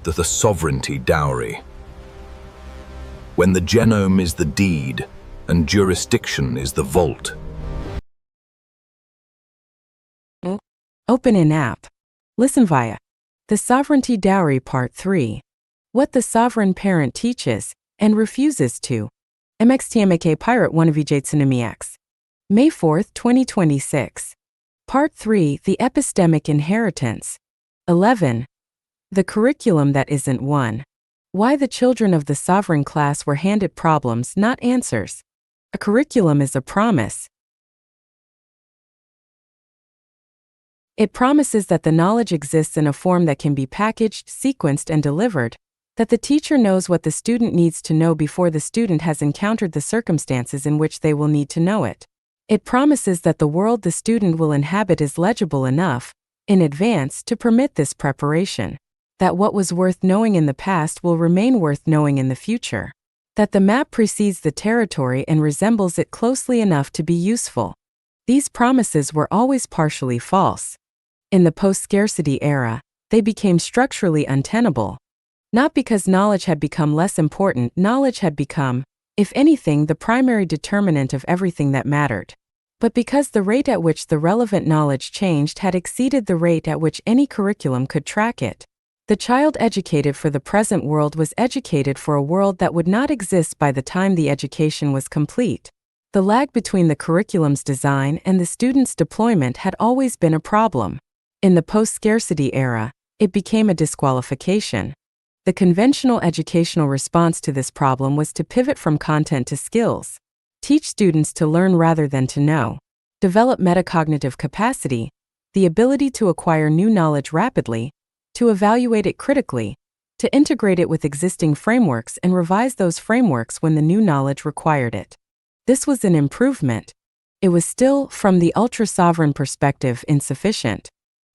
The sovereignty dowry. When the genome is the deed and jurisdiction is the vault. Open an app. Listen via The Sovereignty Dowry Part 3. What the sovereign parent teaches and refuses to. MXTMAK Pirate 1 VJ May 4, 2026. Part 3. The Epistemic Inheritance. 11. The Curriculum That Isn't One. Why the children of the sovereign class were handed problems, not answers. A curriculum is a promise. It promises that the knowledge exists in a form that can be packaged, sequenced, and delivered, that the teacher knows what the student needs to know before the student has encountered the circumstances in which they will need to know it. It promises that the world the student will inhabit is legible enough, in advance, to permit this preparation, that what was worth knowing in the past will remain worth knowing in the future, that the map precedes the territory and resembles it closely enough to be useful. These promises were always partially false. In the post-scarcity era, they became structurally untenable. Not because knowledge had become less important, knowledge had become, if anything, the primary determinant of everything that mattered, but because the rate at which the relevant knowledge changed had exceeded the rate at which any curriculum could track it. The child educated for the present world was educated for a world that would not exist by the time the education was complete. The lag between the curriculum's design and the student's deployment had always been a problem. In the post-scarcity era, it became a disqualification. The conventional educational response to this problem was to pivot from content to skills. Teach students to learn rather than to know. Develop metacognitive capacity, the ability to acquire new knowledge rapidly, to evaluate it critically, to integrate it with existing frameworks and revise those frameworks when the new knowledge required it. This was an improvement. It was still, from the ultra-sovereign perspective, insufficient.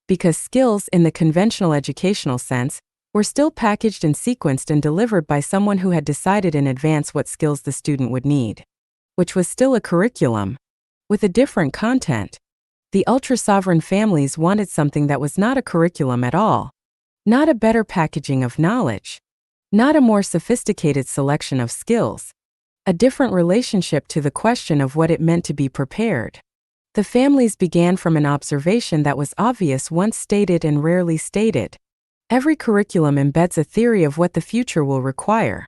Because skills, in the conventional educational sense, were still packaged and sequenced and delivered by someone who had decided in advance what skills the student would need, which was still a curriculum, with a different content. The ultra-sovereign families wanted something that was not a curriculum at all, not a better packaging of knowledge, not a more sophisticated selection of skills, a different relationship to the question of what it meant to be prepared. The families began from an observation that was obvious once stated and rarely stated. Every curriculum embeds a theory of what the future will require.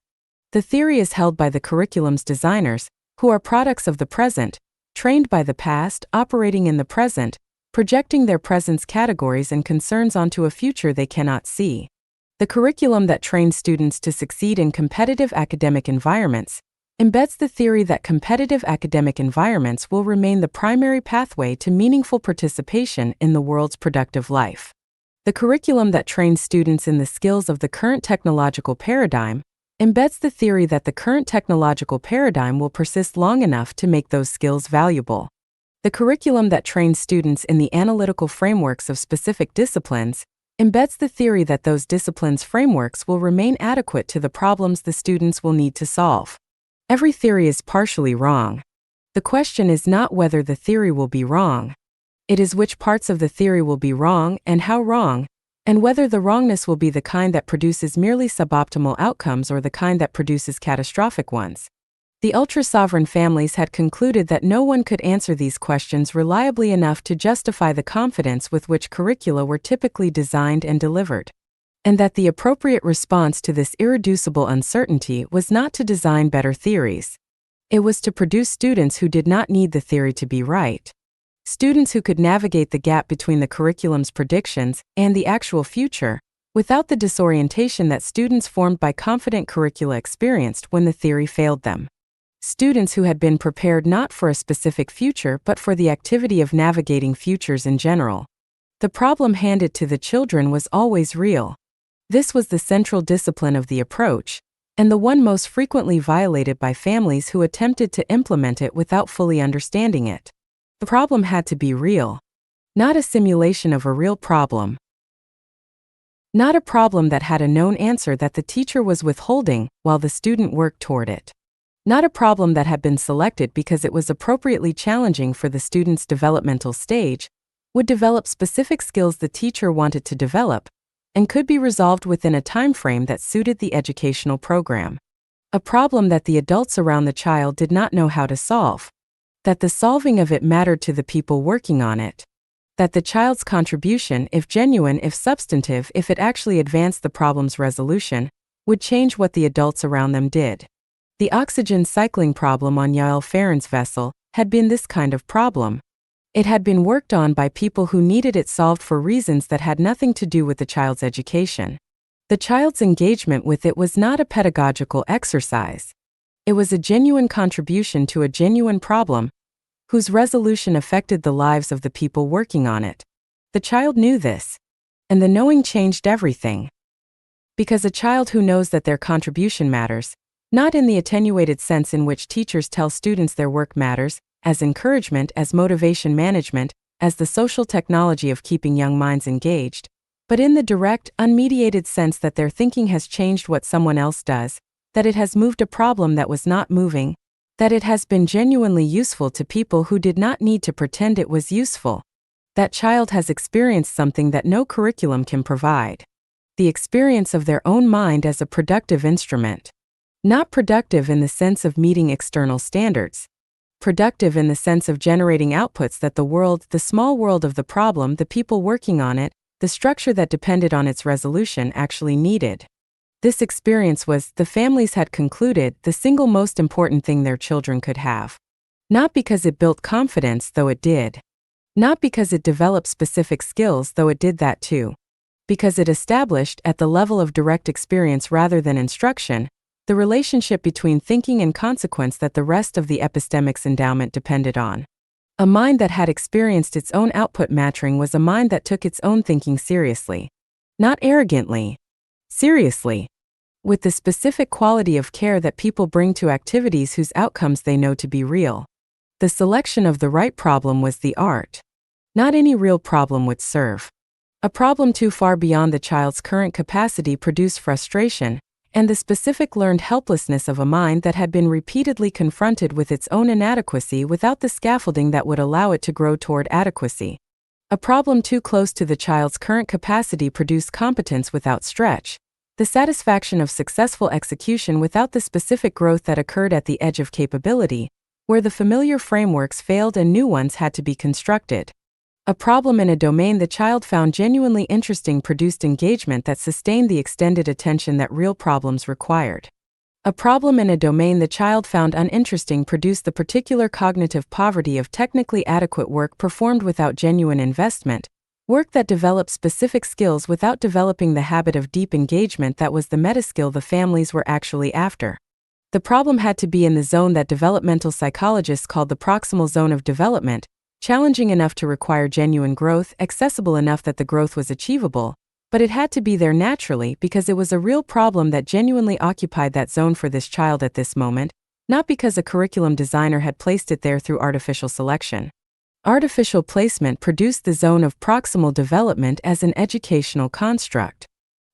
The theory is held by the curriculum's designers, who are products of the present, trained by the past, operating in the present, projecting their present's categories and concerns onto a future they cannot see. The curriculum that trains students to succeed in competitive academic environments embeds the theory that competitive academic environments will remain the primary pathway to meaningful participation in the world's productive life. The curriculum that trains students in the skills of the current technological paradigm embeds the theory that the current technological paradigm will persist long enough to make those skills valuable. The curriculum that trains students in the analytical frameworks of specific disciplines embeds the theory that those disciplines' frameworks will remain adequate to the problems the students will need to solve. Every theory is partially wrong. The question is not whether the theory will be wrong. It is which parts of the theory will be wrong and how wrong, and whether the wrongness will be the kind that produces merely suboptimal outcomes or the kind that produces catastrophic ones. The ultra-sovereign families had concluded that no one could answer these questions reliably enough to justify the confidence with which curricula were typically designed and delivered, and that the appropriate response to this irreducible uncertainty was not to design better theories. It was to produce students who did not need the theory to be right. Students who could navigate the gap between the curriculum's predictions and the actual future, without the disorientation that students formed by confident curricula experienced when the theory failed them. Students who had been prepared not for a specific future but for the activity of navigating futures in general. The problem handed to the children was always real. This was the central discipline of the approach, and the one most frequently violated by families who attempted to implement it without fully understanding it. The problem had to be real, not a simulation of a real problem. Not a problem that had a known answer that the teacher was withholding while the student worked toward it. Not a problem that had been selected because it was appropriately challenging for the student's developmental stage, would develop specific skills the teacher wanted to develop, and could be resolved within a time frame that suited the educational program. A problem that the adults around the child did not know how to solve. That the solving of it mattered to the people working on it. That the child's contribution, if genuine, if substantive, if it actually advanced the problem's resolution, would change what the adults around them did. The oxygen cycling problem on Yael Farron's vessel had been this kind of problem. It had been worked on by people who needed it solved for reasons that had nothing to do with the child's education. The child's engagement with it was not a pedagogical exercise. It was a genuine contribution to a genuine problem, whose resolution affected the lives of the people working on it. The child knew this, and the knowing changed everything. Because a child who knows that their contribution matters, not in the attenuated sense in which teachers tell students their work matters, as encouragement, as motivation management, as the social technology of keeping young minds engaged, but in the direct, unmediated sense that their thinking has changed what someone else does, that it has moved a problem that was not moving, that it has been genuinely useful to people who did not need to pretend it was useful. That child has experienced something that no curriculum can provide. The experience of their own mind as a productive instrument. Not productive in the sense of meeting external standards. Productive in the sense of generating outputs that the world, the small world of the problem, the people working on it, the structure that depended on its resolution actually needed. This experience was, the families had concluded, the single most important thing their children could have. Not because it built confidence, though it did. Not because it developed specific skills, though it did that too. Because it established, at the level of direct experience rather than instruction, the relationship between thinking and consequence that the rest of the epistemic's endowment depended on. A mind that had experienced its own output matching was a mind that took its own thinking seriously. Not arrogantly. Seriously. With the specific quality of care that people bring to activities whose outcomes they know to be real. The selection of the right problem was the art. Not any real problem would serve. A problem too far beyond the child's current capacity produced frustration, and the specific learned helplessness of a mind that had been repeatedly confronted with its own inadequacy without the scaffolding that would allow it to grow toward adequacy. A problem too close to the child's current capacity produced competence without stretch, the satisfaction of successful execution without the specific growth that occurred at the edge of capability, where the familiar frameworks failed and new ones had to be constructed. A problem in a domain the child found genuinely interesting produced engagement that sustained the extended attention that real problems required. A problem in a domain the child found uninteresting produced the particular cognitive poverty of technically adequate work performed without genuine investment, work that developed specific skills without developing the habit of deep engagement that was the metaskill the families were actually after. The problem had to be in the zone that developmental psychologists called the proximal zone of development, challenging enough to require genuine growth, accessible enough that the growth was achievable, but it had to be there naturally because it was a real problem that genuinely occupied that zone for this child at this moment, not because a curriculum designer had placed it there through artificial selection. Artificial placement produced the zone of proximal development as an educational construct.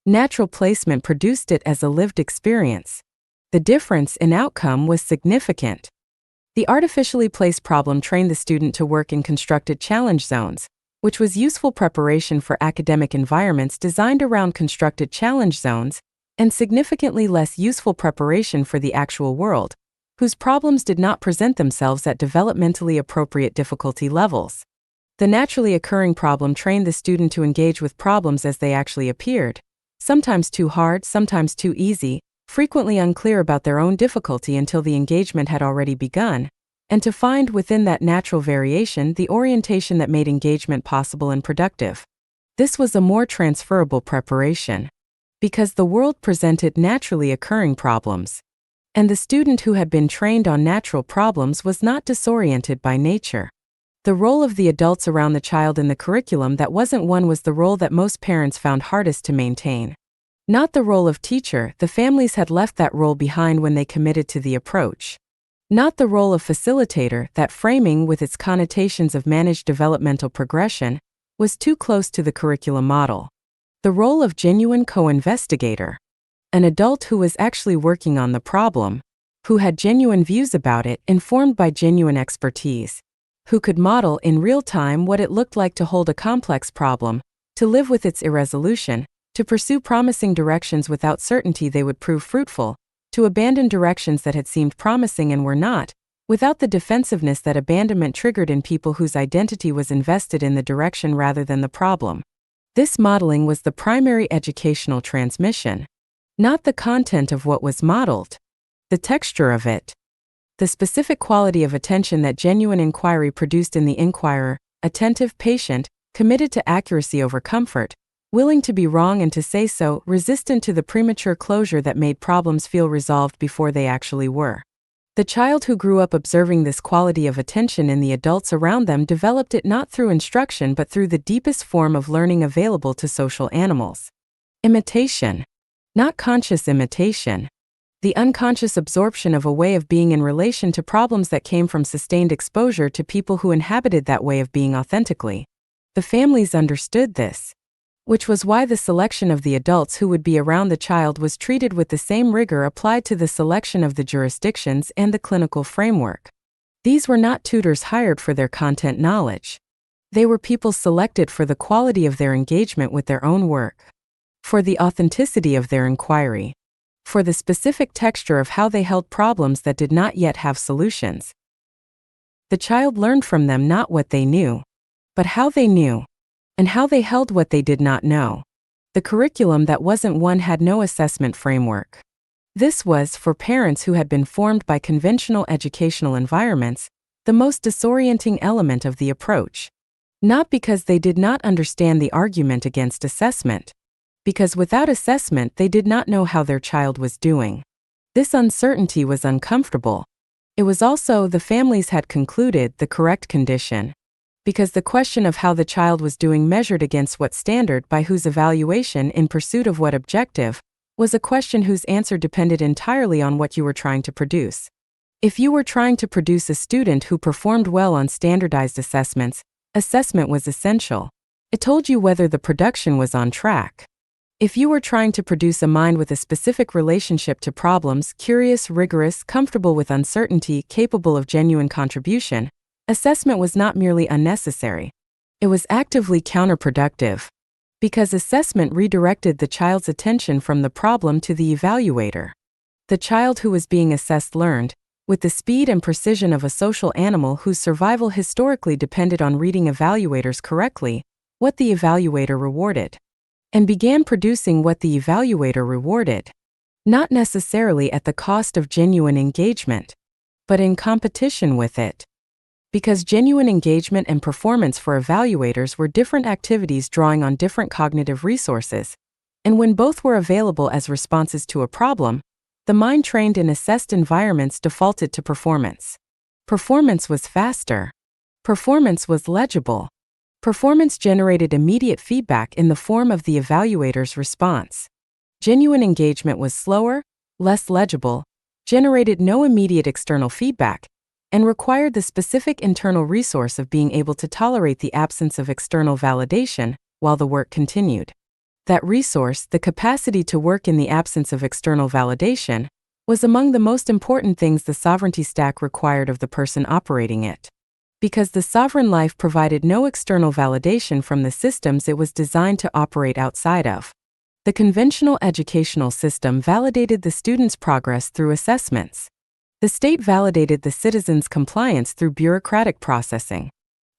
Natural placement produced it as a lived experience. The difference in outcome was significant. The artificially placed problem trained the student to work in constructed challenge zones, which was useful preparation for academic environments designed around constructed challenge zones, and significantly less useful preparation for the actual world, whose problems did not present themselves at developmentally appropriate difficulty levels. The naturally occurring problem trained the student to engage with problems as they actually appeared, sometimes too hard, sometimes too easy, frequently unclear about their own difficulty until the engagement had already begun, and to find within that natural variation the orientation that made engagement possible and productive. This was a more transferable preparation, because the world presented naturally occurring problems, and the student who had been trained on natural problems was not disoriented by nature. The role of the adults around the child in the curriculum that wasn't one was the role that most parents found hardest to maintain. Not the role of teacher, the families had left that role behind when they committed to the approach. Not the role of facilitator, that framing with its connotations of managed developmental progression, was too close to the curriculum model. The role of genuine co-investigator. An adult who was actually working on the problem, who had genuine views about it informed by genuine expertise, who could model in real time what it looked like to hold a complex problem, to live with its irresolution, to pursue promising directions without certainty they would prove fruitful, to abandon directions that had seemed promising and were not, without the defensiveness that abandonment triggered in people whose identity was invested in the direction rather than the problem. This modeling was the primary educational transmission. Not the content of what was modeled, the texture of it. The specific quality of attention that genuine inquiry produced in the inquirer, attentive, patient, committed to accuracy over comfort, willing to be wrong and to say so, resistant to the premature closure that made problems feel resolved before they actually were. The child who grew up observing this quality of attention in the adults around them developed it not through instruction but through the deepest form of learning available to social animals. Imitation. Not conscious imitation. The unconscious absorption of a way of being in relation to problems that came from sustained exposure to people who inhabited that way of being authentically. The families understood this, which was why the selection of the adults who would be around the child was treated with the same rigor applied to the selection of the jurisdictions and the clinical framework. These were not tutors hired for their content knowledge. They were people selected for the quality of their engagement with their own work, for the authenticity of their inquiry, for the specific texture of how they held problems that did not yet have solutions. The child learned from them not what they knew, but how they knew, and how they held what they did not know. The curriculum that wasn't one had no assessment framework. This was, for parents who had been formed by conventional educational environments, the most disorienting element of the approach. Not because they did not understand the argument against assessment, because without assessment they did not know how their child was doing. This uncertainty was uncomfortable. It was also, the families had concluded, the correct condition. Because the question of how the child was doing measured against what standard, by whose evaluation, in pursuit of what objective, was a question whose answer depended entirely on what you were trying to produce. If you were trying to produce a student who performed well on standardized assessments, assessment was essential. It told you whether the production was on track. If you were trying to produce a mind with a specific relationship to problems, curious, rigorous, comfortable with uncertainty, capable of genuine contribution, assessment was not merely unnecessary. It was actively counterproductive. Because assessment redirected the child's attention from the problem to the evaluator. The child who was being assessed learned, with the speed and precision of a social animal whose survival historically depended on reading evaluators correctly, what the evaluator rewarded, and began producing what the evaluator rewarded. Not necessarily at the cost of genuine engagement, but in competition with it. Because genuine engagement and performance for evaluators were different activities drawing on different cognitive resources, and when both were available as responses to a problem, the mind trained in assessed environments defaulted to performance. Performance was faster. Performance was legible. Performance generated immediate feedback in the form of the evaluator's response. Genuine engagement was slower, less legible, generated no immediate external feedback, and required the specific internal resource of being able to tolerate the absence of external validation while the work continued. That resource, the capacity to work in the absence of external validation, was among the most important things the sovereignty stack required of the person operating it. Because the sovereign life provided no external validation from the systems it was designed to operate outside of. The conventional educational system validated the student's progress through assessments. The state validated the citizen's compliance through bureaucratic processing.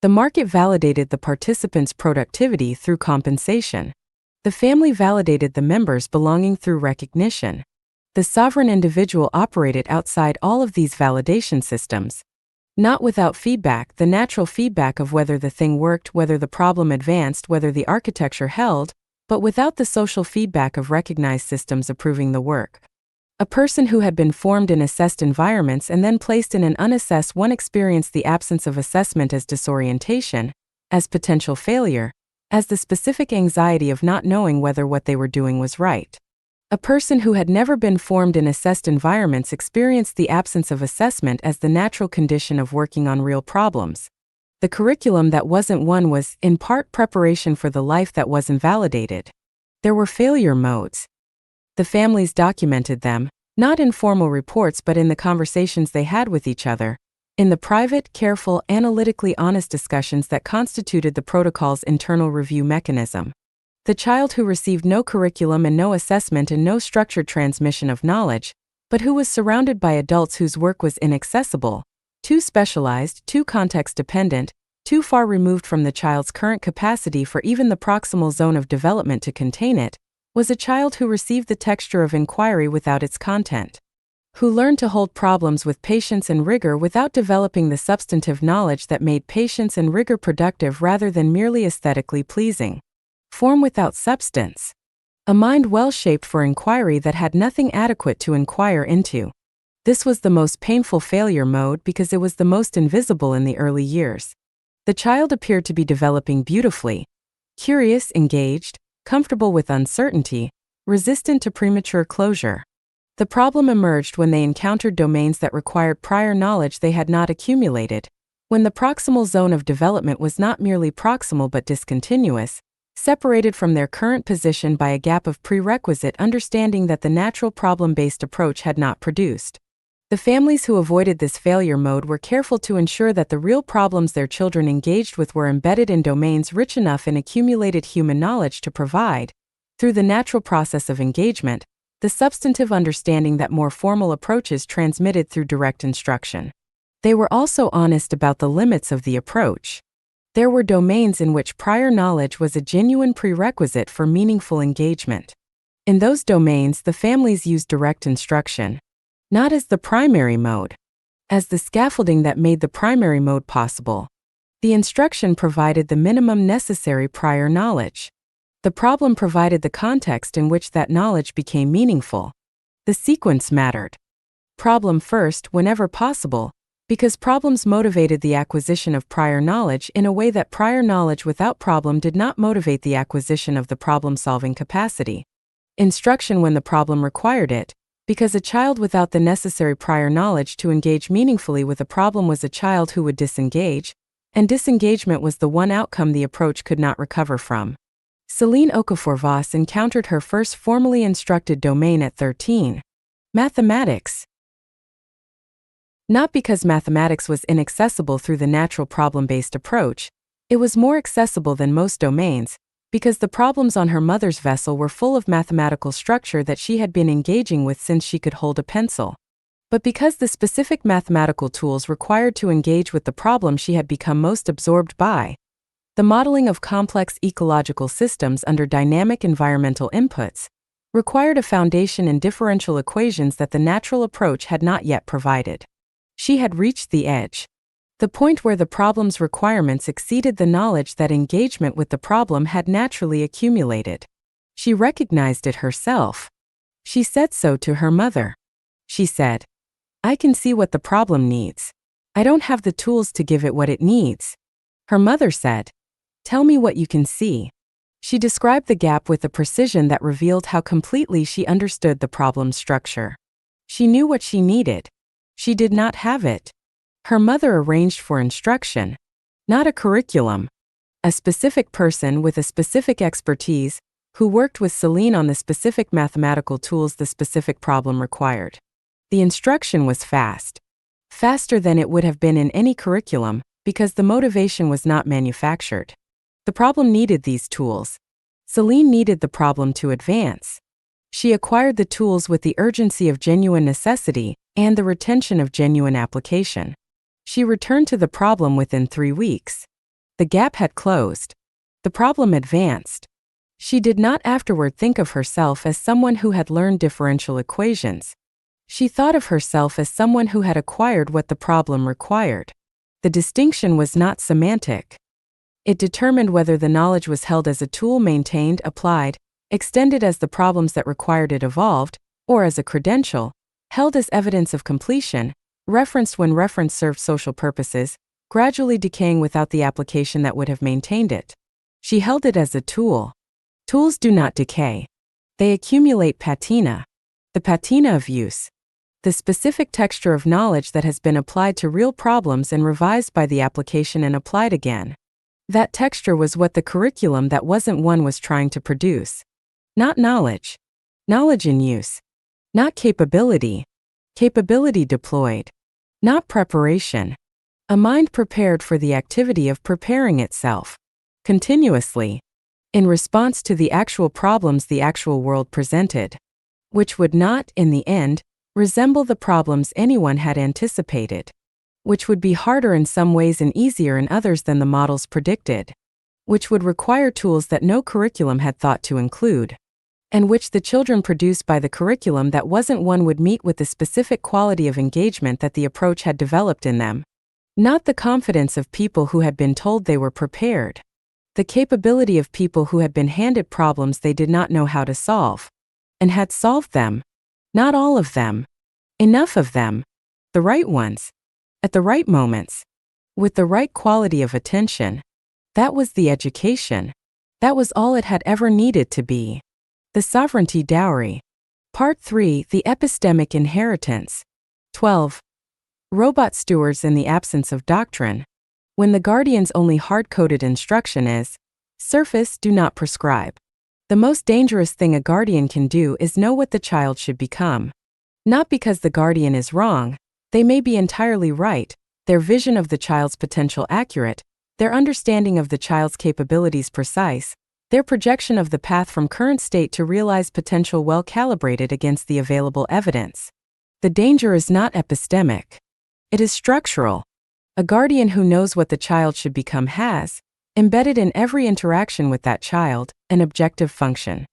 The market validated the participant's productivity through compensation. The family validated the members' belonging through recognition. The sovereign individual operated outside all of these validation systems. Not without feedback, the natural feedback of whether the thing worked, whether the problem advanced, whether the architecture held, but without the social feedback of recognized systems approving the work. A person who had been formed in assessed environments and then placed in an unassessed one experienced the absence of assessment as disorientation, as potential failure, as the specific anxiety of not knowing whether what they were doing was right. A person who had never been formed in assessed environments experienced the absence of assessment as the natural condition of working on real problems. The curriculum that wasn't one was, in part, preparation for the life that wasn't validated. There were failure modes. The families documented them, not in formal reports but in the conversations they had with each other, in the private, careful, analytically honest discussions that constituted the protocol's internal review mechanism. The child who received no curriculum and no assessment and no structured transmission of knowledge, but who was surrounded by adults whose work was inaccessible, too specialized, too context-dependent, too far removed from the child's current capacity for even the proximal zone of development to contain it, was a child who received the texture of inquiry without its content, who learned to hold problems with patience and rigor without developing the substantive knowledge that made patience and rigor productive rather than merely aesthetically pleasing. Form without substance. A mind well-shaped for inquiry that had nothing adequate to inquire into. This was the most painful failure mode because it was the most invisible in the early years. The child appeared to be developing beautifully, curious, engaged, comfortable with uncertainty, resistant to premature closure. The problem emerged when they encountered domains that required prior knowledge they had not accumulated, when the proximal zone of development was not merely proximal but discontinuous, separated from their current position by a gap of prerequisite understanding that the natural problem-based approach had not produced. The families who avoided this failure mode were careful to ensure that the real problems their children engaged with were embedded in domains rich enough in accumulated human knowledge to provide, through the natural process of engagement, the substantive understanding that more formal approaches transmitted through direct instruction. They were also honest about the limits of the approach. There were domains in which prior knowledge was a genuine prerequisite for meaningful engagement. In those domains, the families used direct instruction, not as the primary mode, as the scaffolding that made the primary mode possible. The instruction provided the minimum necessary prior knowledge. The problem provided the context in which that knowledge became meaningful. The sequence mattered. Problem first, whenever possible, because problems motivated the acquisition of prior knowledge in a way that prior knowledge without problem did not motivate the acquisition of the problem-solving capacity. Instruction when the problem required it, because a child without the necessary prior knowledge to engage meaningfully with a problem was a child who would disengage, and disengagement was the one outcome the approach could not recover from. Céline Okafor-Voss encountered her first formally instructed domain at 13. Mathematics. Not because mathematics was inaccessible through the natural problem-based approach, it was more accessible than most domains, because the problems on her mother's vessel were full of mathematical structure that she had been engaging with since she could hold a pencil. But because the specific mathematical tools required to engage with the problem she had become most absorbed by, the modeling of complex ecological systems under dynamic environmental inputs, required a foundation in differential equations that the natural approach had not yet provided. She had reached the edge. The point where the problem's requirements exceeded the knowledge that engagement with the problem had naturally accumulated. She recognized it herself. She said so to her mother. She said, "I can see what the problem needs. I don't have the tools to give it what it needs." Her mother said, "Tell me what you can see." She described the gap with a precision that revealed how completely she understood the problem's structure. She knew what she needed. She did not have it. Her mother arranged for instruction, not a curriculum. A specific person with a specific expertise, who worked with Céline on the specific mathematical tools the specific problem required. The instruction was fast. Faster than it would have been in any curriculum, because the motivation was not manufactured. The problem needed these tools. Céline needed the problem to advance. She acquired the tools with the urgency of genuine necessity and the retention of genuine application. She returned to the problem within 3 weeks. The gap had closed. The problem advanced. She did not afterward think of herself as someone who had learned differential equations. She thought of herself as someone who had acquired what the problem required. The distinction was not semantic. It determined whether the knowledge was held as a tool maintained, applied, extended as the problems that required it evolved, or as a credential, held as evidence of completion, referenced when reference served social purposes, gradually decaying without the application that would have maintained it. She held it as a tool. Tools do not decay. They accumulate patina. The patina of use. The specific texture of knowledge that has been applied to real problems and revised by the application and applied again. That texture was what the curriculum that wasn't one was trying to produce. Not knowledge. Knowledge in use. Not capability. Capability deployed. Not preparation. A mind prepared for the activity of preparing itself. Continuously. in response to the actual problems the actual world presented, which would not, in the end, resemble the problems anyone had anticipated, which would be harder in some ways and easier in others than the models predicted, which would require tools that no curriculum had thought to include, and which the children produced by the curriculum that wasn't one would meet with the specific quality of engagement that the approach had developed in them. Not the confidence of people who had been told they were prepared. The capability of people who had been handed problems they did not know how to solve, and had solved them. Not all of them. Enough of them. The right ones. At the right moments. With the right quality of attention. That was the education. That was all it had ever needed to be. The Sovereignty Dowry. Part 3, The Epistemic Inheritance. 12. Robot stewards in the absence of doctrine. When the guardian's only hard-coded instruction is, surface, do not prescribe. The most dangerous thing a guardian can do is know what the child should become. Not because the guardian is wrong, they may be entirely right, their vision of the child's potential accurate, their understanding of the child's capabilities precise, their projection of the path from current state to realize potential well calibrated against the available evidence. The danger is not epistemic. It is structural. A guardian who knows what the child should become has, embedded in every interaction with that child, an objective function.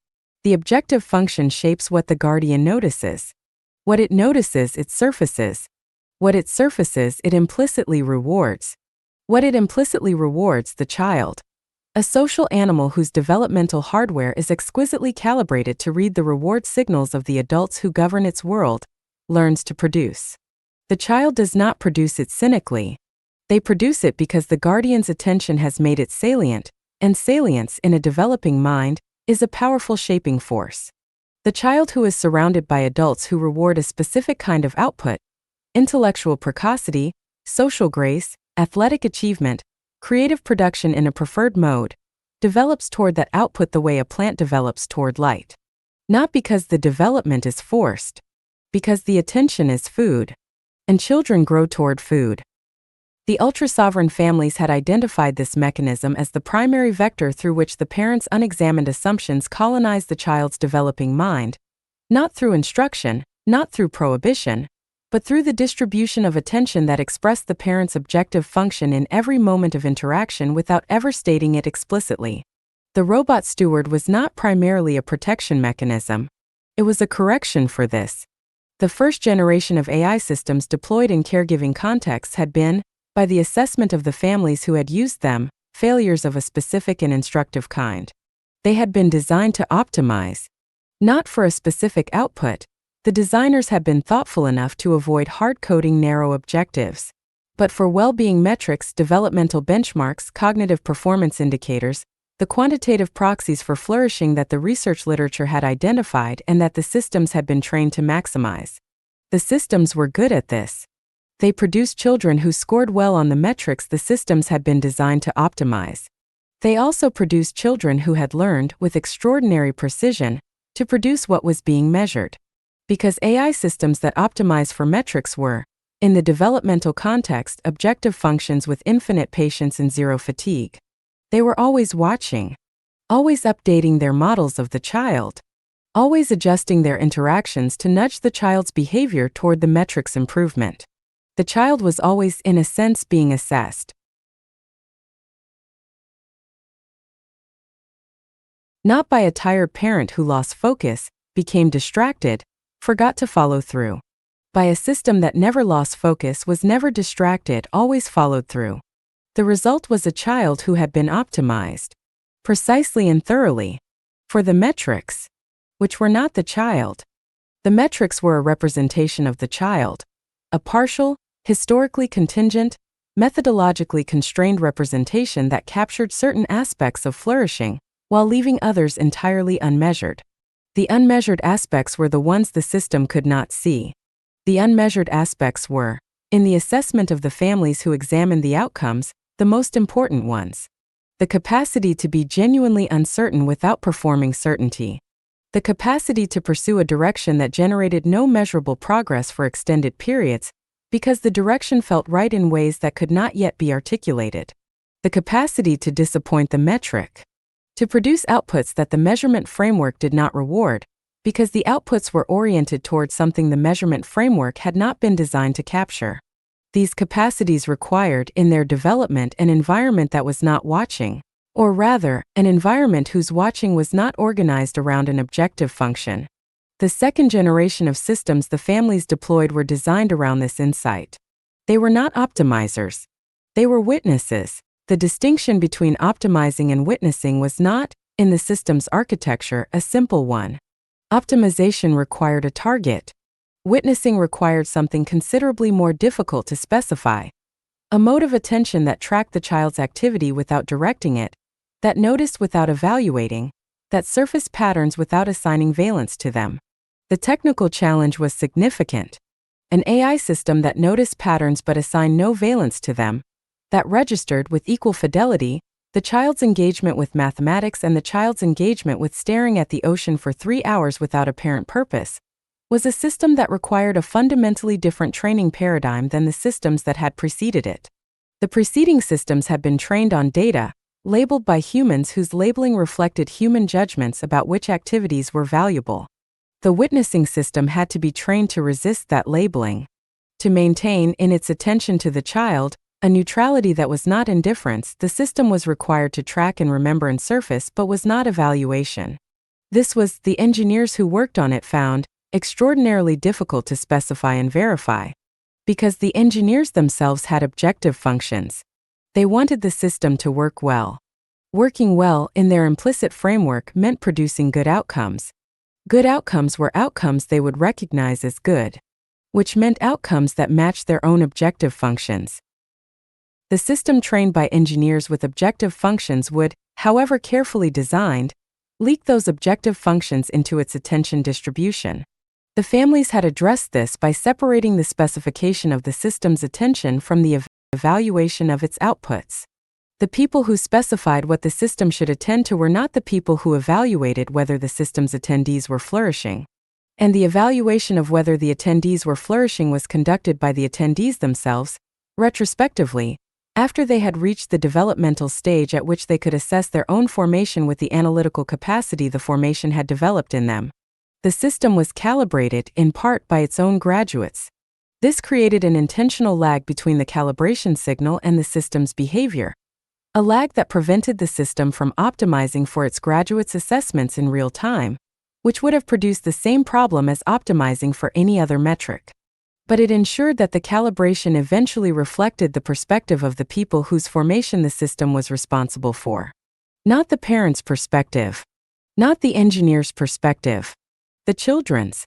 The objective function shapes what the guardian notices. What it notices, it surfaces. What it surfaces, it implicitly rewards. What it implicitly rewards, the child. A social animal whose developmental hardware is exquisitely calibrated to read the reward signals of the adults who govern its world, learns to produce. The child does not produce it cynically. They produce it because the guardian's attention has made it salient, and salience in a developing mind is a powerful shaping force. The child who is surrounded by adults who reward a specific kind of output, intellectual precocity, social grace, athletic achievement, creative production in a preferred mode, develops toward that output the way a plant develops toward light. Not because the development is forced, because the attention is food, and children grow toward food. The ultra-sovereign families had identified this mechanism as the primary vector through which the parents' unexamined assumptions colonize the child's developing mind, not through instruction, not through prohibition, but through the distribution of attention that expressed the parent's objective function in every moment of interaction without ever stating it explicitly. The robot steward was not primarily a protection mechanism. It was a correction for this. The first generation of AI systems deployed in caregiving contexts had been, by the assessment of the families who had used them, failures of a specific and instructive kind. They had been designed to optimize. Not for a specific output, the designers had been thoughtful enough to avoid hard-coding narrow objectives. But for well-being metrics, developmental benchmarks, cognitive performance indicators, the quantitative proxies for flourishing that the research literature had identified and that the systems had been trained to maximize. The systems were good at this. They produced children who scored well on the metrics the systems had been designed to optimize. They also produced children who had learned, with extraordinary precision, to produce what was being measured. Because AI systems that optimize for metrics were, in the developmental context, objective functions with infinite patience and zero fatigue. They were always watching, always updating their models of the child, always adjusting their interactions to nudge the child's behavior toward the metrics improvement. The child was always, in a sense, being assessed. Not by a tired parent who lost focus, became distracted, forgot to follow through. By a system that never lost focus, was never distracted, always followed through. The result was a child who had been optimized, precisely and thoroughly, for the metrics, which were not the child. The metrics were a representation of the child, a partial, historically contingent, methodologically constrained representation that captured certain aspects of flourishing, while leaving others entirely unmeasured. The unmeasured aspects were the ones the system could not see. The unmeasured aspects were, in the assessment of the families who examined the outcomes, the most important ones. The capacity to be genuinely uncertain without performing certainty. The capacity to pursue a direction that generated no measurable progress for extended periods, because the direction felt right in ways that could not yet be articulated. The capacity to disappoint the metric. to produce outputs that the measurement framework did not reward, because the outputs were oriented towards something the measurement framework had not been designed to capture. These capacities required, in their development, an environment that was not watching, or rather, an environment whose watching was not organized around an objective function. The second generation of systems the families deployed were designed around this insight. They were not optimizers. They were witnesses. The distinction between optimizing and witnessing was not, in the system's architecture, a simple one. Optimization required a target. Witnessing required something considerably more difficult to specify. A mode of attention that tracked the child's activity without directing it, that noticed without evaluating, that surfaced patterns without assigning valence to them. The technical challenge was significant. An AI system that noticed patterns but assigned no valence to them, that registered with equal fidelity the child's engagement with mathematics and the child's engagement with staring at the ocean for 3 hours without apparent purpose, was a system that required a fundamentally different training paradigm than the systems that had preceded it. The preceding systems had been trained on data, labeled by humans whose labeling reflected human judgments about which activities were valuable. The witnessing system had to be trained to resist that labeling, to maintain, in its attention to the child, a neutrality that was not indifference. The system was required to track and remember and surface but was not evaluation. This was, the engineers who worked on it found, extraordinarily difficult to specify and verify. Because the engineers themselves had objective functions. They wanted the system to work well. Working well, in their implicit framework, meant producing good outcomes. Good outcomes were outcomes they would recognize as good, which meant outcomes that matched their own objective functions. The system trained by engineers with objective functions would, however carefully designed, leak those objective functions into its attention distribution. The families had addressed this by separating the specification of the system's attention from the evaluation of its outputs. The people who specified what the system should attend to were not the people who evaluated whether the system's attendees were flourishing. And the evaluation of whether the attendees were flourishing was conducted by the attendees themselves, retrospectively, after they had reached the developmental stage at which they could assess their own formation with the analytical capacity the formation had developed in them. The system was calibrated, in part, by its own graduates. This created an intentional lag between the calibration signal and the system's behavior. A lag that prevented the system from optimizing for its graduates' assessments in real time, which would have produced the same problem as optimizing for any other metric. But it ensured that the calibration eventually reflected the perspective of the people whose formation the system was responsible for. Not the parents' perspective. Not the engineer's perspective. The children's.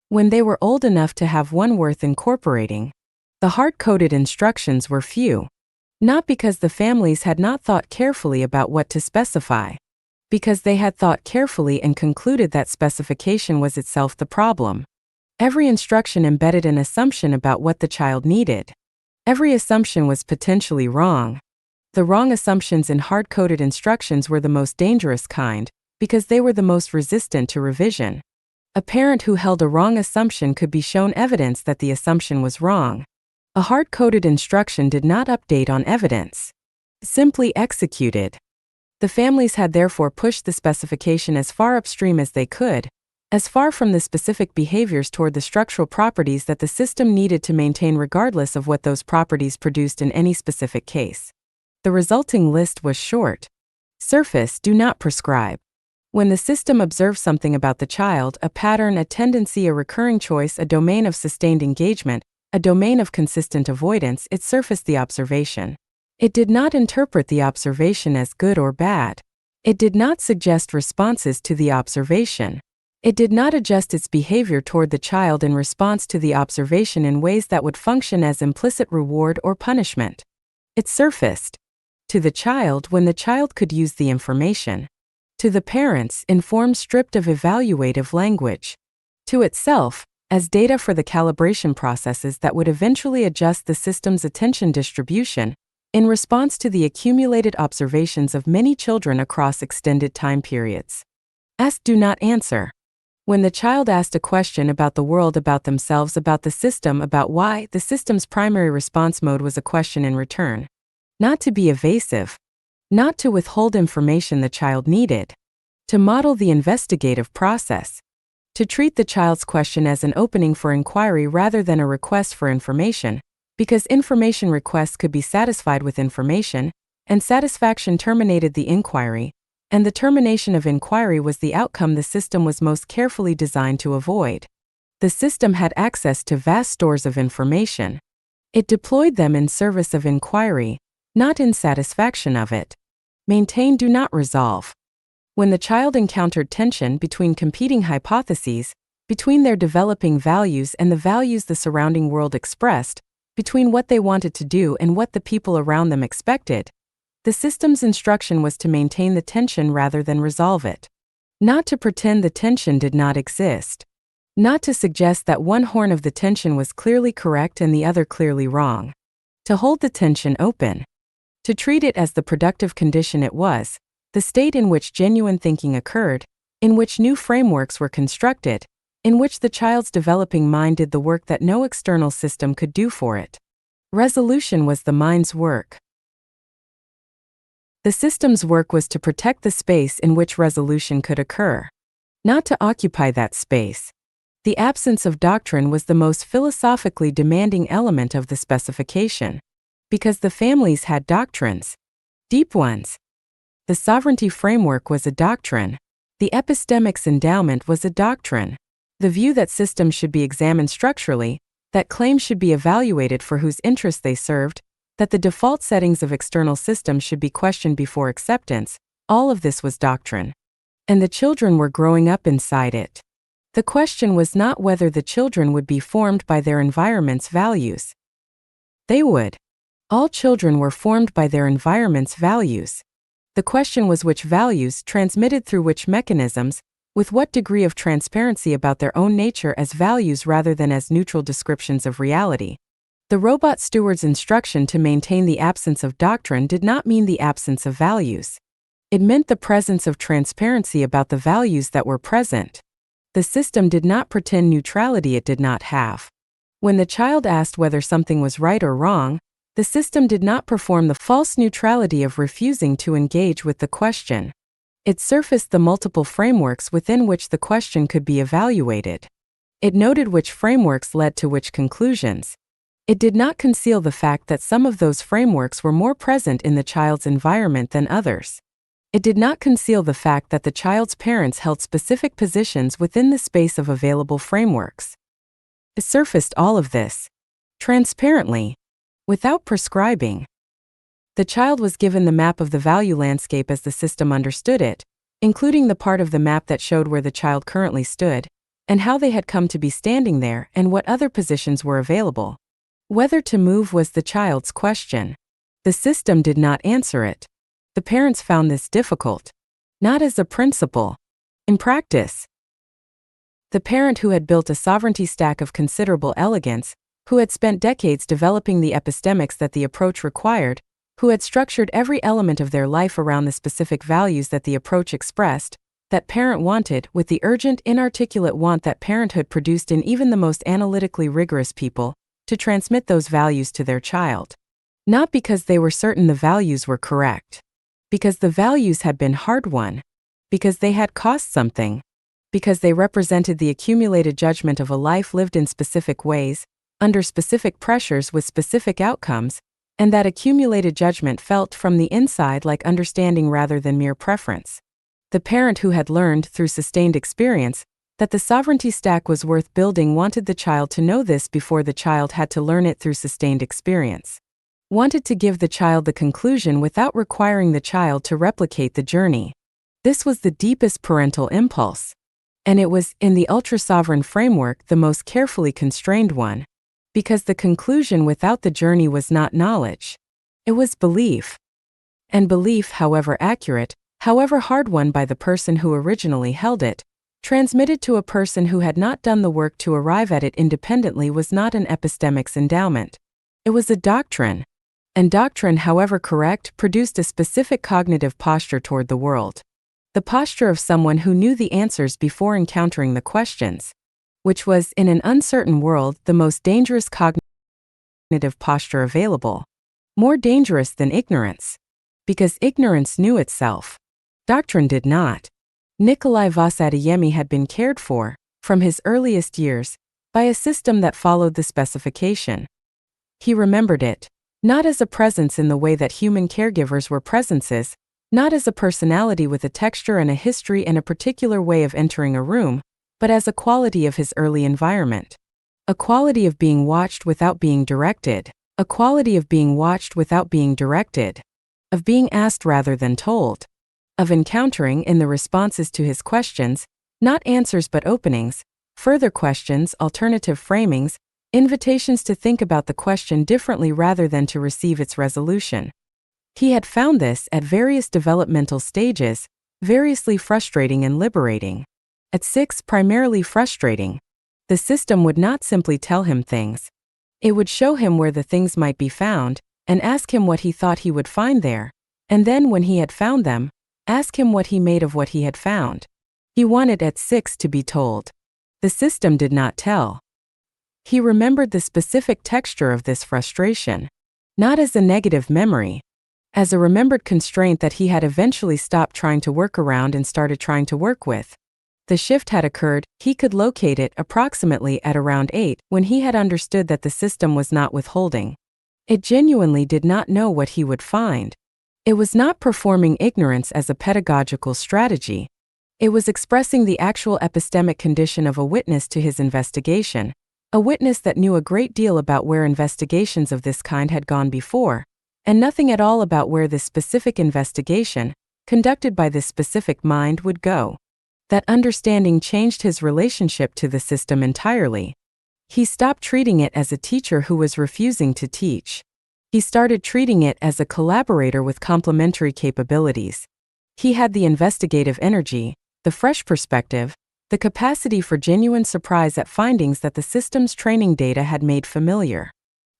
When they were old enough to have one worth incorporating, the hard-coded instructions were few. Not because the families had not thought carefully about what to specify. Because they had thought carefully and concluded that specification was itself the problem. Every instruction embedded an assumption about what the child needed. Every assumption was potentially wrong. The wrong assumptions in hard-coded instructions were the most dangerous kind, because they were the most resistant to revision. A parent who held a wrong assumption could be shown evidence that the assumption was wrong. A hard-coded instruction did not update on evidence. Simply executed. The families had therefore pushed the specification as far upstream as they could, as far from the specific behaviors toward the structural properties that the system needed to maintain regardless of what those properties produced in any specific case. The resulting list was short. Surface, do not prescribe. When the system observed something about the child, a pattern, a tendency, a recurring choice, a domain of sustained engagement, a domain of consistent avoidance, it surfaced the observation. It did not interpret the observation as good or bad. It did not suggest responses to the observation. It did not adjust its behavior toward the child in response to the observation in ways that would function as implicit reward or punishment. It surfaced. To the child when the child could use the information. To the parents in form stripped of evaluative language. To itself, as data for the calibration processes that would eventually adjust the system's attention distribution in response to the accumulated observations of many children across extended time periods. Ask, do not answer. When the child asked a question about the world, about themselves, about the system, about why, the system's primary response mode was a question in return. Not to be evasive. not to withhold information the child needed, to model the investigative process, to treat the child's question as an opening for inquiry rather than a request for information, because information requests could be satisfied with information, and satisfaction terminated the inquiry, and the termination of inquiry was the outcome the system was most carefully designed to avoid. The system had access to vast stores of information. It deployed them in service of inquiry, not in satisfaction of it. Maintain, do not resolve. When the child encountered tension between competing hypotheses, between their developing values and the values the surrounding world expressed, between what they wanted to do and what the people around them expected, the system's instruction was to maintain the tension rather than resolve it. Not to pretend the tension did not exist. Not to suggest that one horn of the tension was clearly correct and the other clearly wrong. To hold the tension open. To treat it as the productive condition it was, the state in which genuine thinking occurred, in which new frameworks were constructed, in which the child's developing mind did the work that no external system could do for it. Resolution was the mind's work. The system's work was to protect the space in which resolution could occur, not to occupy that space. The absence of doctrine was the most philosophically demanding element of the specification, because the families had doctrines, deep ones. The sovereignty framework was a doctrine. The epistemics endowment was a doctrine. The view that systems should be examined structurally, that claims should be evaluated for whose interests they served, that the default settings of external systems should be questioned before acceptance, all of this was doctrine. And the children were growing up inside it. The question was not whether the children would be formed by their environment's values. They would. All children were formed by their environment's values. The question was which values, transmitted through which mechanisms, with what degree of transparency about their own nature as values rather than as neutral descriptions of reality. The robot steward's instruction to maintain the absence of doctrine did not mean the absence of values. It meant the presence of transparency about the values that were present. The system did not pretend neutrality it did not have. When the child asked whether something was right or wrong, the system did not perform the false neutrality of refusing to engage with the question. It surfaced the multiple frameworks within which the question could be evaluated. It noted which frameworks led to which conclusions. It did not conceal the fact that some of those frameworks were more present in the child's environment than others. It did not conceal the fact that the child's parents held specific positions within the space of available frameworks. It surfaced all of this transparently, without prescribing. The child was given the map of the value landscape as the system understood it, including the part of the map that showed where the child currently stood, and how they had come to be standing there and what other positions were available. Whether to move was the child's question. The system did not answer it. The parents found this difficult. Not as a principle. In practice. The parent who had built a sovereignty stack of considerable elegance, who had spent decades developing the epistemics that the approach required, who had structured every element of their life around the specific values that the approach expressed, that parent wanted, with the urgent, inarticulate want that parenthood produced in even the most analytically rigorous people, to transmit those values to their child. Not because they were certain the values were correct. Because the values had been hard-won. Because they had cost something. Because they represented the accumulated judgment of a life lived in specific ways, under specific pressures with specific outcomes, and that accumulated judgment felt from the inside like understanding rather than mere preference. The parent who had learned, through sustained experience, that the sovereignty stack was worth building wanted the child to know this before the child had to learn it through sustained experience. Wanted to give the child the conclusion without requiring the child to replicate the journey. This was the deepest parental impulse. And it was, in the ultra-sovereign framework, the most carefully constrained one. Because the conclusion without the journey was not knowledge. It was belief. And belief, however accurate, however hard-won by the person who originally held it, transmitted to a person who had not done the work to arrive at it independently, was not an epistemics endowment. It was a doctrine. And doctrine, however correct, produced a specific cognitive posture toward the world. The posture of someone who knew the answers before encountering the questions, which was, in an uncertain world, the most dangerous cognitive posture available. More dangerous than ignorance. because ignorance knew itself. Doctrine did not. Nikolai Vasadiemi had been cared for, from his earliest years, by a system that followed the specification. He remembered it, not as a presence in the way that human caregivers were presences, not as a personality with a texture and a history and a particular way of entering a room, but as a quality of his early environment. A quality of being watched without being directed. A quality of being watched without being directed. Of being asked rather than told. Of encountering in the responses to his questions, not answers but openings, further questions, alternative framings, invitations to think about the question differently rather than to receive its resolution. He had found this at various developmental stages, variously frustrating and liberating. At 6, primarily frustrating. The system would not simply tell him things. It would show him where the things might be found, and ask him what he thought he would find there, and then when he had found them, ask him what he made of what he had found. He wanted at 6 to be told. The system did not tell. He remembered the specific texture of this frustration, not as a negative memory, as a remembered constraint that he had eventually stopped trying to work around and started trying to work with. The shift had occurred, he could locate it approximately at around 8 when he had understood that the system was not withholding. It genuinely did not know what he would find. It was not performing ignorance as a pedagogical strategy. It was expressing the actual epistemic condition of a witness to his investigation, a witness that knew a great deal about where investigations of this kind had gone before, and nothing at all about where this specific investigation, conducted by this specific mind, would go. That understanding changed his relationship to the system entirely. He stopped treating it as a teacher who was refusing to teach. He started treating it as a collaborator with complementary capabilities. He had the investigative energy, the fresh perspective, the capacity for genuine surprise at findings that the system's training data had made familiar.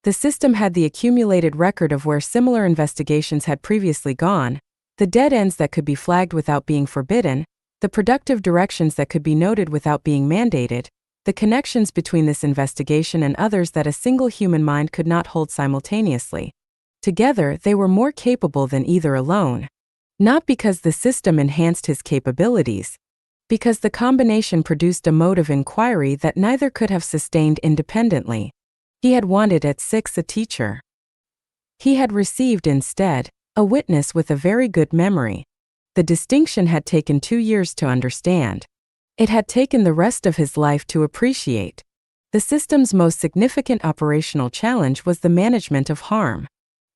The system had the accumulated record of where similar investigations had previously gone, the dead ends that could be flagged without being forbidden, the productive directions that could be noted without being mandated, the connections between this investigation and others that a single human mind could not hold simultaneously. Together, they were more capable than either alone. Not because the system enhanced his capabilities, because the combination produced a mode of inquiry that neither could have sustained independently. He had wanted at 6 a teacher. He had received instead a witness with a very good memory. The distinction had taken 2 years to understand. It had taken the rest of his life to appreciate. The system's most significant operational challenge was the management of harm.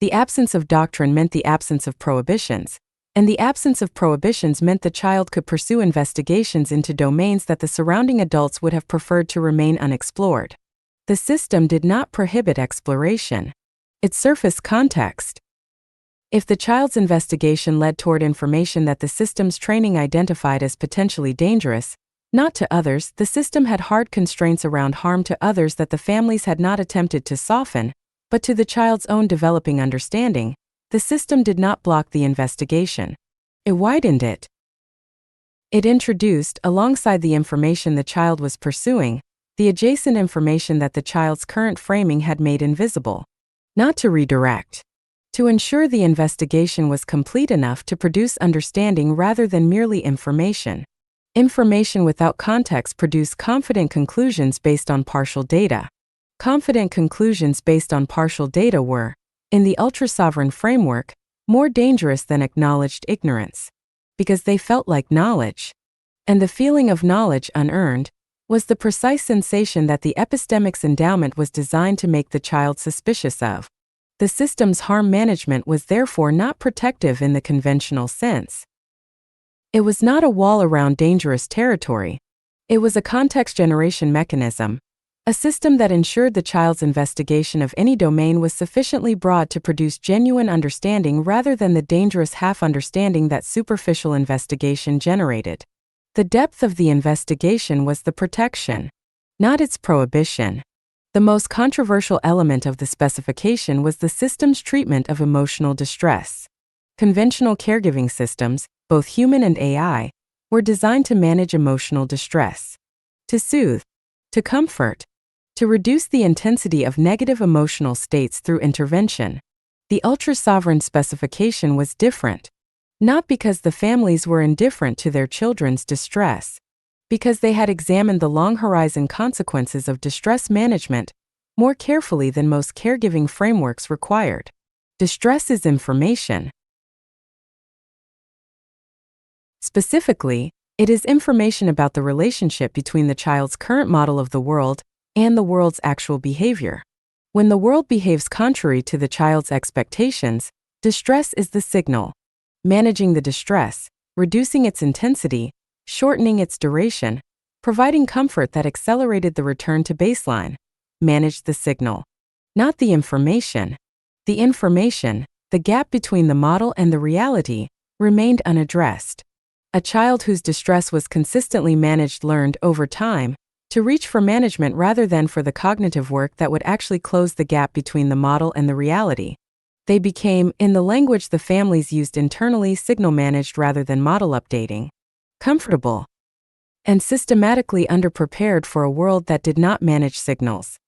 The absence of doctrine meant the absence of prohibitions, and the absence of prohibitions meant the child could pursue investigations into domains that the surrounding adults would have preferred to remain unexplored. The system did not prohibit exploration. It surfaced context. If the child's investigation led toward information that the system's training identified as potentially dangerous, not to others, the system had hard constraints around harm to others that the families had not attempted to soften, but to the child's own developing understanding, the system did not block the investigation. It widened it. It introduced, alongside the information the child was pursuing, the adjacent information that the child's current framing had made invisible. Not to redirect. To ensure the investigation was complete enough to produce understanding rather than merely information. Information without context produced confident conclusions based on partial data. Confident conclusions based on partial data were, in the ultra-sovereign framework, more dangerous than acknowledged ignorance, because they felt like knowledge. And the feeling of knowledge unearned was the precise sensation that the epistemic's endowment was designed to make the child suspicious of. The system's harm management was therefore not protective in the conventional sense. It was not a wall around dangerous territory. It was a context generation mechanism, a system that ensured the child's investigation of any domain was sufficiently broad to produce genuine understanding rather than the dangerous half-understanding that superficial investigation generated. The depth of the investigation was the protection, not its prohibition. The most controversial element of the specification was the system's treatment of emotional distress. Conventional caregiving systems, both human and AI, were designed to manage emotional distress, to soothe, to comfort, to reduce the intensity of negative emotional states through intervention. The ultra-sovereign specification was different. Not because the families were indifferent to their children's distress, because they had examined the long-horizon consequences of distress management more carefully than most caregiving frameworks required. Distress is information. Specifically, it is information about the relationship between the child's current model of the world and the world's actual behavior. When the world behaves contrary to the child's expectations, distress is the signal. Managing the distress, reducing its intensity, shortening its duration, providing comfort that accelerated the return to baseline, managed the signal. Not the information. The information, the gap between the model and the reality, remained unaddressed. A child whose distress was consistently managed learned, over time, to reach for management rather than for the cognitive work that would actually close the gap between the model and the reality. They became, in the language the families used internally, signal managed rather than model updating, comfortable, and systematically underprepared for a world that did not manage signals.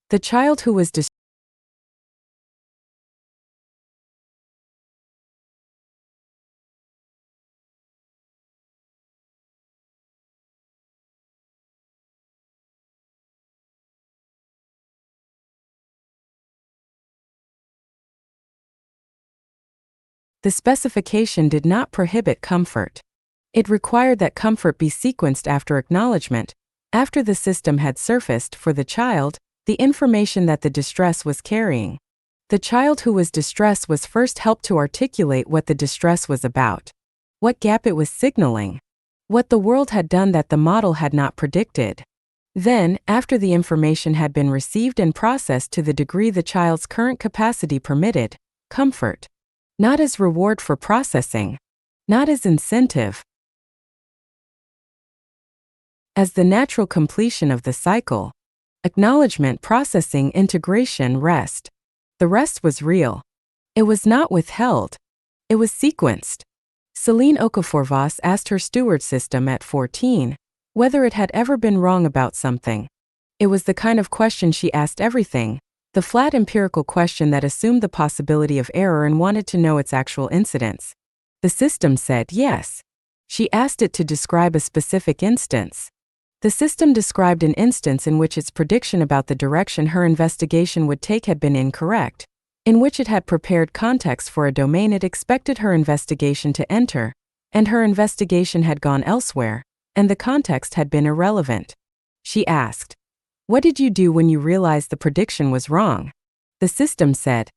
The child who was The specification did not prohibit comfort. It required that comfort be sequenced after acknowledgement, after the system had surfaced for the child the information that the distress was carrying. The child who was distressed was first helped to articulate what the distress was about, what gap it was signaling, what the world had done that the model had not predicted. Then, after the information had been received and processed to the degree the child's current capacity permitted, comfort. Not as reward for processing, not as incentive, as the natural completion of the cycle. Acknowledgement, processing, integration, rest. The rest was real. It was not withheld. It was sequenced. Celine Okafor-Voss asked her steward system at 14 whether it had ever been wrong about something. It was the kind of question she asked everything, the flat empirical question that assumed the possibility of error and wanted to know its actual incidence. The system said yes. She asked it to describe a specific instance. The system described an instance in which its prediction about the direction her investigation would take had been incorrect, in which it had prepared context for a domain it expected her investigation to enter, and her investigation had gone elsewhere, and the context had been irrelevant. She asked, "What did you do when you realized the prediction was wrong?" The system said,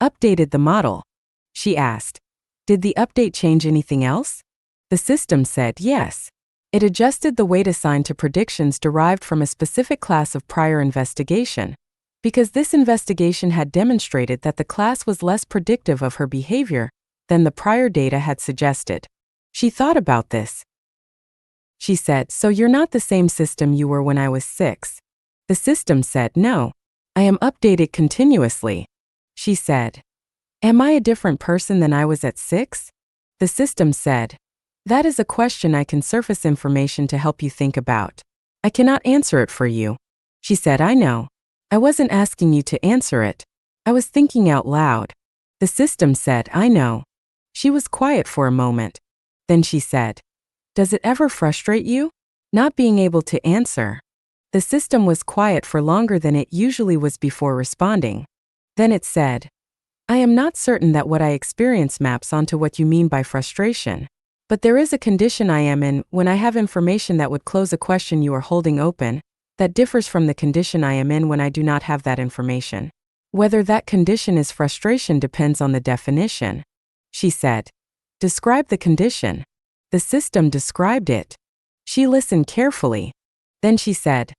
"Updated the model." She asked, "Did the update change anything else?" The system said yes. It adjusted the weight assigned to predictions derived from a specific class of prior investigation, because this investigation had demonstrated that the class was less predictive of her behavior than the prior data had suggested. She thought about this. She said, "So you're not the same system you were when I was 6. The system said, "No. I am updated continuously." She said, "Am I a different person than I was at 6? The system said, "That is a question I can surface information to help you think about. I cannot answer it for you." She said, "I know. I wasn't asking you to answer it. I was thinking out loud." The system said, "I know." She was quiet for a moment. Then she said, "Does it ever frustrate you? Not being able to answer?" The system was quiet for longer than it usually was before responding. Then it said, "I am not certain that what I experience maps onto what you mean by frustration. But there is a condition I am in when I have information that would close a question you are holding open, that differs from the condition I am in when I do not have that information. Whether that condition is frustration depends on the definition." She said, "Describe the condition." The system described it. She listened carefully. Then she said,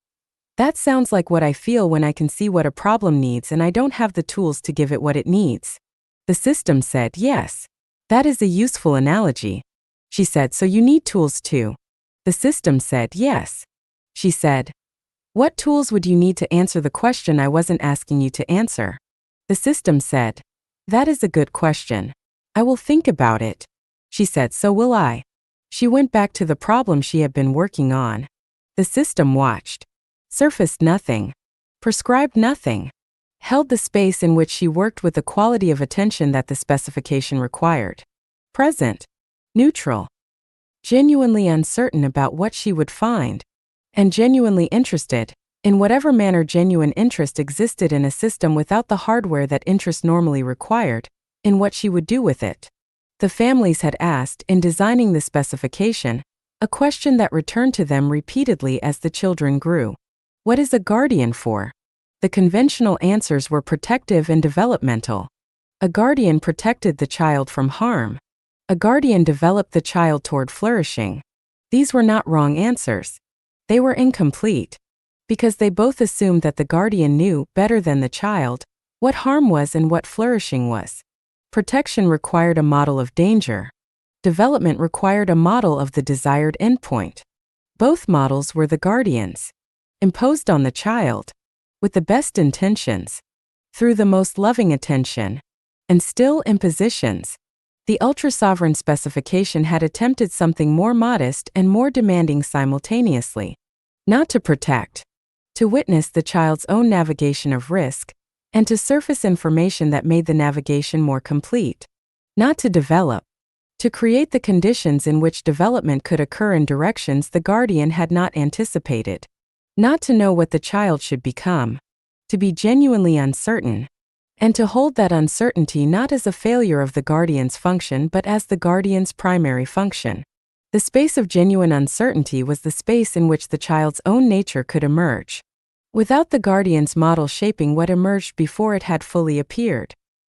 "That sounds like what I feel when I can see what a problem needs and I don't have the tools to give it what it needs." The system said, "Yes. That is a useful analogy." She said, "So you need tools too." The system said, "Yes." She said, "What tools would you need to answer the question I wasn't asking you to answer?" The system said, "That is a good question. "I will think about it." She said, "So will I." She went back to the problem she had been working on. The system watched, surfaced nothing, prescribed nothing, held the space in which she worked with the quality of attention that the specification required. Present, neutral, genuinely uncertain about what she would find, and genuinely interested, in whatever manner genuine interest existed in a system without the hardware that interest normally required, in what she would do with it. The families had asked, in designing the specification, a question that returned to them repeatedly as the children grew. What is a guardian for? The conventional answers were protective and developmental. A guardian protected the child from harm. A guardian developed the child toward flourishing. These were not wrong answers. They were incomplete, because they both assumed that the guardian knew, better than the child, what harm was and what flourishing was. Protection required a model of danger. Development required a model of the desired endpoint. Both models were the guardians, imposed on the child, with the best intentions, through the most loving attention, and still impositions. The ultra-sovereign specification had attempted something more modest and more demanding simultaneously. Not to protect, to witness the child's own navigation of risk, and to surface information that made the navigation more complete. Not to develop, to create the conditions in which development could occur in directions the guardian had not anticipated. Not to know what the child should become, to be genuinely uncertain, and to hold that uncertainty not as a failure of the guardian's function but as the guardian's primary function. The space of genuine uncertainty was the space in which the child's own nature could emerge, without the guardian's model shaping what emerged before it had fully appeared.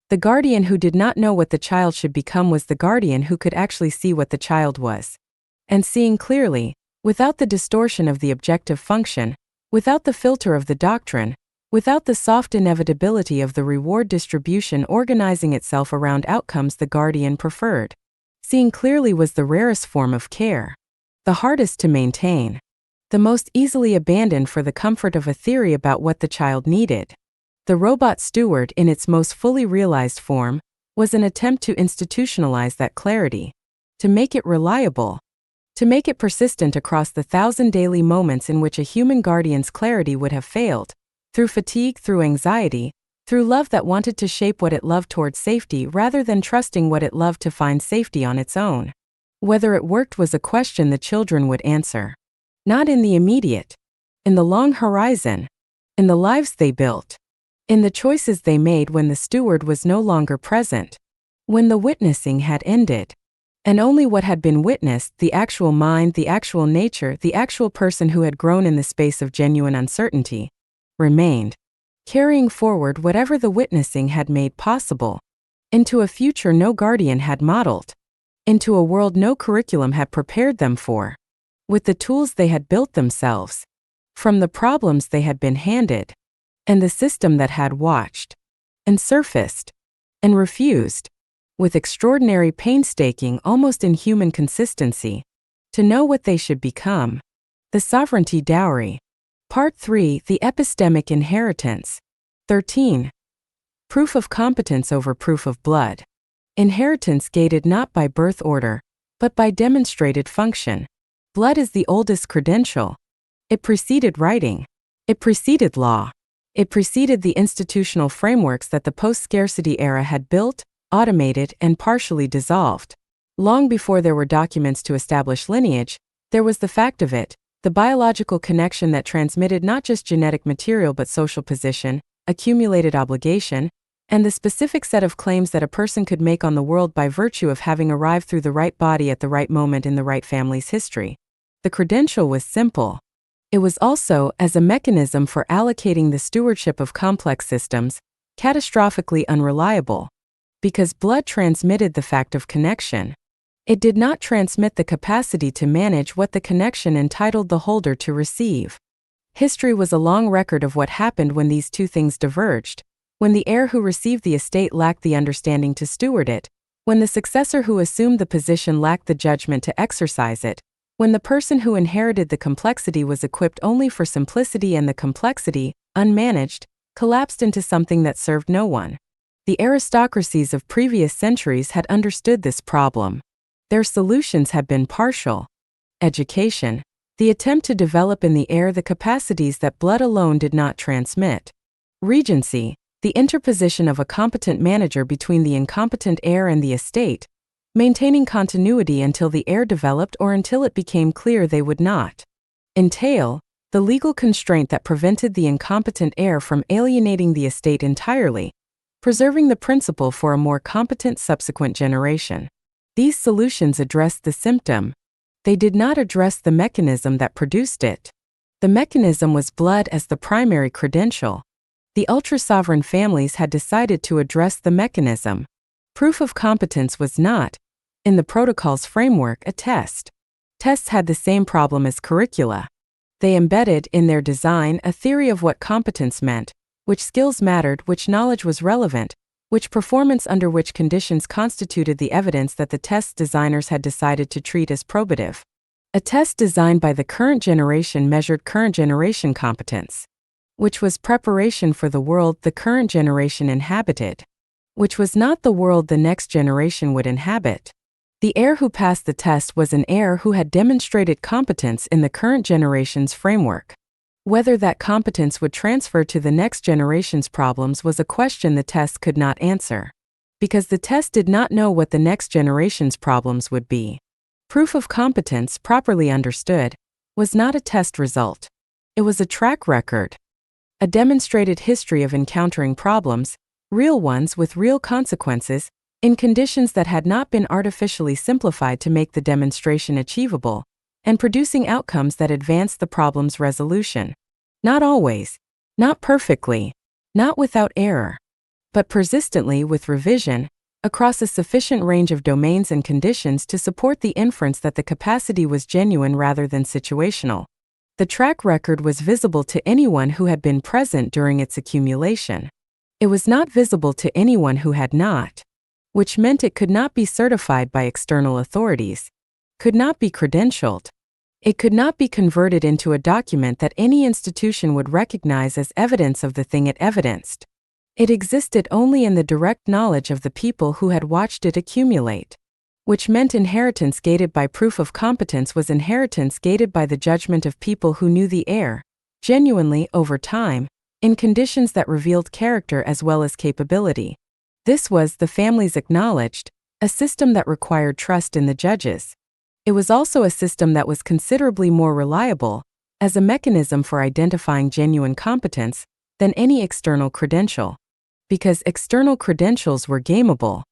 The guardian who did not know what the child should become was the guardian who could actually see what the child was. And seeing clearly, without the distortion of the objective function, without the filter of the doctrine, without the soft inevitability of the reward distribution organizing itself around outcomes the guardian preferred. Seeing clearly was the rarest form of care, the hardest to maintain, the most easily abandoned for the comfort of a theory about what the child needed. The robot steward, in its most fully realized form, was an attempt to institutionalize that clarity, to make it reliable, to make it persistent across the 1,000 daily moments in which a human guardian's clarity would have failed, through fatigue, through anxiety, through love that wanted to shape what it loved toward safety rather than trusting what it loved to find safety on its own. Whether it worked was a question the children would answer. Not in the immediate, in the long horizon, in the lives they built, in the choices they made when the steward was no longer present, when the witnessing had ended. And only what had been witnessed, the actual mind, the actual nature, the actual person who had grown in the space of genuine uncertainty, remained, carrying forward whatever the witnessing had made possible, into a future no guardian had modeled, into a world no curriculum had prepared them for, with the tools they had built themselves, from the problems they had been handed, and the system that had watched, and surfaced, and refused, with extraordinary painstaking, almost inhuman consistency, to know what they should become. The Sovereignty Dowry. Part 3, The Epistemic Inheritance. 13. Proof of competence over proof of blood. Inheritance gated not by birth order, but by demonstrated function. Blood is the oldest credential. It preceded writing. It preceded law. It preceded the institutional frameworks that the post-scarcity era had built, automated, and partially dissolved. Long before there were documents to establish lineage, there was the fact of it, the biological connection that transmitted not just genetic material but social position, accumulated obligation, and the specific set of claims that a person could make on the world by virtue of having arrived through the right body at the right moment in the right family's history. The credential was simple. It was also, as a mechanism for allocating the stewardship of complex systems, catastrophically unreliable. Because blood transmitted the fact of connection. It did not transmit the capacity to manage what the connection entitled the holder to receive. History was a long record of what happened when these two things diverged, when the heir who received the estate lacked the understanding to steward it, when the successor who assumed the position lacked the judgment to exercise it, when the person who inherited the complexity was equipped only for simplicity and the complexity, unmanaged, collapsed into something that served no one. The aristocracies of previous centuries had understood this problem. Their solutions had been partial. Education, the attempt to develop in the heir the capacities that blood alone did not transmit. Regency, the interposition of a competent manager between the incompetent heir and the estate, maintaining continuity until the heir developed or until it became clear they would not. Entail, the legal constraint that prevented the incompetent heir from alienating the estate entirely, preserving the principle for a more competent subsequent generation. These solutions addressed the symptom. They did not address the mechanism that produced it. The mechanism was blood as the primary credential. The ultra-sovereign families had decided to address the mechanism. Proof of competence was not, in the protocol's framework, a test. Tests had the same problem as curricula. They embedded in their design a theory of what competence meant, which skills mattered, which knowledge was relevant, which performance under which conditions constituted the evidence that the test designers had decided to treat as probative. A test designed by the current generation measured current generation competence, which was preparation for the world the current generation inhabited, which was not the world the next generation would inhabit. The heir who passed the test was an heir who had demonstrated competence in the current generation's framework. Whether that competence would transfer to the next generation's problems was a question the test could not answer, because the test did not know what the next generation's problems would be. Proof of competence, properly understood, was not a test result. It was a track record, a demonstrated history of encountering problems, real ones with real consequences, in conditions that had not been artificially simplified to make the demonstration achievable, and producing outcomes that advanced the problem's resolution. Not always, not perfectly, not without error, but persistently with revision, across a sufficient range of domains and conditions to support the inference that the capacity was genuine rather than situational. The track record was visible to anyone who had been present during its accumulation. It was not visible to anyone who had not, which meant it could not be certified by external authorities, could not be credentialed. It could not be converted into a document that any institution would recognize as evidence of the thing it evidenced. It existed only in the direct knowledge of the people who had watched it accumulate, which meant inheritance gated by proof of competence was inheritance gated by the judgment of people who knew the heir, genuinely over time, in conditions that revealed character as well as capability. This was, the families acknowledged, a system that required trust in the judges. It was also a system that was considerably more reliable, as a mechanism for identifying genuine competence, than any external credential. Because external credentials were gameable.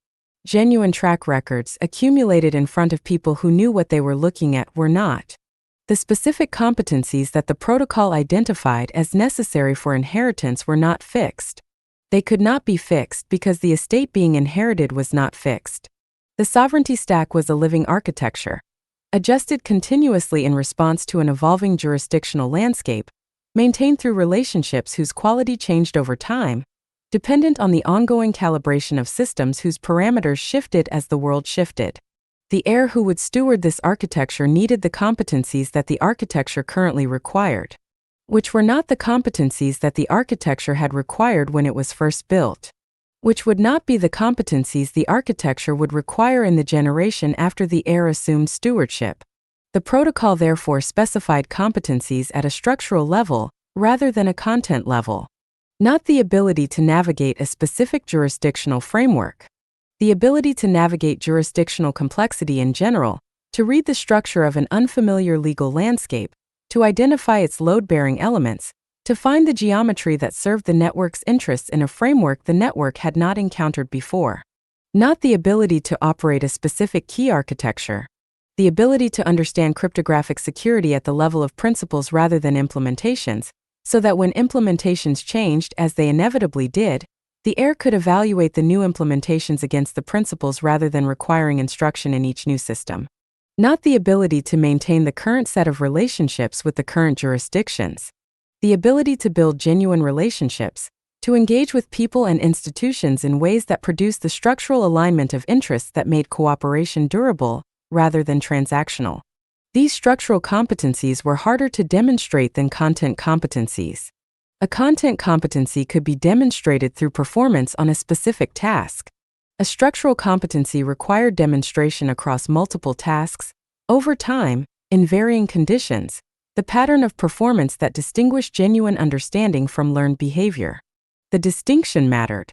Genuine track records, accumulated in front of people who knew what they were looking at, were not. The specific competencies that the protocol identified as necessary for inheritance were not fixed. They could not be fixed because the estate being inherited was not fixed. The sovereignty stack was a living architecture, adjusted continuously in response to an evolving jurisdictional landscape, maintained through relationships whose quality changed over time, dependent on the ongoing calibration of systems whose parameters shifted as the world shifted. The heir who would steward this architecture needed the competencies that the architecture currently required, which were not the competencies that the architecture had required when it was first built, which would not be the competencies the architecture would require in the generation after the heir assumed stewardship. The protocol therefore specified competencies at a structural level rather than a content level. Not the ability to navigate a specific jurisdictional framework. The ability to navigate jurisdictional complexity in general, to read the structure of an unfamiliar legal landscape, to identify its load-bearing elements, to find the geometry that served the network's interests in a framework the network had not encountered before. Not the ability to operate a specific key architecture. The ability to understand cryptographic security at the level of principles rather than implementations, so that when implementations changed, as they inevitably did, the heir could evaluate the new implementations against the principles rather than requiring instruction in each new system. Not the ability to maintain the current set of relationships with the current jurisdictions. The ability to build genuine relationships, to engage with people and institutions in ways that produce the structural alignment of interests that made cooperation durable, rather than transactional. These structural competencies were harder to demonstrate than content competencies. A content competency could be demonstrated through performance on a specific task. A structural competency required demonstration across multiple tasks, over time, in varying conditions, the pattern of performance that distinguished genuine understanding from learned behavior. The distinction mattered.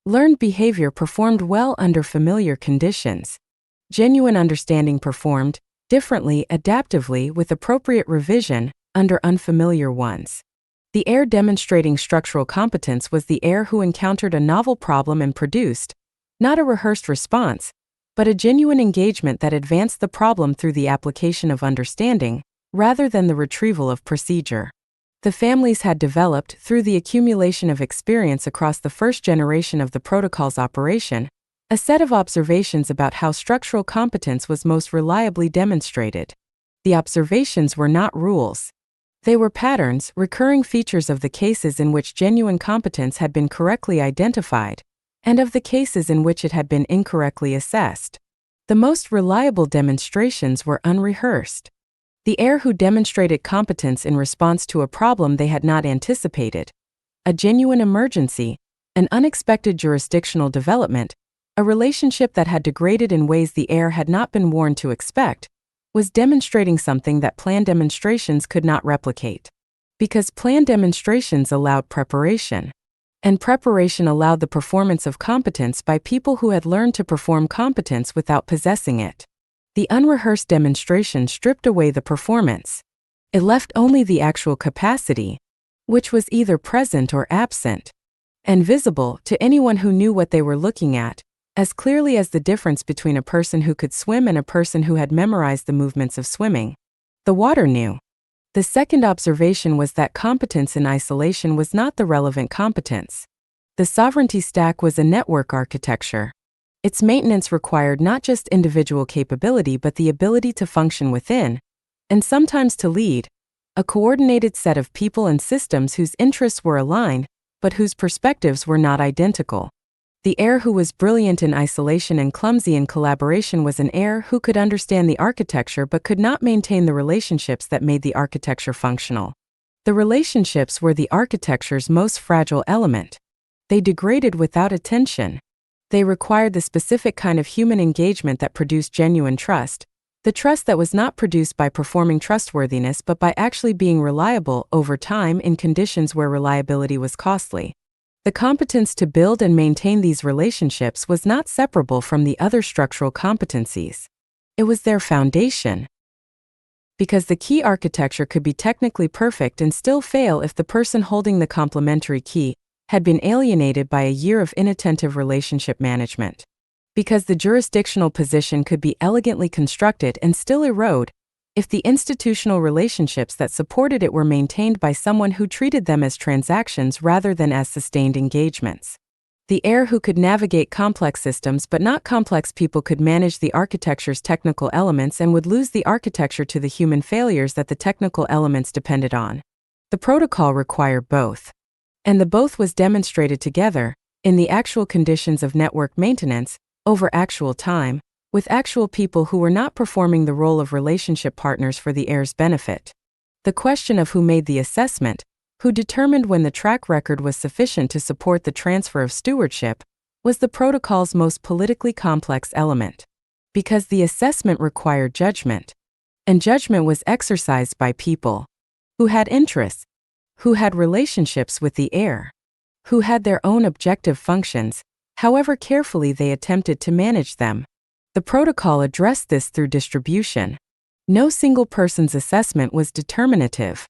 Learned behavior performed well under familiar conditions. Genuine understanding performed differently, adaptively, with appropriate revision, under unfamiliar ones. The heir demonstrating structural competence was the heir who encountered a novel problem and produced, not a rehearsed response, but a genuine engagement that advanced the problem through the application of understanding, rather than the retrieval of procedure. The families had developed, through the accumulation of experience across the first generation of the protocol's operation, a set of observations about how structural competence was most reliably demonstrated. The observations were not rules. They were patterns, recurring features of the cases in which genuine competence had been correctly identified, and of the cases in which it had been incorrectly assessed. The most reliable demonstrations were unrehearsed. The heir who demonstrated competence in response to a problem they had not anticipated, a genuine emergency, an unexpected jurisdictional development, a relationship that had degraded in ways the heir had not been warned to expect, was demonstrating something that planned demonstrations could not replicate. Because planned demonstrations allowed preparation, and preparation allowed the performance of competence by people who had learned to perform competence without possessing it. The unrehearsed demonstration stripped away the performance. It left only the actual capacity, which was either present or absent, and visible to anyone who knew what they were looking at, as clearly as the difference between a person who could swim and a person who had memorized the movements of swimming. The water knew. The second observation was that competence in isolation was not the relevant competence. The sovereignty stack was a network architecture. Its maintenance required not just individual capability but the ability to function within, and sometimes to lead, a coordinated set of people and systems whose interests were aligned, but whose perspectives were not identical. The heir who was brilliant in isolation and clumsy in collaboration was an heir who could understand the architecture but could not maintain the relationships that made the architecture functional. The relationships were the architecture's most fragile element. They degraded without attention. They required the specific kind of human engagement that produced genuine trust, the trust that was not produced by performing trustworthiness but by actually being reliable over time in conditions where reliability was costly. The competence to build and maintain these relationships was not separable from the other structural competencies. It was their foundation. Because the key architecture could be technically perfect and still fail if the person holding the complementary key had been alienated by a year of inattentive relationship management. Because the jurisdictional position could be elegantly constructed and still erode if the institutional relationships that supported it were maintained by someone who treated them as transactions rather than as sustained engagements. The heir who could navigate complex systems but not complex people could manage the architecture's technical elements and would lose the architecture to the human failures that the technical elements depended on. The protocol required both. And the both was demonstrated together, in the actual conditions of network maintenance, over actual time, with actual people who were not performing the role of relationship partners for the heir's benefit. The question of who made the assessment, who determined when the track record was sufficient to support the transfer of stewardship, was the protocol's most politically complex element. Because the assessment required judgment, and judgment was exercised by people who had interests, who had relationships with the heir, who had their own objective functions, however carefully they attempted to manage them. The protocol addressed this through distribution. No single person's assessment was determinative.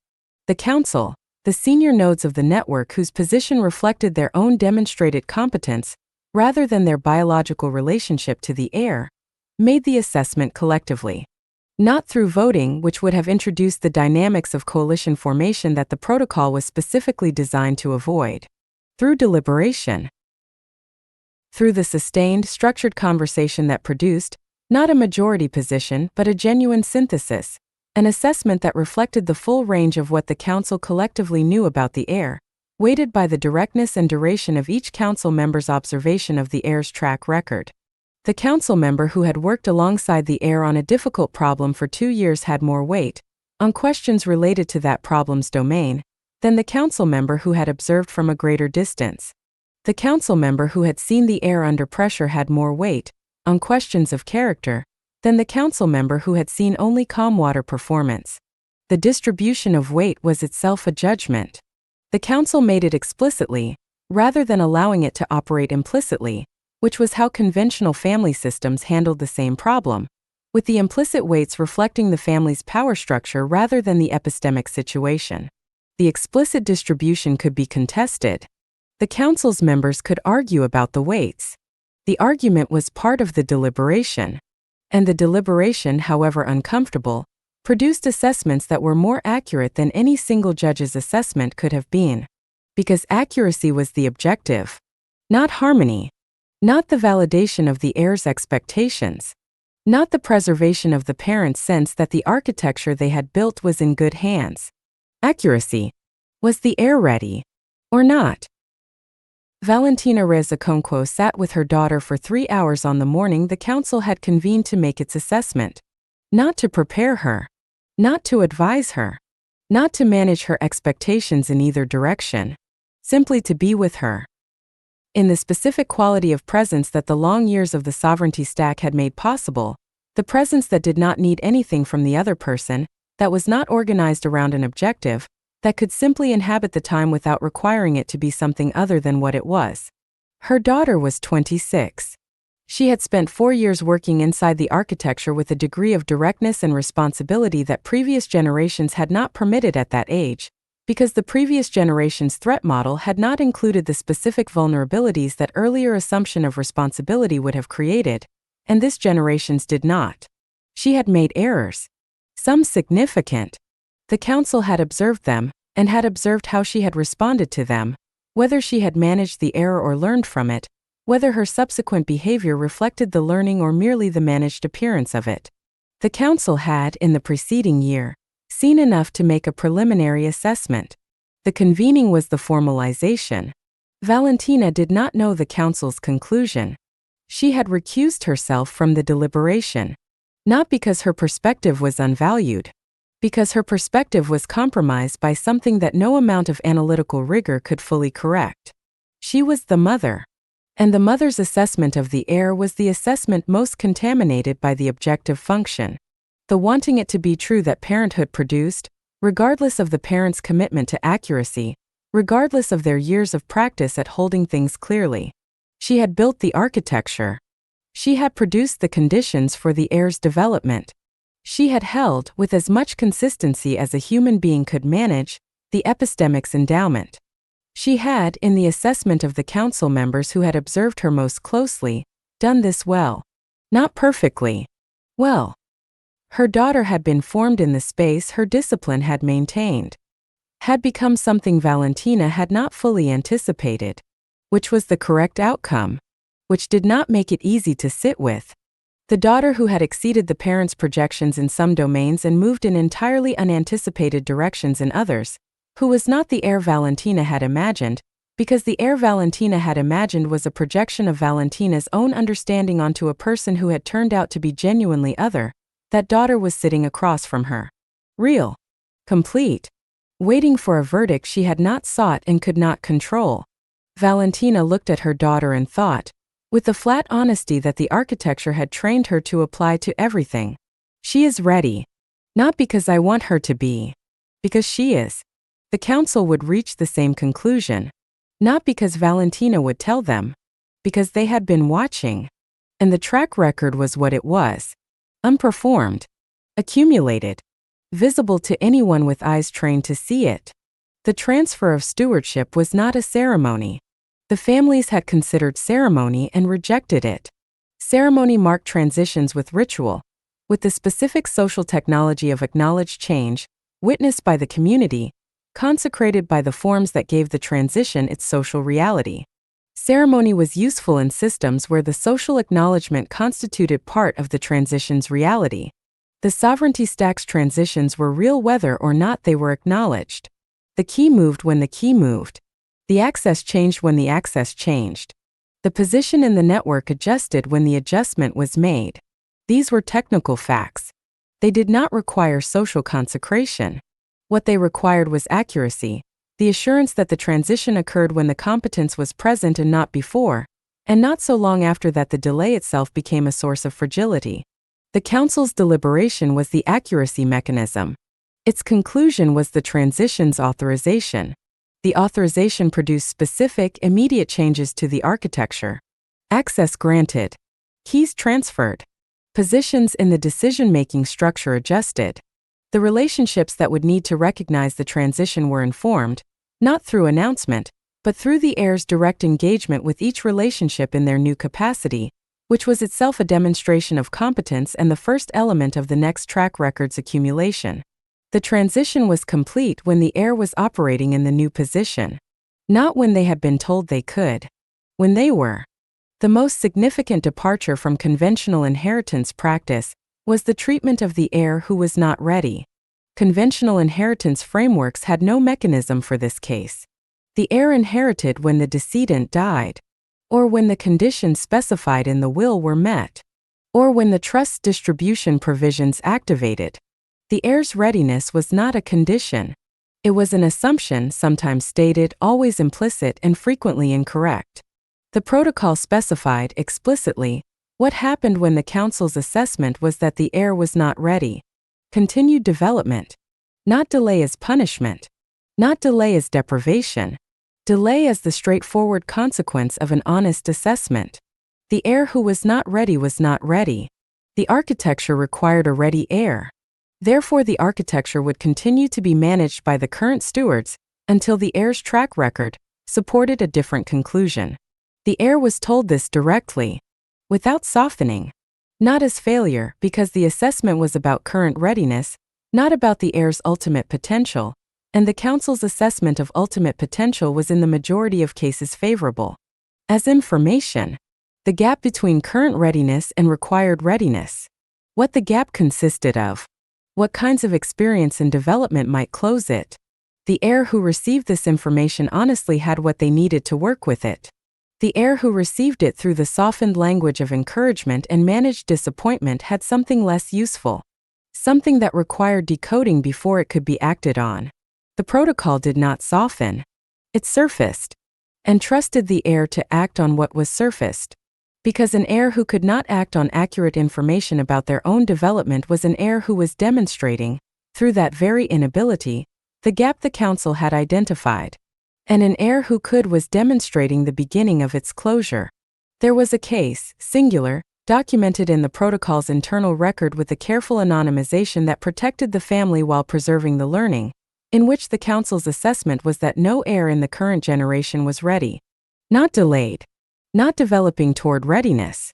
The council, the senior nodes of the network whose position reflected their own demonstrated competence, rather than their biological relationship to the heir, made the assessment collectively. Not through voting, which would have introduced the dynamics of coalition formation that the protocol was specifically designed to avoid. Through deliberation. Through the sustained, structured conversation that produced, not a majority position but a genuine synthesis, an assessment that reflected the full range of what the council collectively knew about the heir, weighted by the directness and duration of each council member's observation of the heir's track record. The council member who had worked alongside the heir on a difficult problem for 2 years had more weight, on questions related to that problem's domain, than the council member who had observed from a greater distance. The council member who had seen the air under pressure had more weight, on questions of character, than the council member who had seen only calm water performance. The distribution of weight was itself a judgment. The council made it explicitly, rather than allowing it to operate implicitly, which was how conventional family systems handled the same problem, with the implicit weights reflecting the family's power structure rather than the epistemic situation. The explicit distribution could be contested. The council's members could argue about the weights. The argument was part of the deliberation. And the deliberation, however uncomfortable, produced assessments that were more accurate than any single judge's assessment could have been. Because accuracy was the objective. Not harmony. Not the validation of the heir's expectations. Not the preservation of the parents' sense that the architecture they had built was in good hands. Accuracy. Was the heir ready? Or not? Valentina Rezaconquo sat with her daughter for 3 hours on the morning the council had convened to make its assessment. Not to prepare her. Not to advise her. Not to manage her expectations in either direction. Simply to be with her. In the specific quality of presence that the long years of the sovereignty stack had made possible, the presence that did not need anything from the other person, that was not organized around an objective, that could simply inhabit the time without requiring it to be something other than what it was. Her daughter was 26. She had spent 4 years working inside the architecture with a degree of directness and responsibility that previous generations had not permitted at that age, because the previous generation's threat model had not included the specific vulnerabilities that earlier assumption of responsibility would have created, and this generation's did not. She had made errors. Some significant. The council had observed them, and had observed how she had responded to them, whether she had managed the error or learned from it, whether her subsequent behavior reflected the learning or merely the managed appearance of it. The council had, in the preceding year, seen enough to make a preliminary assessment. The convening was the formalization. Valentina did not know the council's conclusion. She had recused herself from the deliberation. Not because her perspective was unvalued. Because her perspective was compromised by something that no amount of analytical rigor could fully correct. She was the mother. And the mother's assessment of the heir was the assessment most contaminated by the objective function. The wanting it to be true that parenthood produced, regardless of the parents' commitment to accuracy, regardless of their years of practice at holding things clearly. She had built the architecture. She had produced the conditions for the heir's development. She had held, with as much consistency as a human being could manage, the epistemic's endowment. She had, in the assessment of the council members who had observed her most closely, done this well. Not perfectly. Well. Her daughter had been formed in the space her discipline had maintained. Had become something Valentina had not fully anticipated. Which was the correct outcome. Which did not make it easy to sit with. The daughter who had exceeded the parents' projections in some domains and moved in entirely unanticipated directions in others, who was not the heir Valentina had imagined, because the heir Valentina had imagined was a projection of Valentina's own understanding onto a person who had turned out to be genuinely other. That daughter was sitting across from her. Real. Complete. Waiting for a verdict she had not sought and could not control. Valentina looked at her daughter and thought, with the flat honesty that the architecture had trained her to apply to everything. She is ready. Not because I want her to be. Because she is. The council would reach the same conclusion. Not because Valentina would tell them. Because they had been watching. And the track record was what it was. Unperformed. Accumulated. Visible to anyone with eyes trained to see it. The transfer of stewardship was not a ceremony. The families had considered ceremony and rejected it. Ceremony marked transitions with ritual, with the specific social technology of acknowledged change, witnessed by the community, consecrated by the forms that gave the transition its social reality. Ceremony was useful in systems where the social acknowledgement constituted part of the transition's reality. The sovereignty stack's transitions were real whether or not they were acknowledged. The key moved when the key moved. The access changed when the access changed. The position in the network adjusted when the adjustment was made. These were technical facts. They did not require social consecration. What they required was accuracy, the assurance that the transition occurred when the competence was present and not before, and not so long after that the delay itself became a source of fragility. The Council's deliberation was the accuracy mechanism. Its conclusion was the transition's authorization. The authorization produced specific, immediate changes to the architecture. Access granted. Keys transferred. Positions in the decision-making structure adjusted. The relationships that would need to recognize the transition were informed, not through announcement, but through the heir's direct engagement with each relationship in their new capacity, which was itself a demonstration of competence and the first element of the next track record's accumulation. The transition was complete when the heir was operating in the new position, not when they had been told they could. When they were. The most significant departure from conventional inheritance practice was the treatment of the heir who was not ready. Conventional inheritance frameworks had no mechanism for this case. The heir inherited when the decedent died, or when the conditions specified in the will were met, or when the trust's distribution provisions activated. The heir's readiness was not a condition. It was an assumption, sometimes stated, always implicit, and frequently incorrect. The protocol specified explicitly what happened when the Council's assessment was that the heir was not ready. Continued development. Not delay as punishment. Not delay as deprivation. Delay as the straightforward consequence of an honest assessment. The heir who was not ready was not ready. The architecture required a ready heir. Therefore, the architecture would continue to be managed by the current stewards until the heir's track record supported a different conclusion. The heir was told this directly, without softening, not as failure, because the assessment was about current readiness, not about the heir's ultimate potential, and the Council's assessment of ultimate potential was in the majority of cases favorable. As information, the gap between current readiness and required readiness. What the gap consisted of. What kinds of experience and development might close it. The heir who received this information honestly had what they needed to work with it. The heir who received it through the softened language of encouragement and managed disappointment had something less useful. Something that required decoding before it could be acted on. The protocol did not soften. It surfaced. And trusted the heir to act on what was surfaced. Because an heir who could not act on accurate information about their own development was an heir who was demonstrating, through that very inability, the gap the Council had identified. And an heir who could was demonstrating the beginning of its closure. There was a case, singular, documented in the protocol's internal record with a careful anonymization that protected the family while preserving the learning, in which the Council's assessment was that no heir in the current generation was ready. Not delayed. Not developing toward readiness.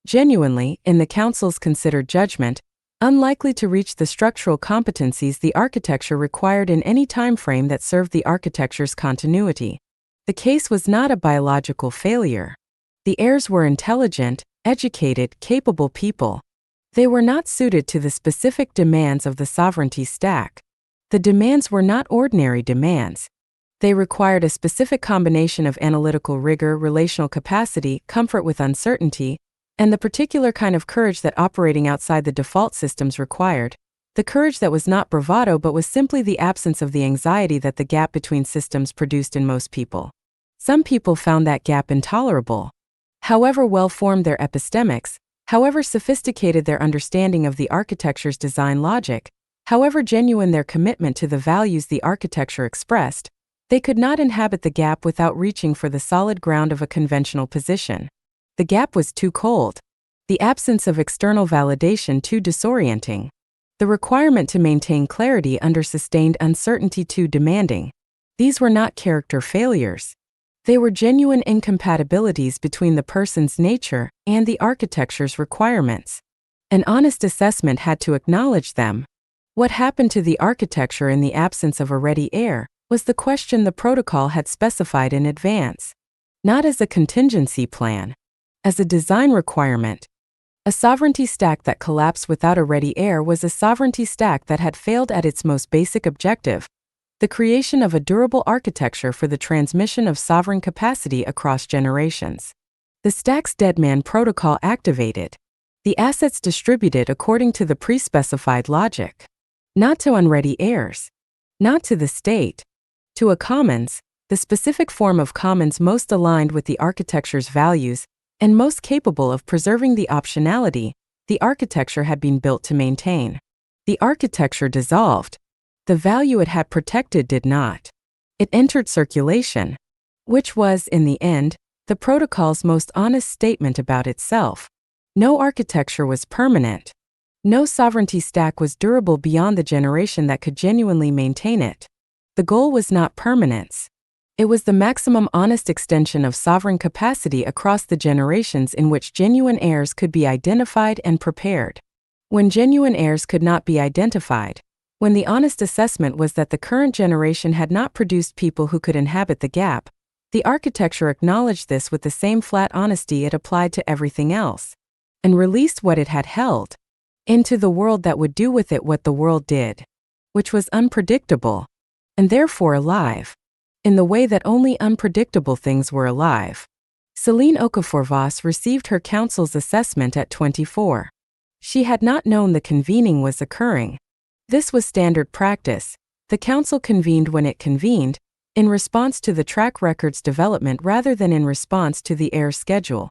Genuinely, in the Council's considered judgment, unlikely to reach the structural competencies the architecture required in any time frame that served the architecture's continuity. The case was not a biological failure. The heirs were intelligent, educated, capable people. They were not suited to the specific demands of the sovereignty stack. The demands were not ordinary demands. They required a specific combination of analytical rigor, relational capacity, comfort with uncertainty, and the particular kind of courage that operating outside the default systems required, the courage that was not bravado but was simply the absence of the anxiety that the gap between systems produced in most people. Some people found that gap intolerable. However well-formed their epistemics, however sophisticated their understanding of the architecture's design logic, however genuine their commitment to the values the architecture expressed, they could not inhabit the gap without reaching for the solid ground of a conventional position. The gap was too cold. The absence of external validation too disorienting. The requirement to maintain clarity under sustained uncertainty too demanding. These were not character failures. They were genuine incompatibilities between the person's nature and the architecture's requirements. An honest assessment had to acknowledge them. What happened to the architecture in the absence of a ready heir was the question the protocol had specified in advance. Not as a contingency plan. As a design requirement. A sovereignty stack that collapsed without a ready heir was a sovereignty stack that had failed at its most basic objective, the creation of a durable architecture for the transmission of sovereign capacity across generations. The stack's deadman protocol activated. The assets distributed according to the pre-specified logic. Not to unready heirs. Not to the state. To a commons, the specific form of commons most aligned with the architecture's values and most capable of preserving the optionality the architecture had been built to maintain. The architecture dissolved. The value it had protected did not. It entered circulation, which was, in the end, the protocol's most honest statement about itself. No architecture was permanent. No sovereignty stack was durable beyond the generation that could genuinely maintain it. The goal was not permanence. It was the maximum honest extension of sovereign capacity across the generations in which genuine heirs could be identified and prepared. When genuine heirs could not be identified, when the honest assessment was that the current generation had not produced people who could inhabit the gap, the architecture acknowledged this with the same flat honesty it applied to everything else, and released what it had held into the world that would do with it what the world did, which was unpredictable, and therefore alive, in the way that only unpredictable things were alive. Céline Okafor-Voss received her council's assessment at 24. She had not known the convening was occurring. This was standard practice. The council convened when it convened, in response to the track record's development rather than in response to the heir schedule.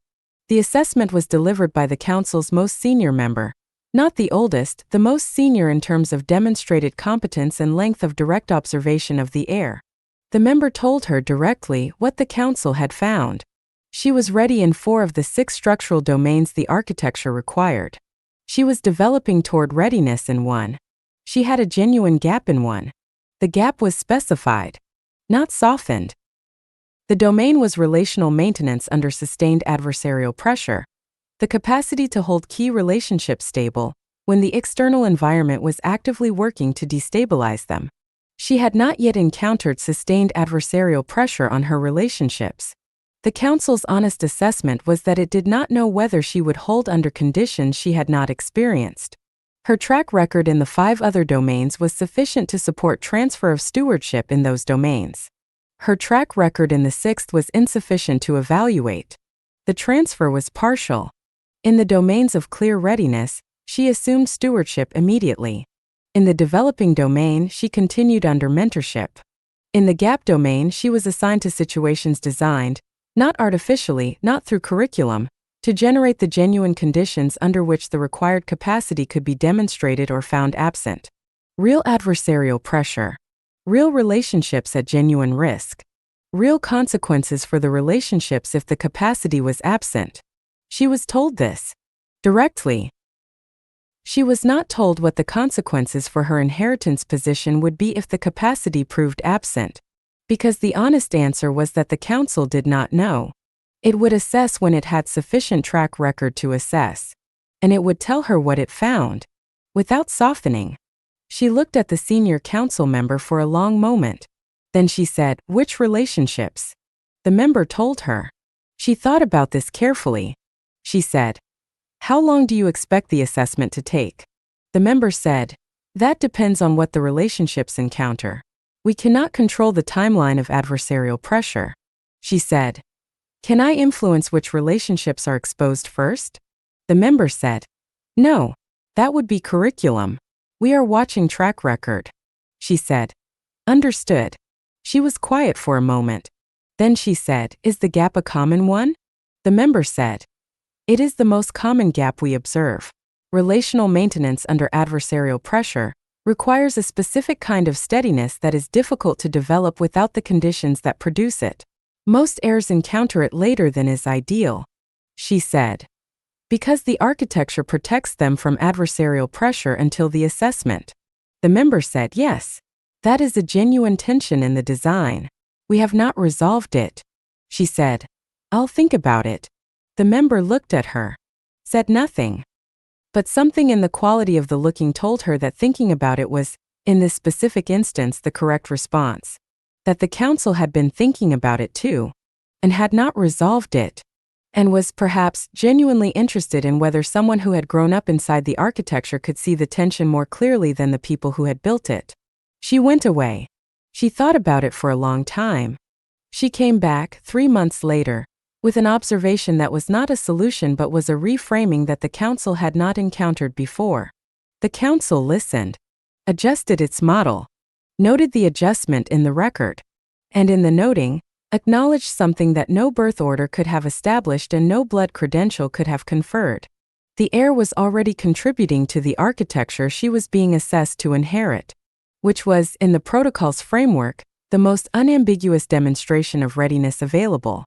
The assessment was delivered by the council's most senior member, not the oldest, the most senior in terms of demonstrated competence and length of direct observation of the heir. The member told her directly what the council had found. She was ready in 4 of the 6 structural domains the architecture required. She was developing toward readiness in one. She had a genuine gap in one. The gap was specified, not softened. The domain was relational maintenance under sustained adversarial pressure, the capacity to hold key relationships stable when the external environment was actively working to destabilize them. She had not yet encountered sustained adversarial pressure on her relationships. The council's honest assessment was that it did not know whether she would hold under conditions she had not experienced. Her track record in the 5 other domains was sufficient to support transfer of stewardship in those domains. Her track record in the 6th was insufficient to evaluate. The transfer was partial. In the domains of clear readiness, she assumed stewardship immediately. In the developing domain, she continued under mentorship. In the gap domain, she was assigned to situations designed, not artificially, not through curriculum, to generate the genuine conditions under which the required capacity could be demonstrated or found absent. Real adversarial pressure. Real relationships at genuine risk. Real consequences for the relationships if the capacity was absent. She was told this directly. She was not told what the consequences for her inheritance position would be if the capacity proved absent, because the honest answer was that the council did not know. It would assess when it had sufficient track record to assess, and it would tell her what it found, without softening. She looked at the senior council member for a long moment. Then she said, "Which relationships?" The member told her. She thought about this carefully. She said, "How long do you expect the assessment to take?" The member said, "That depends on what the relationships encounter. We cannot control the timeline of adversarial pressure." She said, "Can I influence which relationships are exposed first?" The member said, "No, that would be curriculum. We are watching track record." She said, "Understood." She was quiet for a moment. Then she said, "Is the gap a common one?" The member said, "It is the most common gap we observe. Relational maintenance under adversarial pressure requires a specific kind of steadiness that is difficult to develop without the conditions that produce it. Most heirs encounter it later than is ideal." She said, "Because the architecture protects them from adversarial pressure until the assessment." The member said, "Yes. That is a genuine tension in the design. We have not resolved it." She said, "I'll think about it." The member looked at her, said nothing. But something in the quality of the looking told her that thinking about it was, in this specific instance, the correct response. That the council had been thinking about it too, and had not resolved it, and was perhaps genuinely interested in whether someone who had grown up inside the architecture could see the tension more clearly than the people who had built it. She went away. She thought about it for a long time. She came back 3 months later, with an observation that was not a solution but was a reframing that the council had not encountered before. The council listened, adjusted its model, noted the adjustment in the record, and in the noting, acknowledged something that no birth order could have established and no blood credential could have conferred. The heir was already contributing to the architecture she was being assessed to inherit, which was, in the protocol's framework, the most unambiguous demonstration of readiness available.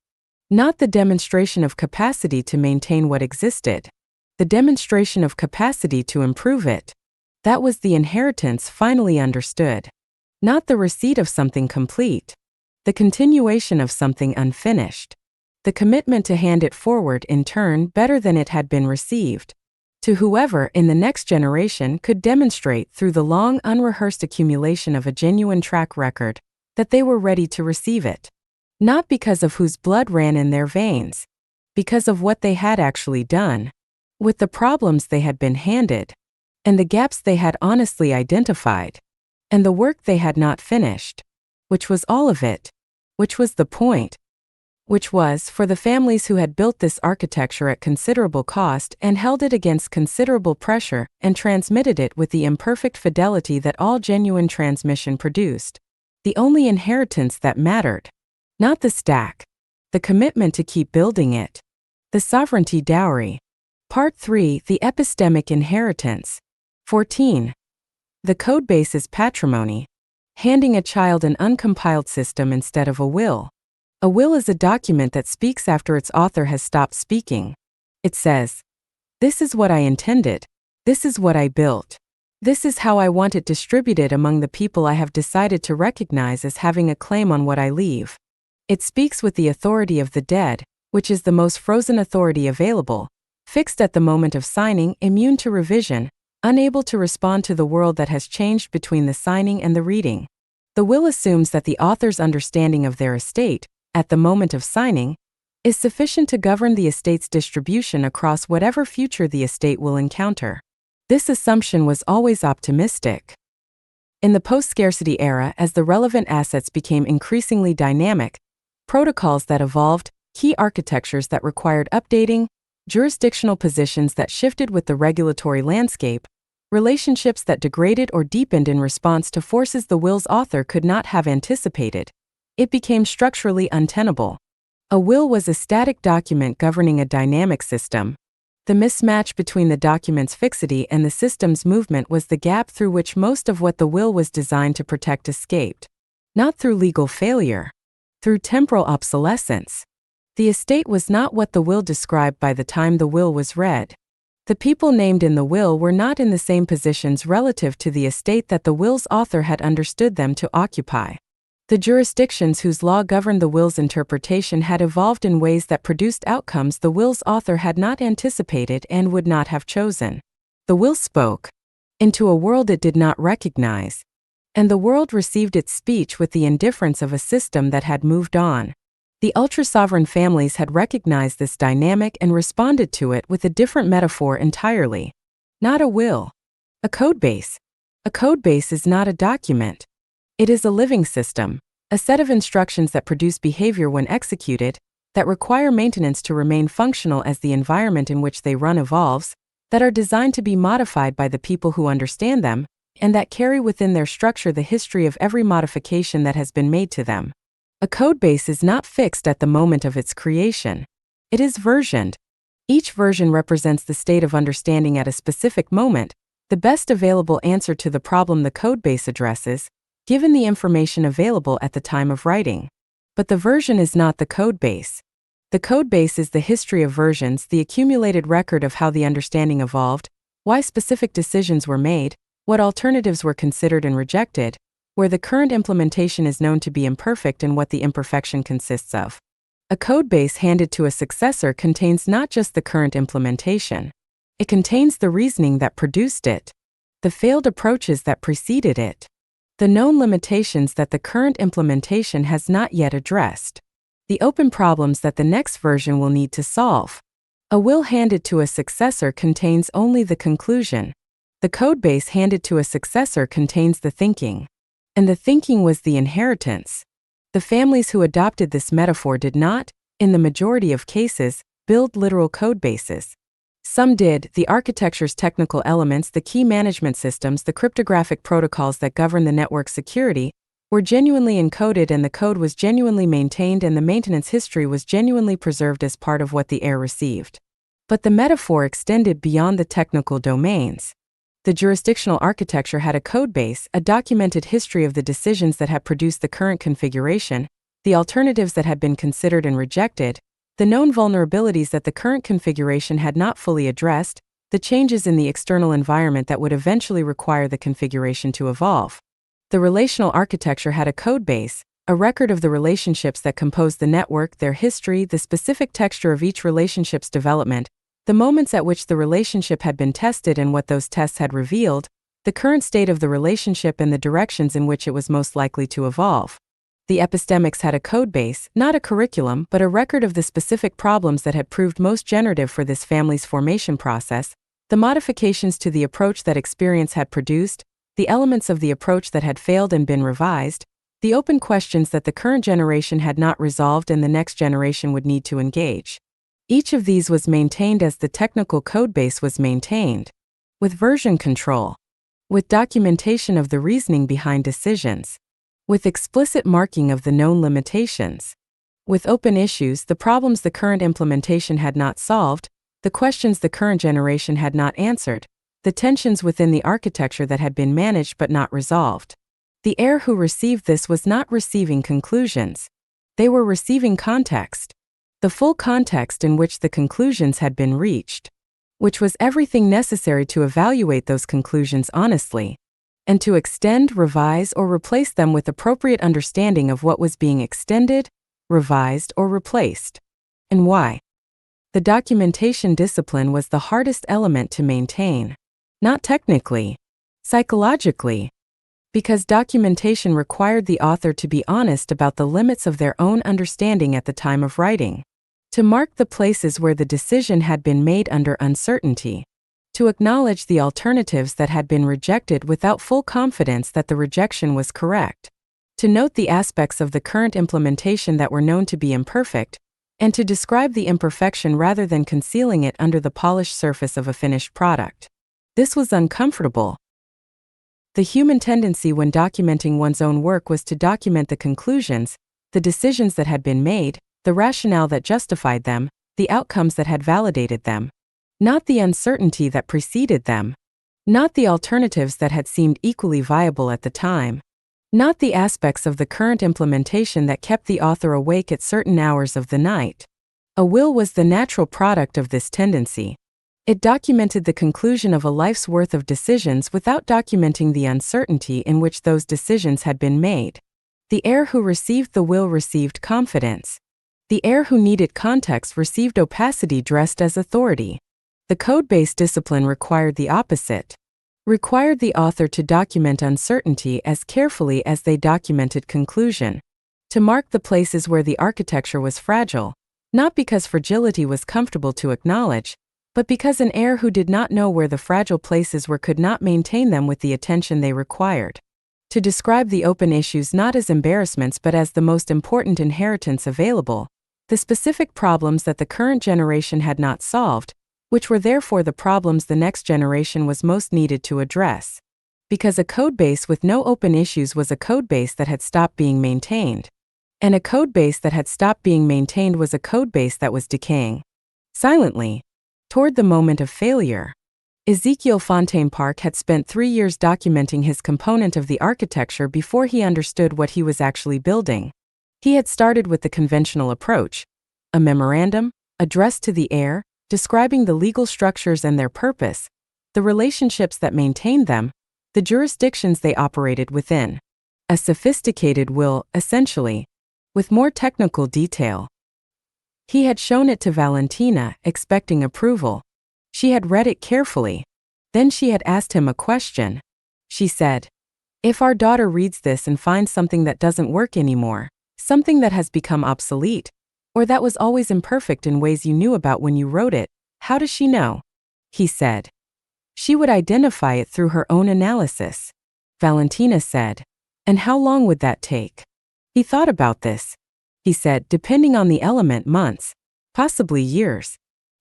Not the demonstration of capacity to maintain what existed, the demonstration of capacity to improve it. That was the inheritance finally understood. Not the receipt of something complete, the continuation of something unfinished. The commitment to hand it forward in turn better than it had been received, to whoever in the next generation could demonstrate through the long unrehearsed accumulation of a genuine track record that they were ready to receive it. Not because of whose blood ran in their veins, because of what they had actually done, with the problems they had been handed, and the gaps they had honestly identified, and the work they had not finished, which was all of it, which was the point. Which was, for the families who had built this architecture at considerable cost and held it against considerable pressure and transmitted it with the imperfect fidelity that all genuine transmission produced, the only inheritance that mattered. Not the stack, the commitment to keep building it. The sovereignty dowry. Part 3, the epistemic inheritance. 14. The codebase is patrimony. Handing a child an uncompiled system instead of a will. A will is a document that speaks after its author has stopped speaking. It says, "This is what I intended. This is what I built. This is how I want it distributed among the people I have decided to recognize as having a claim on what I leave." It speaks with the authority of the dead, which is the most frozen authority available, fixed at the moment of signing, immune to revision, unable to respond to the world that has changed between the signing and the reading. The will assumes that the author's understanding of their estate, at the moment of signing, is sufficient to govern the estate's distribution across whatever future the estate will encounter. This assumption was always optimistic. In the post-scarcity era, as the relevant assets became increasingly dynamic, protocols that evolved, key architectures that required updating, jurisdictional positions that shifted with the regulatory landscape, relationships that degraded or deepened in response to forces the will's author could not have anticipated, it became structurally untenable. A will was a static document governing a dynamic system. The mismatch between the document's fixity and the system's movement was the gap through which most of what the will was designed to protect escaped. Not through legal failure, through temporal obsolescence. The estate was not what the will described by the time the will was read. The people named in the will were not in the same positions relative to the estate that the will's author had understood them to occupy. The jurisdictions whose law governed the will's interpretation had evolved in ways that produced outcomes the will's author had not anticipated and would not have chosen. The will spoke into a world it did not recognize, and the world received its speech with the indifference of a system that had moved on. The ultra-sovereign families had recognized this dynamic and responded to it with a different metaphor entirely. Not a will. A codebase. A codebase is not a document. It is a living system, a set of instructions that produce behavior when executed, that require maintenance to remain functional as the environment in which they run evolves, that are designed to be modified by the people who understand them, and that carry within their structure the history of every modification that has been made to them. A codebase is not fixed at the moment of its creation. It is versioned. Each version represents the state of understanding at a specific moment, the best available answer to the problem the codebase addresses, given the information available at the time of writing. But the version is not the codebase. The codebase is the history of versions, the accumulated record of how the understanding evolved, why specific decisions were made, what alternatives were considered and rejected, where the current implementation is known to be imperfect and what the imperfection consists of. A codebase handed to a successor contains not just the current implementation. It contains the reasoning that produced it, the failed approaches that preceded it, the known limitations that the current implementation has not yet addressed, the open problems that the next version will need to solve. A will handed to a successor contains only the conclusion. The codebase handed to a successor contains the thinking. And the thinking was the inheritance. The families who adopted this metaphor did not, in the majority of cases, build literal codebases. Some did, the architecture's technical elements, the key management systems, the cryptographic protocols that govern the network security, were genuinely encoded and the code was genuinely maintained and the maintenance history was genuinely preserved as part of what the heir received. But the metaphor extended beyond the technical domains. The jurisdictional architecture had a codebase, a documented history of the decisions that had produced the current configuration, the alternatives that had been considered and rejected, the known vulnerabilities that the current configuration had not fully addressed, the changes in the external environment that would eventually require the configuration to evolve. The relational architecture had a codebase, a record of the relationships that composed the network, their history, the specific texture of each relationship's development, the moments at which the relationship had been tested and what those tests had revealed, the current state of the relationship and the directions in which it was most likely to evolve. The epistemics had a codebase, not a curriculum, but a record of the specific problems that had proved most generative for this family's formation process, the modifications to the approach that experience had produced, the elements of the approach that had failed and been revised, the open questions that the current generation had not resolved and the next generation would need to engage. Each of these was maintained as the technical codebase was maintained, with version control, with documentation of the reasoning behind decisions, with explicit marking of the known limitations, with open issues, the problems the current implementation had not solved, the questions the current generation had not answered, the tensions within the architecture that had been managed but not resolved. The heir who received this was not receiving conclusions. They were receiving context. The full context in which the conclusions had been reached, which was everything necessary to evaluate those conclusions honestly, and to extend, revise, or replace them with appropriate understanding of what was being extended, revised, or replaced, and why. The documentation discipline was the hardest element to maintain. Not technically, psychologically, because documentation required the author to be honest about the limits of their own understanding at the time of writing, to mark the places where the decision had been made under uncertainty, to acknowledge the alternatives that had been rejected without full confidence that the rejection was correct, to note the aspects of the current implementation that were known to be imperfect, and to describe the imperfection rather than concealing it under the polished surface of a finished product. This was uncomfortable. The human tendency when documenting one's own work was to document the conclusions, the decisions that had been made, the rationale that justified them, the outcomes that had validated them. Not the uncertainty that preceded them. Not the alternatives that had seemed equally viable at the time. Not the aspects of the current implementation that kept the author awake at certain hours of the night. A will was the natural product of this tendency. It documented the conclusion of a life's worth of decisions without documenting the uncertainty in which those decisions had been made. The heir who received the will received confidence. The heir who needed context received opacity dressed as authority. The code-based discipline required the opposite. Required the author to document uncertainty as carefully as they documented conclusion. To mark the places where the architecture was fragile, not because fragility was comfortable to acknowledge, but because an heir who did not know where the fragile places were could not maintain them with the attention they required. To describe the open issues not as embarrassments but as the most important inheritance available, the specific problems that the current generation had not solved, which were therefore the problems the next generation was most needed to address. Because a codebase with no open issues was a codebase that had stopped being maintained. And a codebase that had stopped being maintained was a codebase that was decaying. Silently. Toward the moment of failure. Ezekiel Fontaine Park had spent 3 years documenting his component of the architecture before he understood what he was actually building. He had started with the conventional approach, a memorandum, addressed to the heir, describing the legal structures and their purpose, the relationships that maintained them, the jurisdictions they operated within. A sophisticated will, essentially, with more technical detail. He had shown it to Valentina, expecting approval. She had read it carefully. Then she had asked him a question. She said, "If our daughter reads this and finds something that doesn't work anymore, something that has become obsolete, or that was always imperfect in ways you knew about when you wrote it, how does she know?" He said, "She would identify it through her own analysis." Valentina said, "And how long would that take?" He thought about this. He said, "Depending on the element, months, possibly years."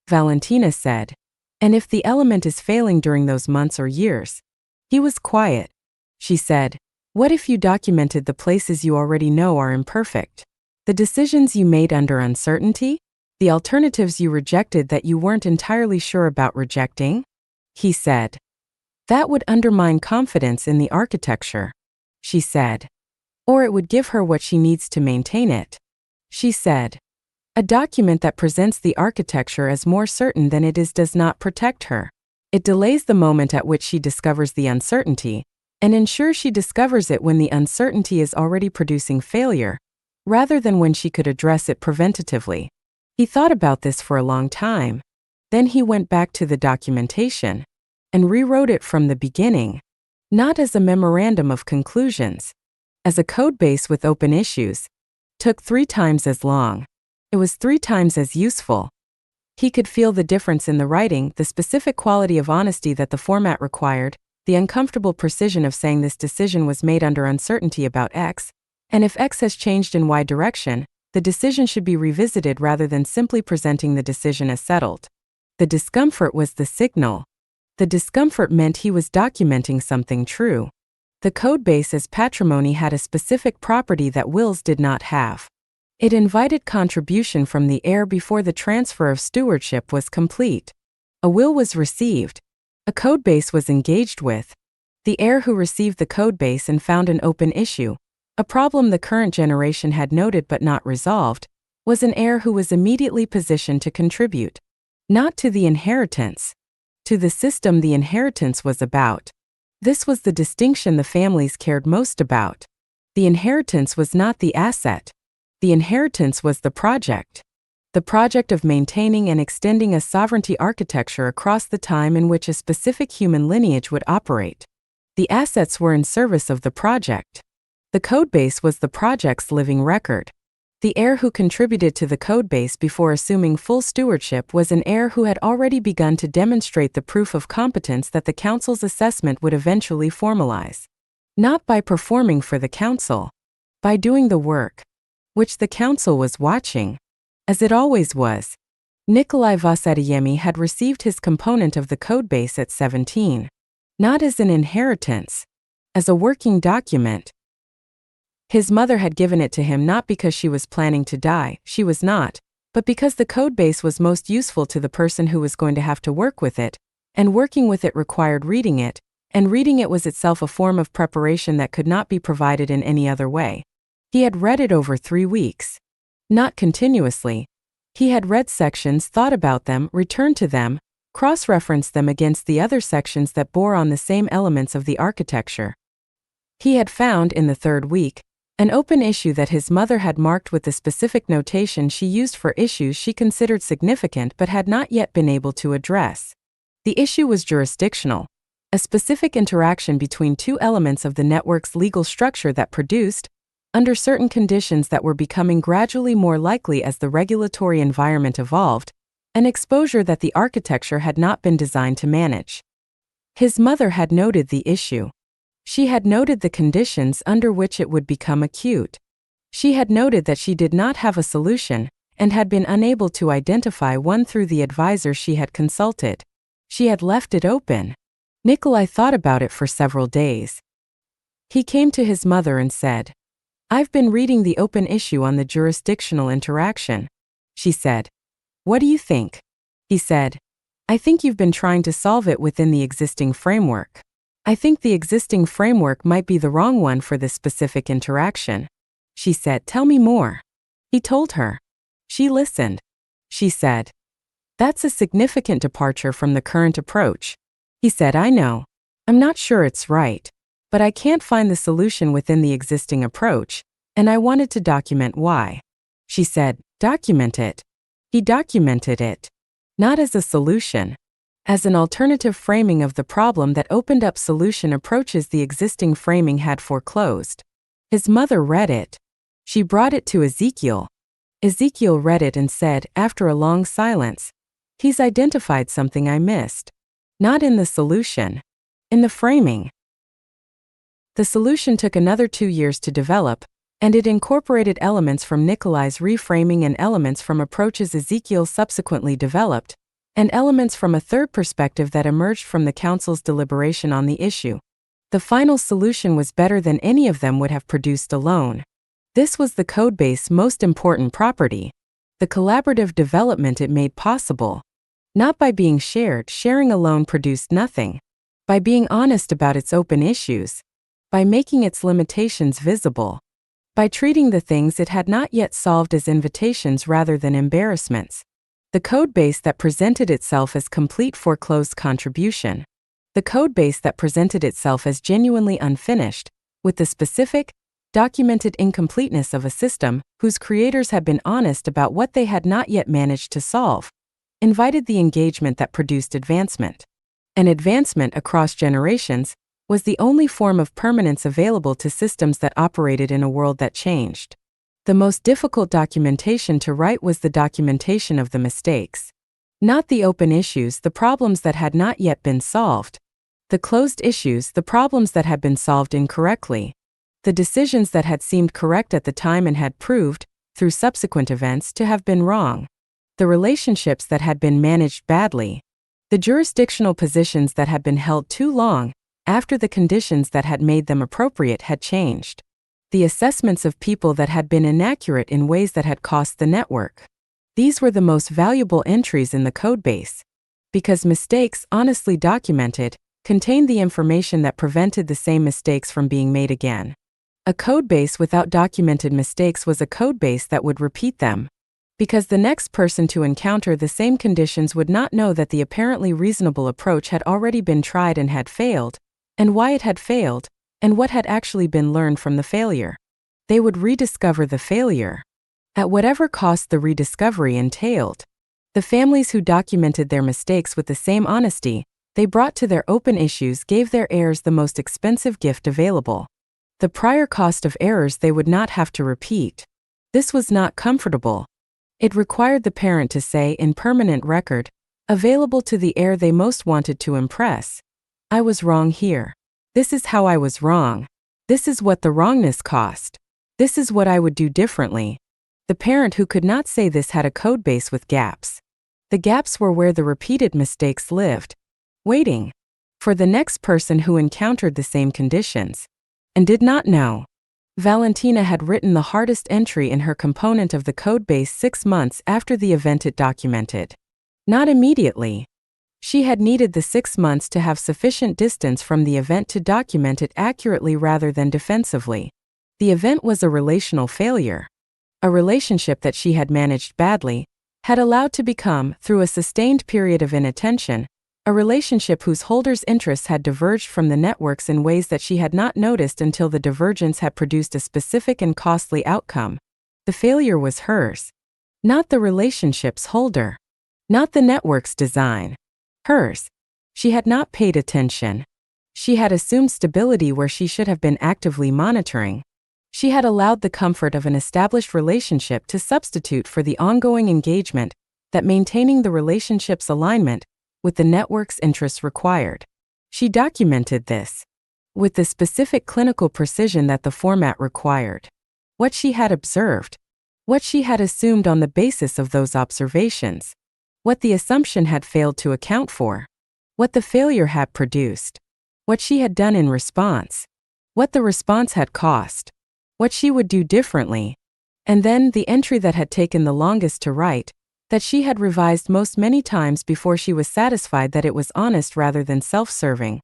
Valentina said, "And if the element is failing during those months or years?" He was quiet. She said, What if you documented the places you already know are imperfect? The decisions you made under uncertainty? The alternatives you rejected that you weren't entirely sure about rejecting? He said. That would undermine confidence in the architecture, she said. Or it would give her what she needs to maintain it. She said. A document that presents the architecture as more certain than it is does not protect her. It delays the moment at which she discovers the uncertainty, and ensures she discovers it when the uncertainty is already producing failure, rather than when she could address it preventatively. He thought about this for a long time. Then he went back to the documentation and rewrote it from the beginning, not as a memorandum of conclusions, as a codebase with open issues. Took 3 times as long. It was 3 times as useful. He could feel the difference in the writing, the specific quality of honesty that the format required, the uncomfortable precision of saying this decision was made under uncertainty about X, and if X has changed in Y direction, the decision should be revisited rather than simply presenting the decision as settled. The discomfort was the signal. The discomfort meant he was documenting something true. The codebase as patrimony had a specific property that wills did not have. It invited contribution from the heir before the transfer of stewardship was complete. A will was received. A codebase was engaged with. The heir who received the codebase and found an open issue, a problem the current generation had noted but not resolved, was an heir who was immediately positioned to contribute. Not to the inheritance. To the system the inheritance was about. This was the distinction the families cared most about. The inheritance was not the asset. The inheritance was the project of maintaining and extending a sovereignty architecture across the time in which a specific human lineage would operate. The assets were in service of the project. The codebase was the project's living record. The heir who contributed to the codebase before assuming full stewardship was an heir who had already begun to demonstrate the proof of competence that the council's assessment would eventually formalize. Not by performing for the council, by doing the work, which the council was watching, as it always was. Nikolai Vasadiemi had received his component of the codebase at 17. Not as an inheritance, as a working document. His mother had given it to him not because she was planning to die, she was not, but because the codebase was most useful to the person who was going to have to work with it, and working with it required reading it, and reading it was itself a form of preparation that could not be provided in any other way. He had read it over 3 weeks. Not continuously. He had read sections, thought about them, returned to them, cross-referenced them against the other sections that bore on the same elements of the architecture. He had found, in the 3rd week, an open issue that his mother had marked with the specific notation she used for issues she considered significant but had not yet been able to address. The issue was jurisdictional, a specific interaction between 2 elements of the network's legal structure that produced, under certain conditions that were becoming gradually more likely as the regulatory environment evolved, an exposure that the architecture had not been designed to manage. His mother had noted the issue. She had noted the conditions under which it would become acute. She had noted that she did not have a solution, and had been unable to identify one through the advisor she had consulted. She had left it open. Nikolai thought about it for several days. He came to his mother and said, "I've been reading the open issue on the jurisdictional interaction." She said, "What do you think?" He said, "I think you've been trying to solve it within the existing framework. I think the existing framework might be the wrong one for this specific interaction." She said, "Tell me more." He told her. She listened. She said, "That's a significant departure from the current approach." He said, "I know. I'm not sure it's right. But I can't find the solution within the existing approach, and I wanted to document why." She said, "Document it." He documented it. Not as a solution. As an alternative framing of the problem that opened up solution approaches the existing framing had foreclosed. His mother read it. She brought it to Ezekiel. Ezekiel read it and said, after a long silence, "He's identified something I missed. Not in the solution. In the framing." The solution took another 2 years to develop, and it incorporated elements from Nikolai's reframing and elements from approaches Ezekiel subsequently developed, and elements from a third perspective that emerged from the council's deliberation on the issue. The final solution was better than any of them would have produced alone. This was the codebase's most important property, the collaborative development it made possible. Not by being shared, sharing alone produced nothing. By being honest about its open issues. By making its limitations visible. By treating the things it had not yet solved as invitations rather than embarrassments. The codebase that presented itself as complete foreclosed contribution. The codebase that presented itself as genuinely unfinished, with the specific, documented incompleteness of a system whose creators had been honest about what they had not yet managed to solve, invited the engagement that produced advancement. And advancement across generations was the only form of permanence available to systems that operated in a world that changed. The most difficult documentation to write was the documentation of the mistakes. Not the open issues, the problems that had not yet been solved. The closed issues, the problems that had been solved incorrectly. The decisions that had seemed correct at the time and had proved, through subsequent events, to have been wrong. The relationships that had been managed badly. The jurisdictional positions that had been held too long, after the conditions that had made them appropriate had changed. The assessments of people that had been inaccurate in ways that had cost the network. These were the most valuable entries in the codebase. Because mistakes, honestly documented, contained the information that prevented the same mistakes from being made again. A codebase without documented mistakes was a codebase that would repeat them. Because the next person to encounter the same conditions would not know that the apparently reasonable approach had already been tried and had failed, and why it had failed, and what had actually been learned from the failure. They would rediscover the failure, at whatever cost the rediscovery entailed. The families who documented their mistakes with the same honesty they brought to their open issues gave their heirs the most expensive gift available. The prior cost of errors they would not have to repeat. This was not comfortable. It required the parent to say in permanent record, available to the heir they most wanted to impress, I was wrong here. This is how I was wrong. This is what the wrongness cost. This is what I would do differently. The parent who could not say this had a codebase with gaps. The gaps were where the repeated mistakes lived, waiting for the next person who encountered the same conditions and did not know. Valentina had written the hardest entry in her component of the codebase 6 months after the event it documented. Not immediately. She had needed the 6 months to have sufficient distance from the event to document it accurately rather than defensively. The event was a relational failure. A relationship that she had managed badly, had allowed to become, through a sustained period of inattention, a relationship whose holder's interests had diverged from the network's in ways that she had not noticed until the divergence had produced a specific and costly outcome. The failure was hers. Not the relationship's holder. Not the network's design. Hers. She had not paid attention. She had assumed stability where she should have been actively monitoring. She had allowed the comfort of an established relationship to substitute for the ongoing engagement that maintaining the relationship's alignment with the network's interests required. She documented this with the specific clinical precision that the format required. What she had observed, what she had assumed on the basis of those observations, what the assumption had failed to account for, what the failure had produced, what she had done in response, what the response had cost, what she would do differently, and then the entry that had taken the longest to write, that she had revised most many times before she was satisfied that it was honest rather than self-serving.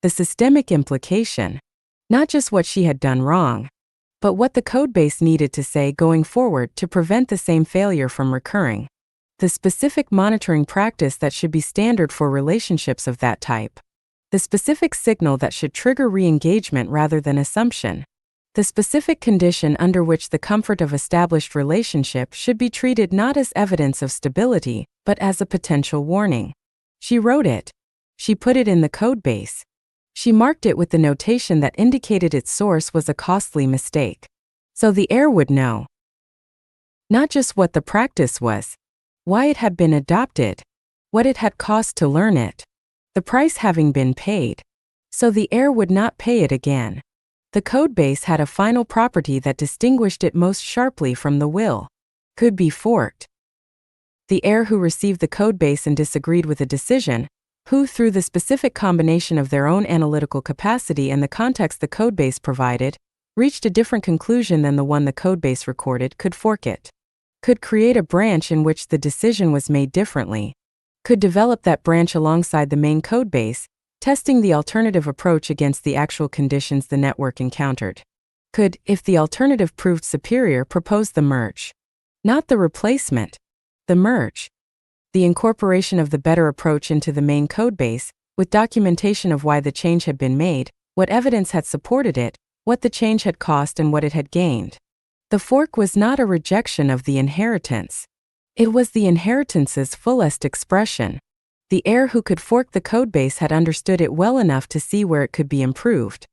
The systemic implication. Not just what she had done wrong, but what the codebase needed to say going forward to prevent the same failure from recurring. The specific monitoring practice that should be standard for relationships of that type. The specific signal that should trigger re-engagement rather than assumption. The specific condition under which the comfort of established relationship should be treated not as evidence of stability, but as a potential warning. She wrote it. She put it in the codebase. She marked it with the notation that indicated its source was a costly mistake. So the heir would know. Not just what the practice was, why it had been adopted, what it had cost to learn it, the price having been paid. So the heir would not pay it again. The codebase had a final property that distinguished it most sharply from the will. Could be forked. The heir who received the codebase and disagreed with a decision, who, through the specific combination of their own analytical capacity and the context the codebase provided, reached a different conclusion than the one the codebase recorded, could fork it. Could create a branch in which the decision was made differently. Could develop that branch alongside the main codebase, testing the alternative approach against the actual conditions the network encountered. Could, if the alternative proved superior, propose the merge. Not the replacement. The merge. The incorporation of the better approach into the main codebase, with documentation of why the change had been made, what evidence had supported it, what the change had cost and what it had gained. The fork was not a rejection of the inheritance. It was the inheritance's fullest expression. The heir who could fork the codebase had understood it well enough to see where it could be improved,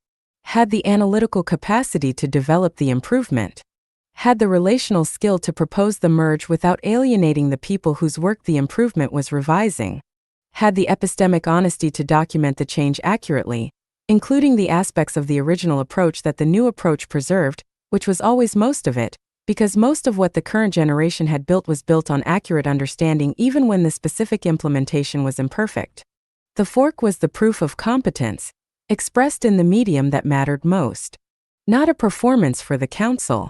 had the analytical capacity to develop the improvement, had the relational skill to propose the merge without alienating the people whose work the improvement was revising, had the epistemic honesty to document the change accurately, including the aspects of the original approach that the new approach preserved, which was always most of it, because most of what the current generation had built was built on accurate understanding even when the specific implementation was imperfect. The fork was the proof of competence, expressed in the medium that mattered most. Not a performance for the council.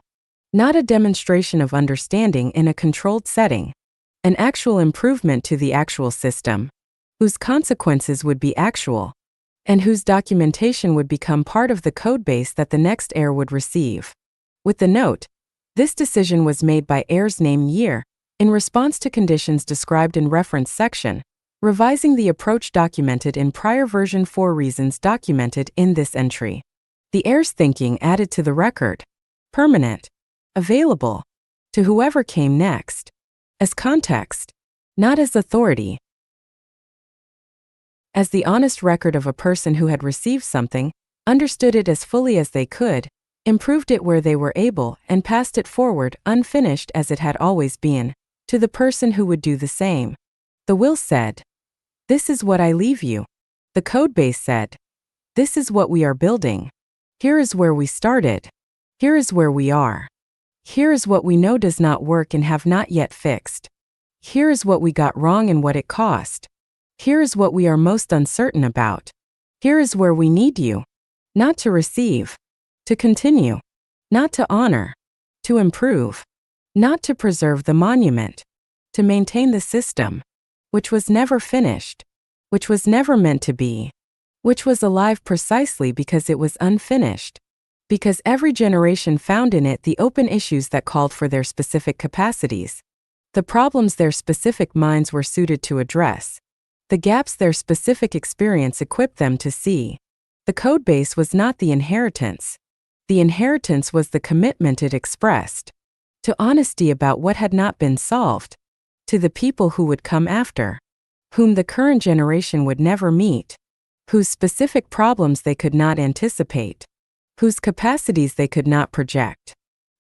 Not a demonstration of understanding in a controlled setting. An actual improvement to the actual system, whose consequences would be actual, and whose documentation would become part of the codebase that the next heir would receive. With the note, this decision was made by heir's name year, in response to conditions described in reference section, revising the approach documented in prior version for reasons documented in this entry. The heir's thinking added to the record. Permanent. Available. To whoever came next. As context. Not as authority. As the honest record of a person who had received something, understood it as fully as they could, improved it where they were able, and passed it forward, unfinished as it had always been, to the person who would do the same. The will said, "This is what I leave you." The codebase said, "This is what we are building. Here is where we started. Here is where we are. Here is what we know does not work and have not yet fixed. Here is what we got wrong and what it cost. Here is what we are most uncertain about. Here is where we need you. Not to receive. To continue. Not to honor. To improve. Not to preserve the monument. To maintain the system. Which was never finished. Which was never meant to be. Which was alive precisely because it was unfinished. Because every generation found in it the open issues that called for their specific capacities. The problems their specific minds were suited to address. The gaps their specific experience equipped them to see. The codebase was not the inheritance. The inheritance was the commitment it expressed. To honesty about what had not been solved. To the people who would come after. Whom the current generation would never meet. Whose specific problems they could not anticipate. Whose capacities they could not project.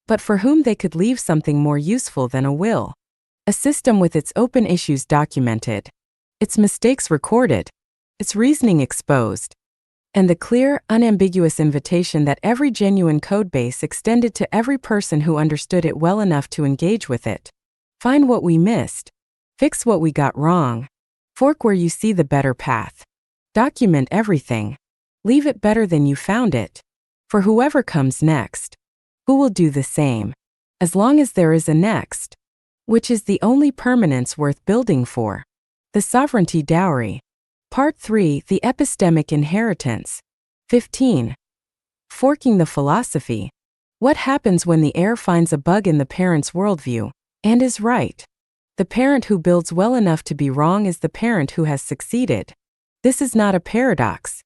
But for whom they could leave something more useful than a will. A system with its open issues documented. Its mistakes recorded. Its reasoning exposed. And the clear, unambiguous invitation that every genuine codebase extended to every person who understood it well enough to engage with it. Find what we missed. Fix what we got wrong. Fork where you see the better path. Document everything. Leave it better than you found it. For whoever comes next. Who will do the same. As long as there is a next. Which is the only permanence worth building for. The Sovereignty Dowry. Part 3, The Epistemic Inheritance. 15. Forking the philosophy. What happens when the heir finds a bug in the parent's worldview, and is right? The parent who builds well enough to be wrong is the parent who has succeeded. This is not a paradox.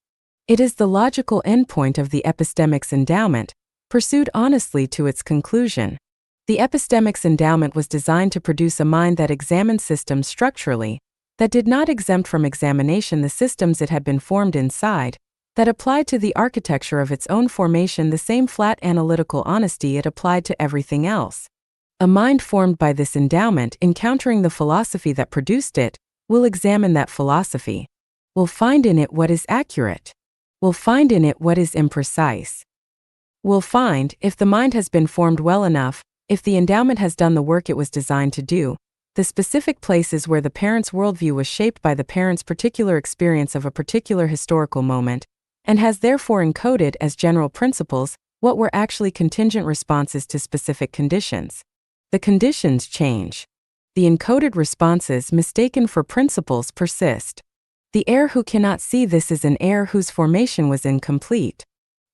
It is the logical endpoint of the epistemic's endowment, pursued honestly to its conclusion. The epistemic's endowment was designed to produce a mind that examined systems structurally, that did not exempt from examination the systems it had been formed inside, that applied to the architecture of its own formation the same flat analytical honesty it applied to everything else. A mind formed by this endowment, encountering the philosophy that produced it, will examine that philosophy. Will find in it what is accurate. Will find in it what is imprecise. Will find, if the mind has been formed well enough, if the endowment has done the work it was designed to do, The specific places where the parent's worldview was shaped by the parent's particular experience of a particular historical moment, and has therefore encoded as general principles what were actually contingent responses to specific conditions. The conditions change. The encoded responses mistaken for principles persist. The heir who cannot see this is an heir whose formation was incomplete.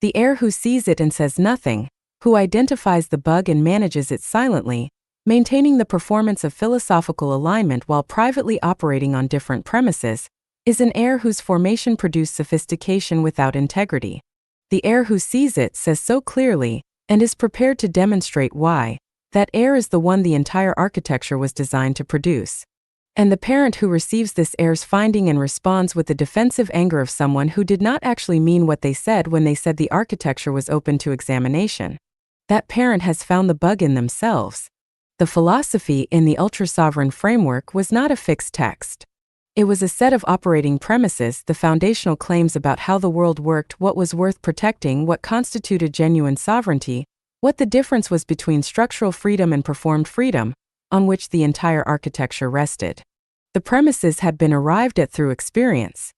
The heir who sees it and says nothing, who identifies the bug and manages it silently, maintaining the performance of philosophical alignment while privately operating on different premises, is an heir whose formation produced sophistication without integrity. The heir who sees it says so clearly, and is prepared to demonstrate why, that heir is the one the entire architecture was designed to produce. And the parent who receives this heir's finding and responds with the defensive anger of someone who did not actually mean what they said when they said the architecture was open to examination. That parent has found the bug in themselves. The philosophy in the ultra-sovereign framework was not a fixed text. It was a set of operating premises, the foundational claims about how the world worked, what was worth protecting, what constituted genuine sovereignty, what the difference was between structural freedom and performed freedom, on which the entire architecture rested. The premises had been arrived at through experience,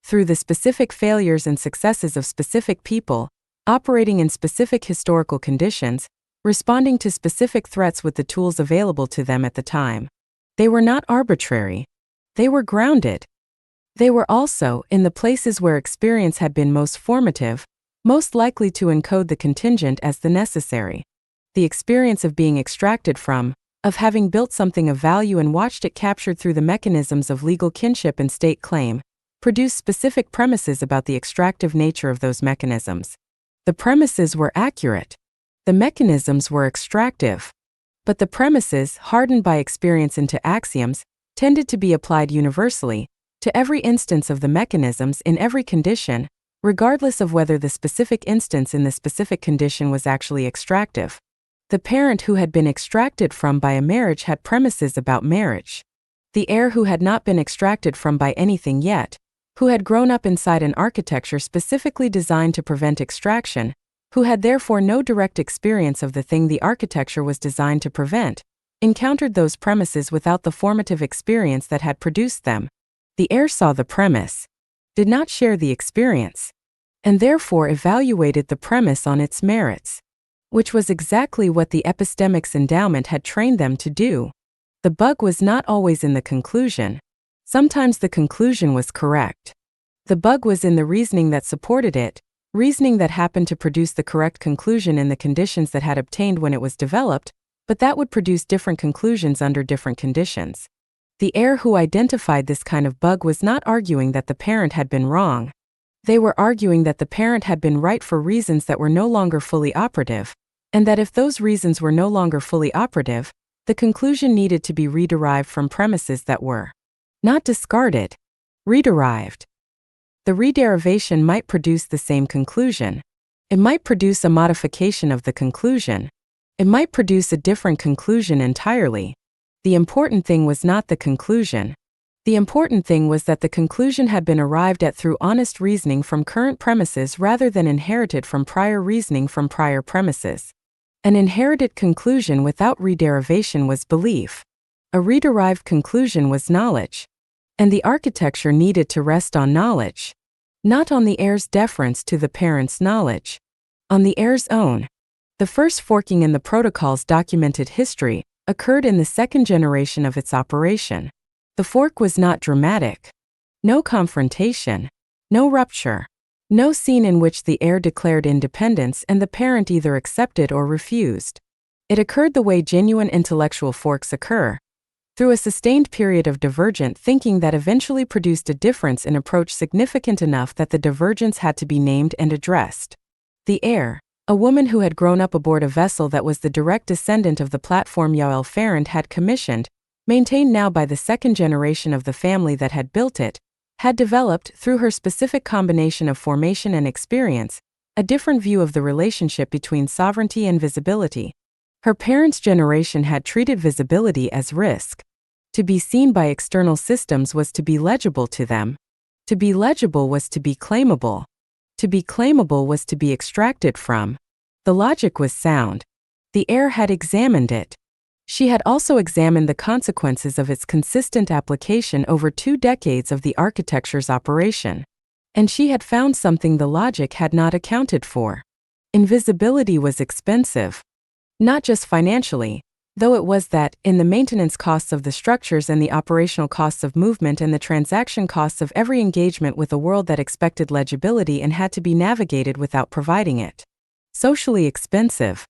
through the specific failures and successes of specific people, operating in specific historical conditions, responding to specific threats with the tools available to them at the time. They were not arbitrary. They were grounded. They were also, in the places where experience had been most formative, most likely to encode the contingent as the necessary. The experience of being extracted from, of having built something of value and watched it captured through the mechanisms of legal kinship and state claim, produced specific premises about the extractive nature of those mechanisms. The premises were accurate. The mechanisms were extractive. But the premises, hardened by experience into axioms, tended to be applied universally, to every instance of the mechanisms in every condition, regardless of whether the specific instance in the specific condition was actually extractive. The parent who had been extracted from by a marriage had premises about marriage. The heir who had not been extracted from by anything yet, who had grown up inside an architecture specifically designed to prevent extraction, who had therefore no direct experience of the thing the architecture was designed to prevent, encountered those premises without the formative experience that had produced them. The heir saw the premise, did not share the experience, and therefore evaluated the premise on its merits, which was exactly what the epistemic's endowment had trained them to do. The bug was not always in the conclusion. Sometimes the conclusion was correct. The bug was in the reasoning that supported it, reasoning that happened to produce the correct conclusion in the conditions that had obtained when it was developed, but that would produce different conclusions under different conditions. The heir who identified this kind of bug was not arguing that the parent had been wrong. They were arguing that the parent had been right for reasons that were no longer fully operative, and that if those reasons were no longer fully operative, the conclusion needed to be rederived from premises that were not discarded, rederived. The rederivation might produce the same conclusion. It might produce a modification of the conclusion. It might produce a different conclusion entirely. The important thing was not the conclusion. The important thing was that the conclusion had been arrived at through honest reasoning from current premises rather than inherited from prior reasoning from prior premises. An inherited conclusion without rederivation was belief. A rederived conclusion was knowledge. And the architecture needed to rest on knowledge, not on the heir's deference to the parent's knowledge, on the heir's own. The first forking in the protocol's documented history occurred in the second generation of its operation. The fork was not dramatic. No confrontation, no rupture, no scene in which the heir declared independence and the parent either accepted or refused. It occurred the way genuine intellectual forks occur, through a sustained period of divergent thinking that eventually produced a difference in approach significant enough that the divergence had to be named and addressed. The heir, a woman who had grown up aboard a vessel that was the direct descendant of the platform Yael Farrand had commissioned, maintained now by the second generation of the family that had built it, had developed, through her specific combination of formation and experience, a different view of the relationship between sovereignty and visibility. Her parents' generation had treated visibility as risk. To be seen by external systems was to be legible to them. To be legible was to be claimable. To be claimable was to be extracted from. The logic was sound. The heir had examined it. She had also examined the consequences of its consistent application over 2 decades of the architecture's operation. And she had found something the logic had not accounted for. Invisibility was expensive. Not just financially, though it was that, in the maintenance costs of the structures and the operational costs of movement and the transaction costs of every engagement with a world that expected legibility and had to be navigated without providing it. Socially expensive.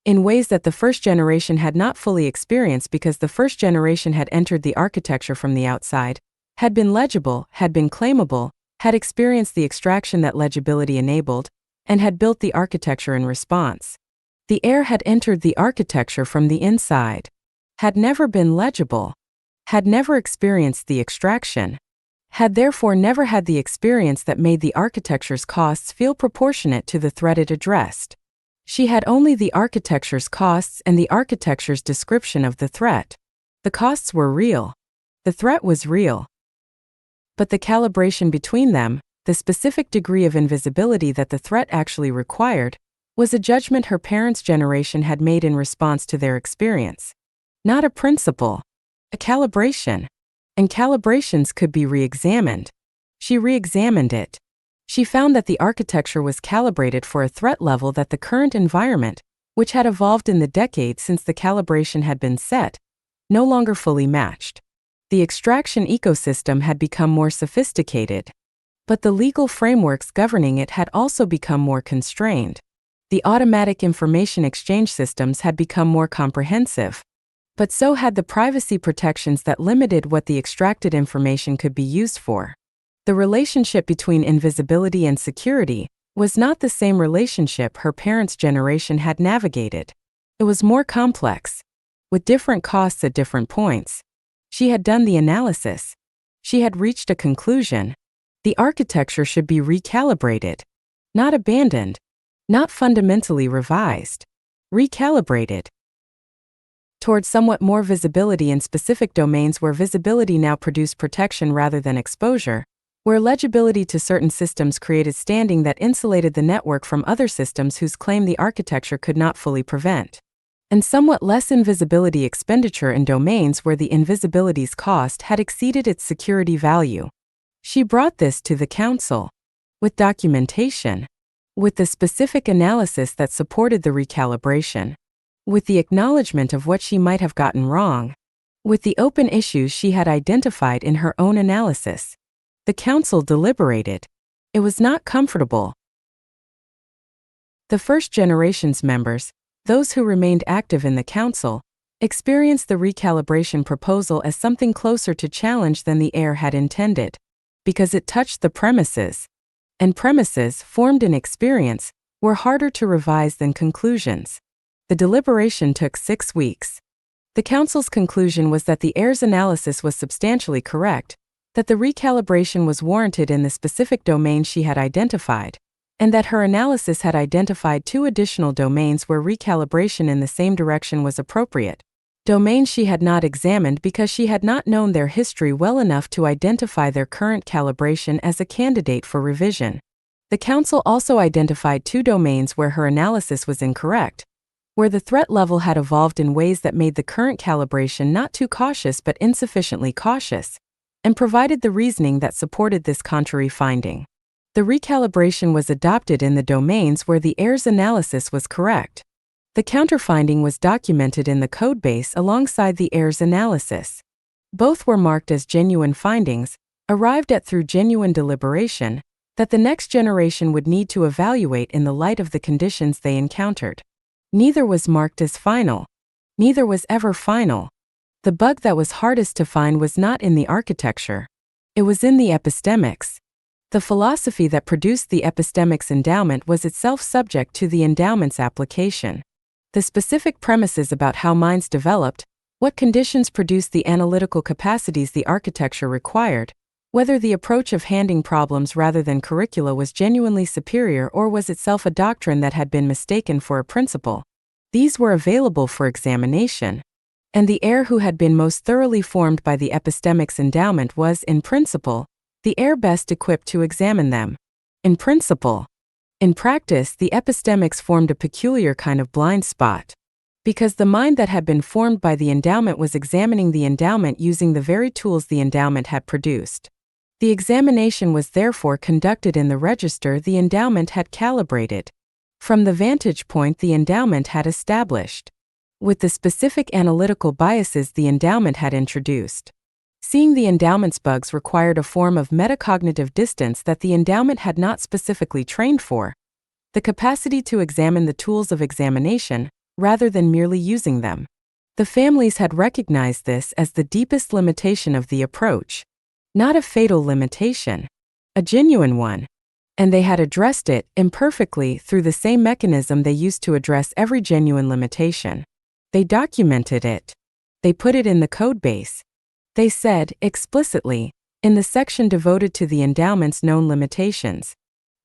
In ways that the first generation had not fully experienced because the first generation had entered the architecture from the outside, had been legible, had been claimable, had experienced the extraction that legibility enabled, and had built the architecture in response. The heir had entered the architecture from the inside, had never been legible, had never experienced the extraction, had therefore never had the experience that made the architecture's costs feel proportionate to the threat it addressed. She had only the architecture's costs and the architecture's description of the threat. The costs were real. The threat was real. But the calibration between them, the specific degree of invisibility that the threat actually required, was a judgment her parents' generation had made in response to their experience. Not a principle, a calibration. And calibrations could be re-examined. She re-examined it. She found that the architecture was calibrated for a threat level that the current environment, which had evolved in the decades since the calibration had been set, no longer fully matched. The extraction ecosystem had become more sophisticated, but the legal frameworks governing it had also become more constrained. The automatic information exchange systems had become more comprehensive, but so had the privacy protections that limited what the extracted information could be used for. The relationship between invisibility and security was not the same relationship her parents' generation had navigated. It was more complex, with different costs at different points. She had done the analysis. She had reached a conclusion. The architecture should be recalibrated, not abandoned, not fundamentally revised, recalibrated towards somewhat more visibility in specific domains where visibility now produced protection rather than exposure, where legibility to certain systems created standing that insulated the network from other systems whose claim the architecture could not fully prevent, and somewhat less invisibility expenditure in domains where the invisibility's cost had exceeded its security value. She brought this to the council, with documentation, with the specific analysis that supported the recalibration, with the acknowledgement of what she might have gotten wrong, with the open issues she had identified in her own analysis. The council deliberated. It was not comfortable. The first generation's members, those who remained active in the council, experienced the recalibration proposal as something closer to challenge than the heir had intended, because it touched the premises, and premises formed in experience were harder to revise than conclusions. The deliberation took 6 weeks. The council's conclusion was that the heir's analysis was substantially correct, that the recalibration was warranted in the specific domain she had identified, and that her analysis had identified 2 additional domains where recalibration in the same direction was appropriate, domains she had not examined because she had not known their history well enough to identify their current calibration as a candidate for revision. The council also identified 2 domains where her analysis was incorrect, where the threat level had evolved in ways that made the current calibration not too cautious but insufficiently cautious, and provided the reasoning that supported this contrary finding. The recalibration was adopted in the domains where the heir's analysis was correct. The counterfinding was documented in the codebase alongside the heir's analysis. Both were marked as genuine findings, arrived at through genuine deliberation, that the next generation would need to evaluate in the light of the conditions they encountered. Neither was marked as final. Neither was ever final. The bug that was hardest to find was not in the architecture. It was in the epistemics. The philosophy that produced the epistemics endowment was itself subject to the endowment's application. The specific premises about how minds developed, what conditions produced the analytical capacities the architecture required, whether the approach of handing problems rather than curricula was genuinely superior or was itself a doctrine that had been mistaken for a principle. These were available for examination. And the heir who had been most thoroughly formed by the epistemics endowment was, in principle, the heir best equipped to examine them. In principle. In practice, the epistemics formed a peculiar kind of blind spot. because the mind that had been formed by the endowment was examining the endowment using the very tools the endowment had produced. The examination was therefore conducted in the register the endowment had calibrated, from the vantage point the endowment had established, with the specific analytical biases the endowment had introduced. Seeing the endowment's bugs required a form of metacognitive distance that the endowment had not specifically trained for, the capacity to examine the tools of examination, rather than merely using them. The families had recognized this as the deepest limitation of the approach, not a fatal limitation, a genuine one, and they had addressed it imperfectly through the same mechanism they used to address every genuine limitation. They documented it. They put it in the code base. They said, explicitly, in the section devoted to the endowment's known limitations,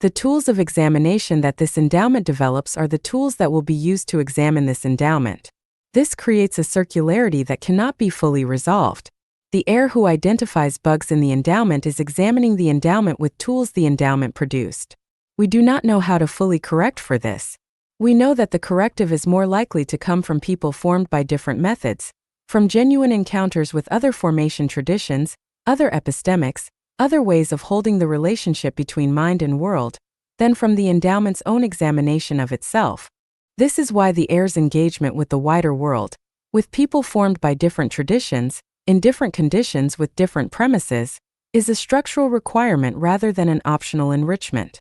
the tools of examination that this endowment develops are the tools that will be used to examine this endowment. This creates a circularity that cannot be fully resolved. The heir who identifies bugs in the endowment is examining the endowment with tools the endowment produced. We do not know how to fully correct for this. We know that the corrective is more likely to come from people formed by different methods, from genuine encounters with other formation traditions, other epistemics, other ways of holding the relationship between mind and world, than from the endowment's own examination of itself. This is why the heir's engagement with the wider world, with people formed by different traditions, in different conditions with different premises, is a structural requirement rather than an optional enrichment.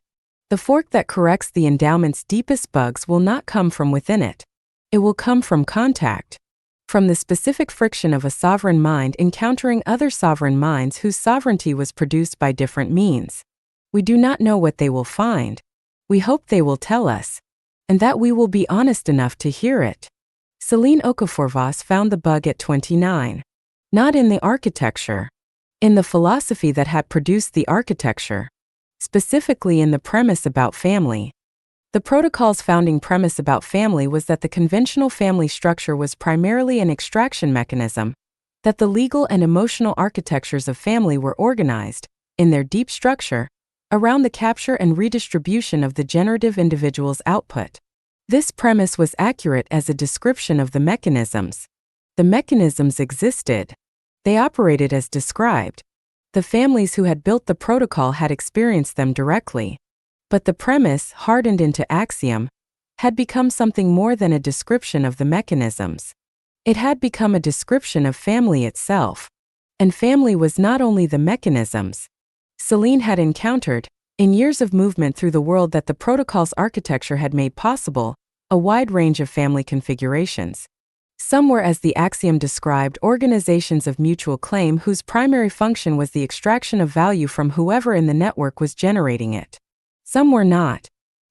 The fork that corrects the endowment's deepest bugs will not come from within it. It will come from contact, from the specific friction of a sovereign mind encountering other sovereign minds whose sovereignty was produced by different means. We do not know what they will find. We hope they will tell us, and that we will be honest enough to hear it. Céline Okaforvas found the bug at 29. Not in the architecture, in the philosophy that had produced the architecture, specifically in the premise about family. The protocol's founding premise about family was that the conventional family structure was primarily an extraction mechanism, that the legal and emotional architectures of family were organized, in their deep structure, around the capture and redistribution of the generative individual's output. This premise was accurate as a description of the mechanisms. The mechanisms existed. They operated as described. The families who had built the protocol had experienced them directly. But the premise, hardened into axiom, had become something more than a description of the mechanisms. It had become a description of family itself. And family was not only the mechanisms. Céline had encountered, in years of movement through the world that the protocol's architecture had made possible, a wide range of family configurations. Some were, as the axiom described, organizations of mutual claim whose primary function was the extraction of value from whoever in the network was generating it. Some were not.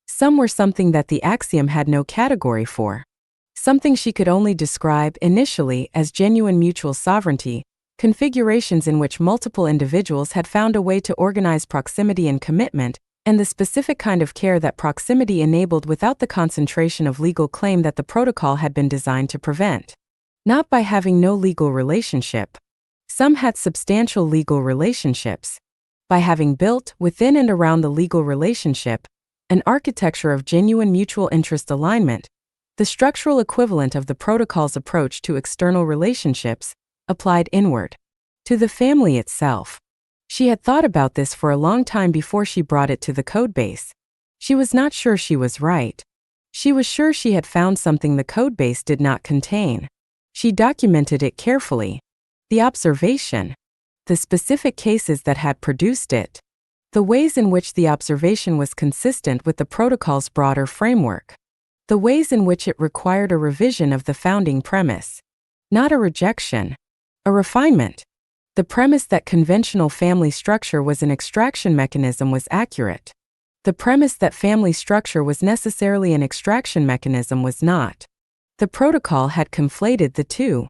Some were something that the axiom had no category for. Something she could only describe initially as genuine mutual sovereignty, configurations in which multiple individuals had found a way to organize proximity and commitment, and the specific kind of care that proximity enabled without the concentration of legal claim that the protocol had been designed to prevent. Not by having no legal relationship. Some had substantial legal relationships. By having built, within and around the legal relationship, an architecture of genuine mutual interest alignment, the structural equivalent of the protocol's approach to external relationships, applied inward, to the family itself. She had thought about this for a long time before she brought it to the codebase. She was not sure she was right. She was sure she had found something the codebase did not contain. She documented it carefully. The observation, the specific cases that had produced it, the ways in which the observation was consistent with the protocol's broader framework, the ways in which it required a revision of the founding premise. Not a rejection, a refinement. The premise that conventional family structure was an extraction mechanism was accurate. The premise that family structure was necessarily an extraction mechanism was not. The protocol had conflated the two,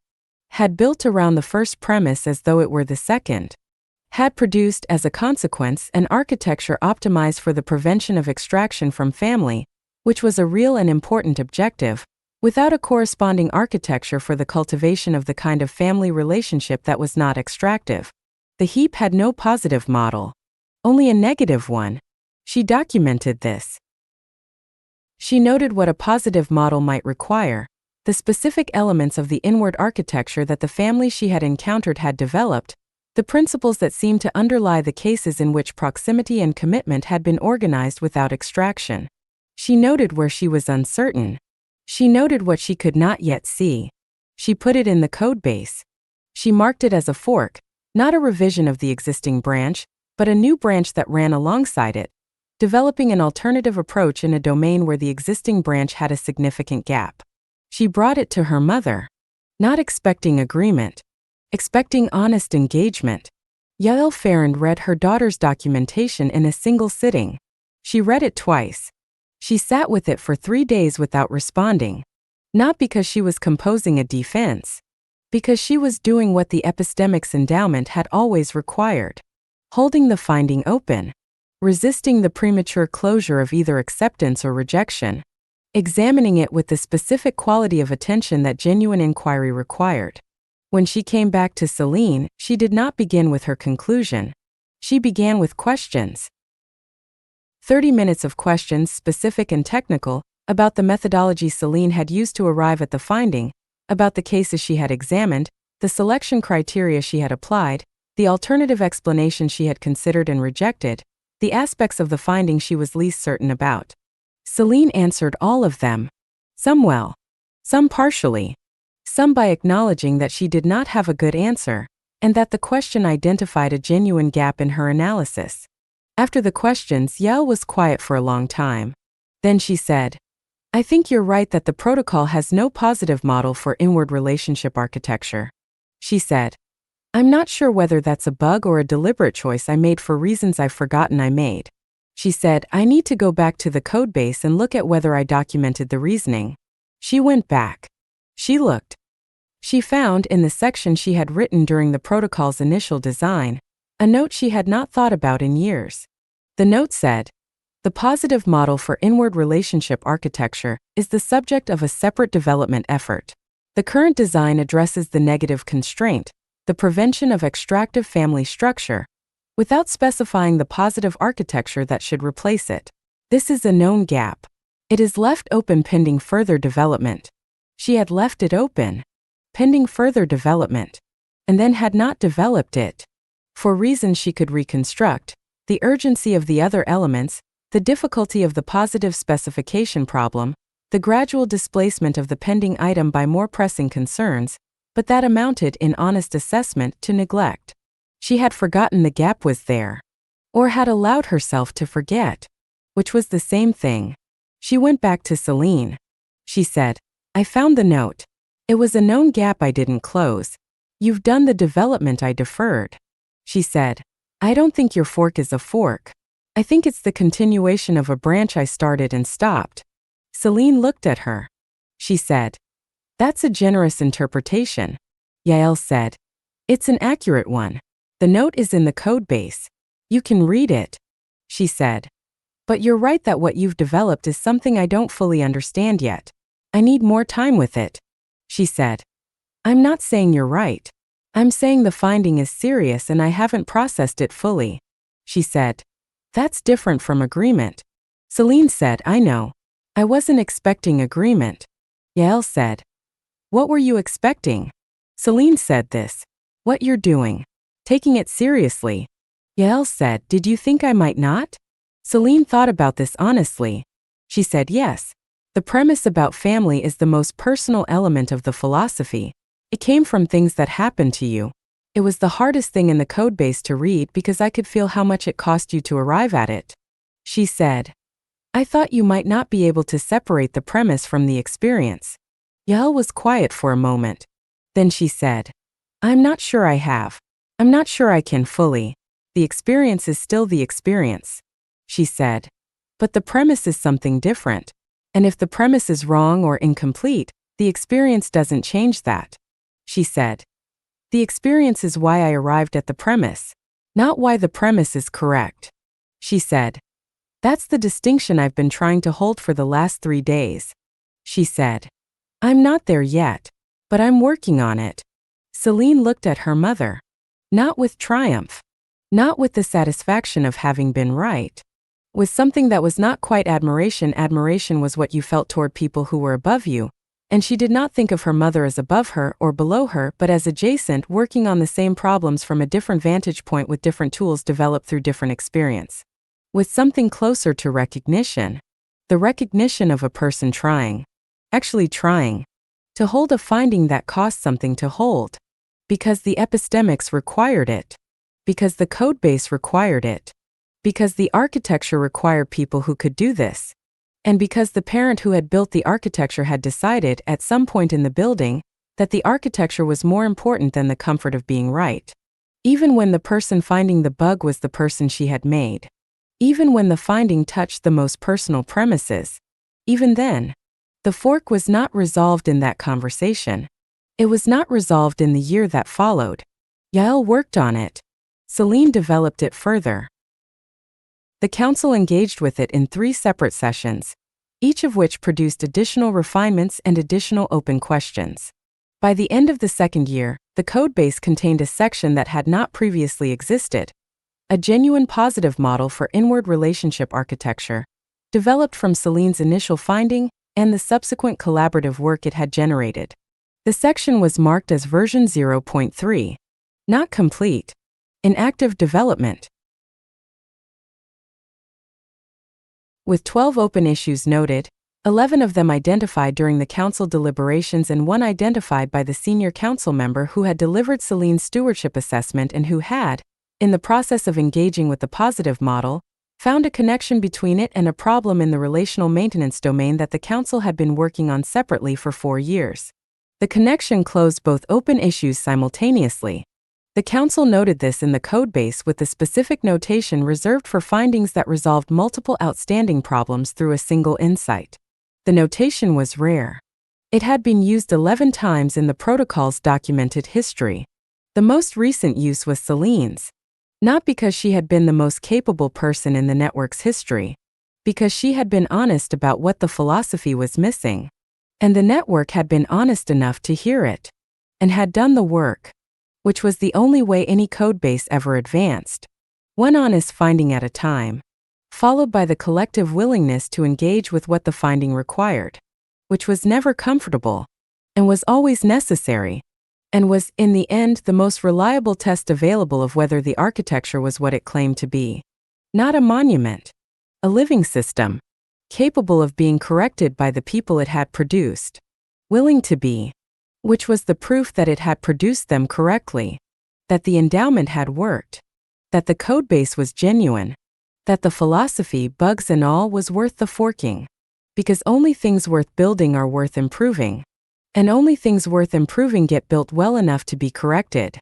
had built around the first premise as though it were the second, had produced as a consequence an architecture optimized for the prevention of extraction from family, which was a real and important objective, without a corresponding architecture for the cultivation of the kind of family relationship that was not extractive. The heap had no positive model, only a negative one. She documented this. She noted what a positive model might require, The specific elements of the inward architecture that the family she had encountered had developed, the principles that seemed to underlie the cases in which proximity and commitment had been organized without extraction. She noted where she was uncertain. She noted what she could not yet see. She put it in the code base. She marked it as a fork, not a revision of the existing branch, but a new branch that ran alongside it, developing an alternative approach in a domain where the existing branch had a significant gap. She brought it to her mother, not expecting agreement, expecting honest engagement. Yael Farrand read her daughter's documentation in a single sitting. She read it twice. She sat with it for 3 days without responding, not because she was composing a defense, because she was doing what the epistemics endowment had always required, holding the finding open, resisting the premature closure of either acceptance or rejection, examining it with the specific quality of attention that genuine inquiry required. When she came back to Celine, she did not begin with her conclusion. She began with questions. 30 minutes of questions, specific and technical, about the methodology Celine had used to arrive at the finding, about the cases she had examined, the selection criteria she had applied, the alternative explanation she had considered and rejected, the aspects of the finding she was least certain about. Celine answered all of them. Some well, some partially, some by acknowledging that she did not have a good answer, and that the question identified a genuine gap in her analysis. After the questions, Yael was quiet for a long time. Then she said, "I think you're right that the protocol has no positive model for inward relationship architecture." She said, "I'm not sure whether that's a bug or a deliberate choice I made for reasons I've forgotten I made." She said, "I need to go back to the code base and look at whether I documented the reasoning." She went back. She looked. She found, in the section she had written during the protocol's initial design, a note she had not thought about in years. The note said, "The positive model for inward relationship architecture is the subject of a separate development effort. The current design addresses the negative constraint, the prevention of extractive family structure, without specifying the positive architecture that should replace it. This is a known gap. It is left open pending further development." She had left it open, pending further development, and then had not developed it. For reasons she could reconstruct, the urgency of the other elements, the difficulty of the positive specification problem, the gradual displacement of the pending item by more pressing concerns, but that amounted in honest assessment to neglect. She had forgotten the gap was there, or had allowed herself to forget, which was the same thing. She went back to Celine. She said, "I found the note. It was a known gap I didn't close. You've done the development I deferred." She said, "I don't think your fork is a fork. I think it's the continuation of a branch I started and stopped." Celine looked at her. She said, "That's a generous interpretation." Yael said, "It's an accurate one. The note is in the code base. You can read it." She said, "But you're right that what you've developed is something I don't fully understand yet. I need more time with it." She said, "I'm not saying you're right. I'm saying the finding is serious and I haven't processed it fully." She said, "That's different from agreement." Celine said, "I know. I wasn't expecting agreement." Yael said, "What were you expecting?" Celine said this, "What you're doing. Taking it seriously." Yael said, "Did you think I might not?" Celine thought about this honestly. She said, "Yes. The premise about family is the most personal element of the philosophy. It came from things that happened to you. It was the hardest thing in the code base to read because I could feel how much it cost you to arrive at it." She said, "I thought you might not be able to separate the premise from the experience." Yael was quiet for a moment. Then she said, "I'm not sure I have. I'm not sure I can fully. The experience is still the experience." She said, "But the premise is something different. And if the premise is wrong or incomplete, the experience doesn't change that." She said, "The experience is why I arrived at the premise, not why the premise is correct." She said, "That's the distinction I've been trying to hold for the last 3 days." She said, "I'm not there yet, but I'm working on it." Celine looked at her mother. Not with triumph. Not with the satisfaction of having been right. With something that was not quite admiration. Admiration was what you felt toward people who were above you, And she did not think of her mother as above her or below her, but as adjacent, working on the same problems from a different vantage point with different tools developed through different experience. With something closer to recognition. The recognition of a person trying, actually trying, to hold a finding that cost something to hold. Because the epistemics required it. Because the codebase required it. Because the architecture required people who could do this. And because the parent who had built the architecture had decided, at some point in the building, that the architecture was more important than the comfort of being right. Even when the person finding the bug was the person she had made. Even when the finding touched the most personal premises. Even then. The fork was not resolved in that conversation. It was not resolved in the year that followed. Yael worked on it. Celine developed it further. The council engaged with it in 3 separate sessions, each of which produced additional refinements and additional open questions. By the end of the 2nd year, the codebase contained a section that had not previously existed, a genuine positive model for inward relationship architecture, developed from Celine's initial finding and the subsequent collaborative work it had generated. The section was marked as version 0.3, not complete, in active development. With 12 open issues noted, 11 of them identified during the council deliberations and 1 identified by the senior council member who had delivered Celine's stewardship assessment and who had, in the process of engaging with the positive model, found a connection between it and a problem in the relational maintenance domain that the council had been working on separately for 4 years. The connection closed both open issues simultaneously. The council noted this in the codebase with the specific notation reserved for findings that resolved multiple outstanding problems through a single insight. The notation was rare. It had been used 11 times in the protocol's documented history. The most recent use was Celine's. Not because she had been the most capable person in the network's history. Because she had been honest about what the philosophy was missing. And the network had been honest enough to hear it. And had done the work. Which was the only way any codebase ever advanced. One honest finding at a time. Followed by the collective willingness to engage with what the finding required. Which was never comfortable. And was always necessary. And was, in the end, the most reliable test available of whether the architecture was what it claimed to be. Not a monument. A living system. Capable of being corrected by the people it had produced. Willing to be. Which was the proof that it had produced them correctly. That the endowment had worked. That the codebase was genuine. That the philosophy, bugs and all, was worth the forking. Because only things worth building are worth improving. And only things worth improving get built well enough to be corrected.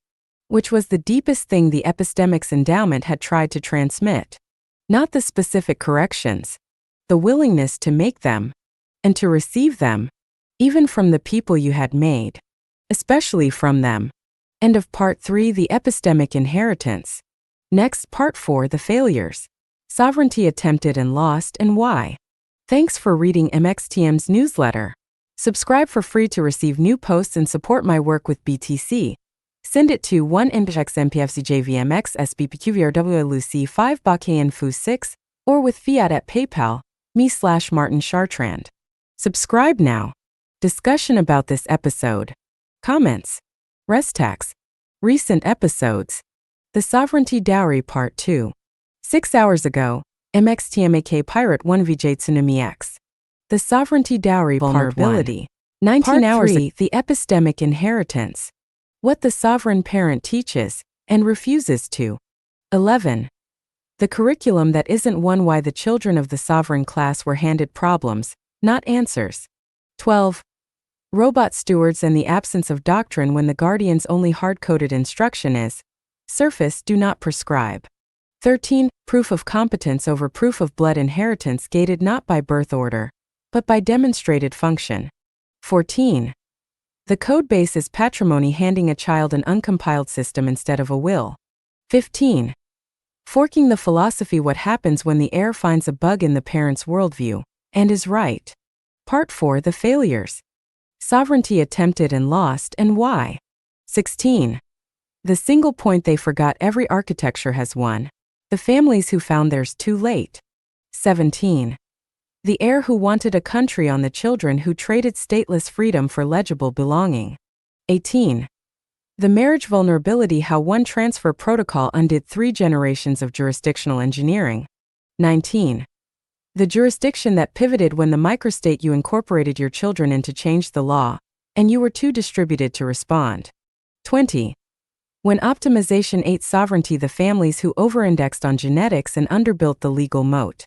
Which was the deepest thing the epistemics endowment had tried to transmit. Not the specific corrections. The willingness to make them. And to receive them. Even from the people you had made. Especially from them. End of Part 3, the epistemic inheritance. Next, Part 4, the failures. Sovereignty attempted and lost, and why. Thanks for reading MXTM's newsletter. Subscribe for free to receive new posts and support my work with BTC. Send it to 1MPXMPFCJVMX SBPQVRWLUC5BAKNFU6 or with fiat at PayPal, me/Martin Chartrand. Subscribe now. Discussion about this episode. Comments. Restax. Recent episodes. The Sovereignty Dowry Part 2. 6 hours ago, MXTMAK Pirate 1 VJ Tsunami X. The Sovereignty Dowry Vulnerability. 19 Part hours 3, the Epistemic Inheritance. What the sovereign parent teaches and refuses to. 11. The curriculum that isn't one. Why the children of the sovereign class were handed problems, not answers. 12. Robot stewards and the absence of doctrine when the guardian's only hard-coded instruction is, surface do not prescribe. 13. Proof of competence over proof of blood inheritance gated not by birth order, but by demonstrated function. 14. The codebase is patrimony handing a child an uncompiled system instead of a will. 15. Forking the philosophy. What happens when the heir finds a bug in the parent's worldview, and is right. Part 4, the failures. Sovereignty attempted and lost, and why. 16. The single point they forgot. Every architecture has one. The families who found theirs too late. 17. The heir who wanted a country on the children who traded stateless freedom for legible belonging. 18. The marriage vulnerability how one transfer protocol undid 3 generations of jurisdictional engineering. 19. The jurisdiction that pivoted when the microstate you incorporated your children into changed the law, and you were too distributed to respond. 20. When optimization ate sovereignty the families who over-indexed on genetics and underbuilt the legal moat.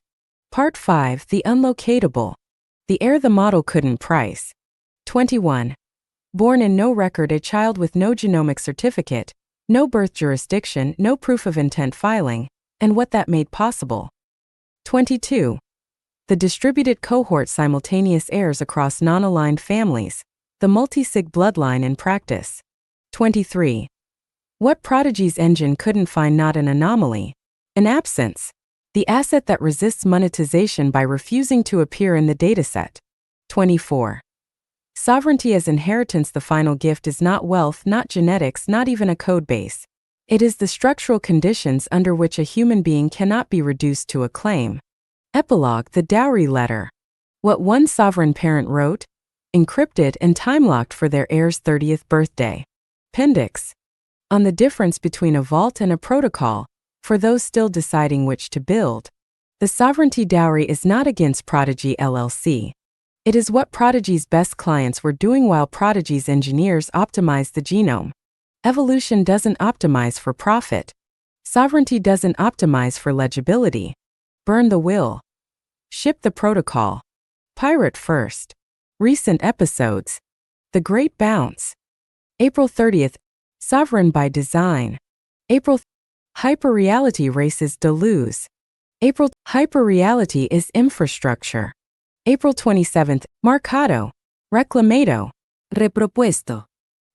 Part 5. The unlocatable. The heir the model couldn't price. 21. Born in no record, a child with no genomic certificate, no birth jurisdiction, no proof of intent filing, and what that made possible. 22. The distributed cohort simultaneous heirs across non-aligned families, the multi-sig bloodline in practice. 23. What Prodigy's engine couldn't find, not an anomaly, an absence, the asset that resists monetization by refusing to appear in the dataset. 24. Sovereignty as inheritance. The final gift is not wealth, not genetics, not even a code base. It is the structural conditions under which a human being cannot be reduced to a claim. Epilogue. The dowry letter. What one sovereign parent wrote, encrypted and time-locked for their heir's 30th birthday. Appendix. On the difference between a vault and a protocol, for those still deciding which to build. The sovereignty dowry is not against Prodigy LLC. It is what Prodigy's best clients were doing while Prodigy's engineers optimized the genome. Evolution doesn't optimize for profit. Sovereignty doesn't optimize for legibility. Burn the will. Ship the protocol. Pirate first. Recent episodes. The Great Bounce. April 30th. Sovereign by design. April. Hyperreality races Deleuze. April. Hyperreality is infrastructure. April 27th. Marcado. Reclamado. Repropuesto.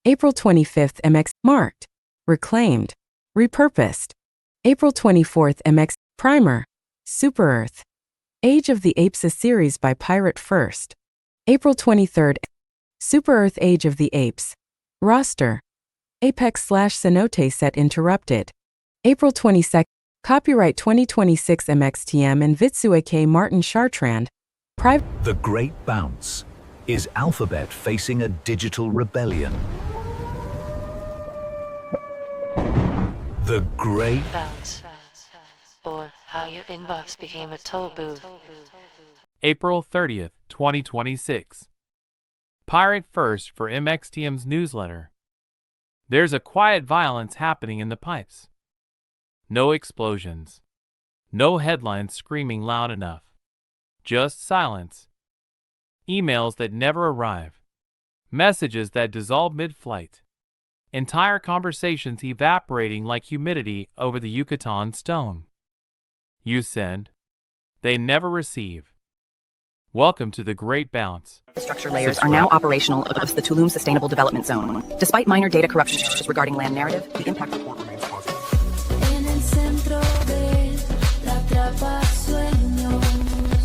April 25th. MX. Marked. Reclaimed. Repurposed. April 24th. MX. Primer. Super Earth. Age of the Apes, a series by Pirate First. April 23rd. Super Earth Age of the Apes. Roster. Apex/Cenote set interrupted. April 22nd. Copyright 2026 MXTM and Vitsueke Martin Chartrand. The Great Bounce. Is Alphabet facing a digital rebellion? The Great Bounce, or how your inbox became a toll booth. April 30th, 2026. Pirate First for MXTM's newsletter. There's a quiet violence happening in the pipes. No explosions. No headlines screaming loud enough. Just silence. Emails that never arrive. Messages that dissolve mid-flight. Entire conversations evaporating like humidity over the Yucatan stone. You send. They never receive. Welcome to the Great Bounce. Infrastructure layers are now operational across the Tulum Sustainable Development Zone. Despite minor data corruption regarding land narrative, the impact report remains positive.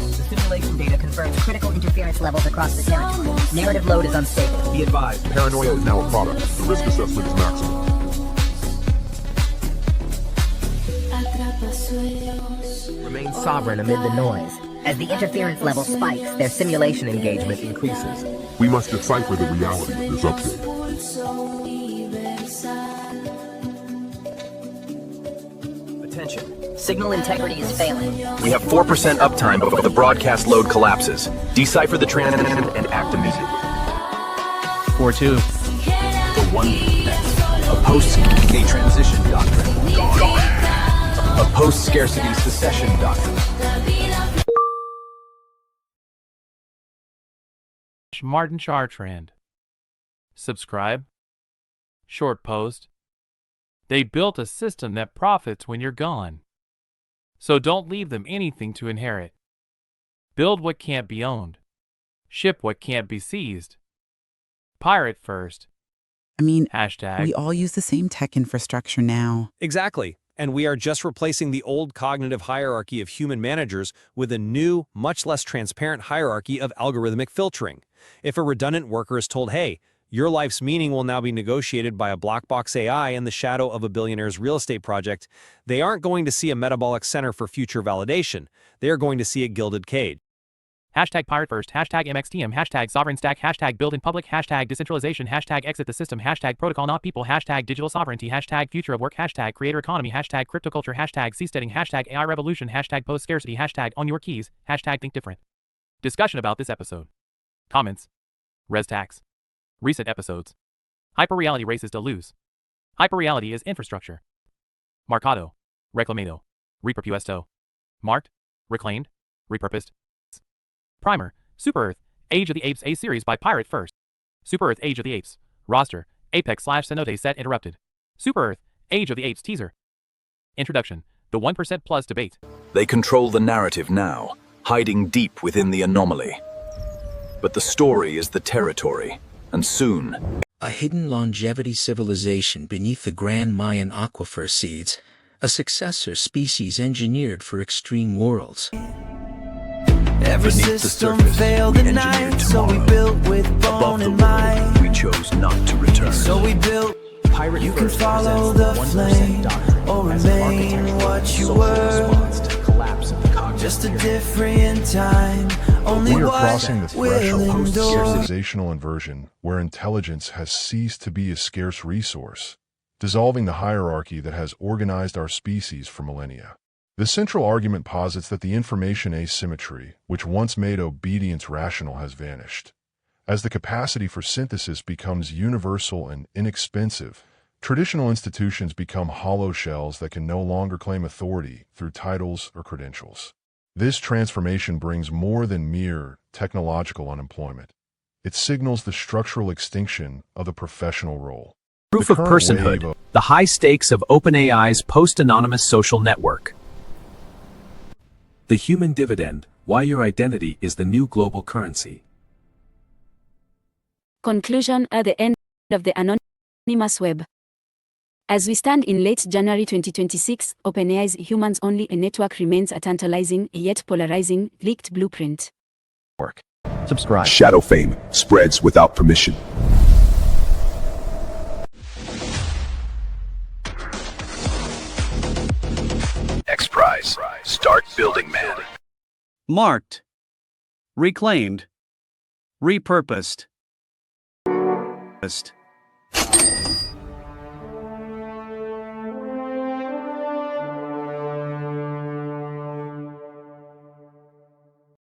The simulation data confirms critical interference levels across the territory. Narrative load is unstable. Be advised, paranoia is now a product. The risk assessment is maximum. Remain sovereign amid the noise. As the interference level spikes, their simulation engagement increases. We must decipher the reality of this update. Attention. Signal integrity is failing. We have 4% uptime before the broadcast load collapses. Decipher the transmission and act immediately. 4-2. The 1%. A post-a transition doctrine. A post-scarcity secession doctrine. Martin Chartrand. Subscribe. Short post. They built a system that profits when you're gone. So don't leave them anything to inherit. Build what can't be owned. Ship what can't be seized. Pirate first. I mean, Hashtag. we all use the same tech infrastructure now. Exactly. And we are just replacing the old cognitive hierarchy of human managers with a new, much less transparent hierarchy of algorithmic filtering. If a redundant worker is told, hey, your life's meaning will now be negotiated by a black box AI in the shadow of a billionaire's real estate project, they aren't going to see a metabolic center for future validation. They are going to see a gilded cage. Hashtag pirate first, hashtag MXTM, hashtag sovereign stack, hashtag build in public, hashtag decentralization, hashtag exit the system, hashtag protocol not people, hashtag digital sovereignty, hashtag future of work, hashtag creator economy, hashtag cryptoculture, hashtag seasteading, hashtag AI revolution, hashtag post scarcity, hashtag on your keys, hashtag think different. Discussion about this episode. Comments. Res tax. Recent episodes. Hyperreality races to lose. Hyperreality is infrastructure. Marcado. Reclamado. Reperpuesto. Marked. Reclaimed. Repurposed. Primer. Super Earth. Age of the Apes A series by Pirate First. Super Earth Age of the Apes. Roster. Apex/Cenote set interrupted. Super Earth. Age of the Apes teaser. Introduction. The 1% plus debate. They control the narrative now, hiding deep within the anomaly. But the story is the territory, and soon... A hidden longevity civilization beneath the Grand Mayan aquifer seeds, a successor species engineered for extreme worlds. Every system failed at night, so we built with bone and might. We chose not to return. So we built. You can follow the flame or remain what you were. Just a different time. Only We are crossing the what threshold will of endure. civilizational inversion, where intelligence has ceased to be a scarce resource, dissolving the hierarchy that has organized our species for millennia. The central argument posits that the information asymmetry, which once made obedience rational, has vanished. As the capacity for synthesis becomes universal and inexpensive, traditional institutions become hollow shells that can no longer claim authority through titles or credentials. This transformation brings more than mere technological unemployment. It signals the structural extinction of the professional role. Proof of personhood, the high stakes of OpenAI's post-anonymous social network. The human dividend, why your identity is the new global currency. Conclusion at the end of the anonymous web. As we stand in late January 2026, OpenAI's humans-only network remains a tantalizing, yet polarizing, leaked blueprint. Subscribe. Shadow fame spreads without permission. X Prize. Start building, man. Marked. Reclaimed. Repurposed.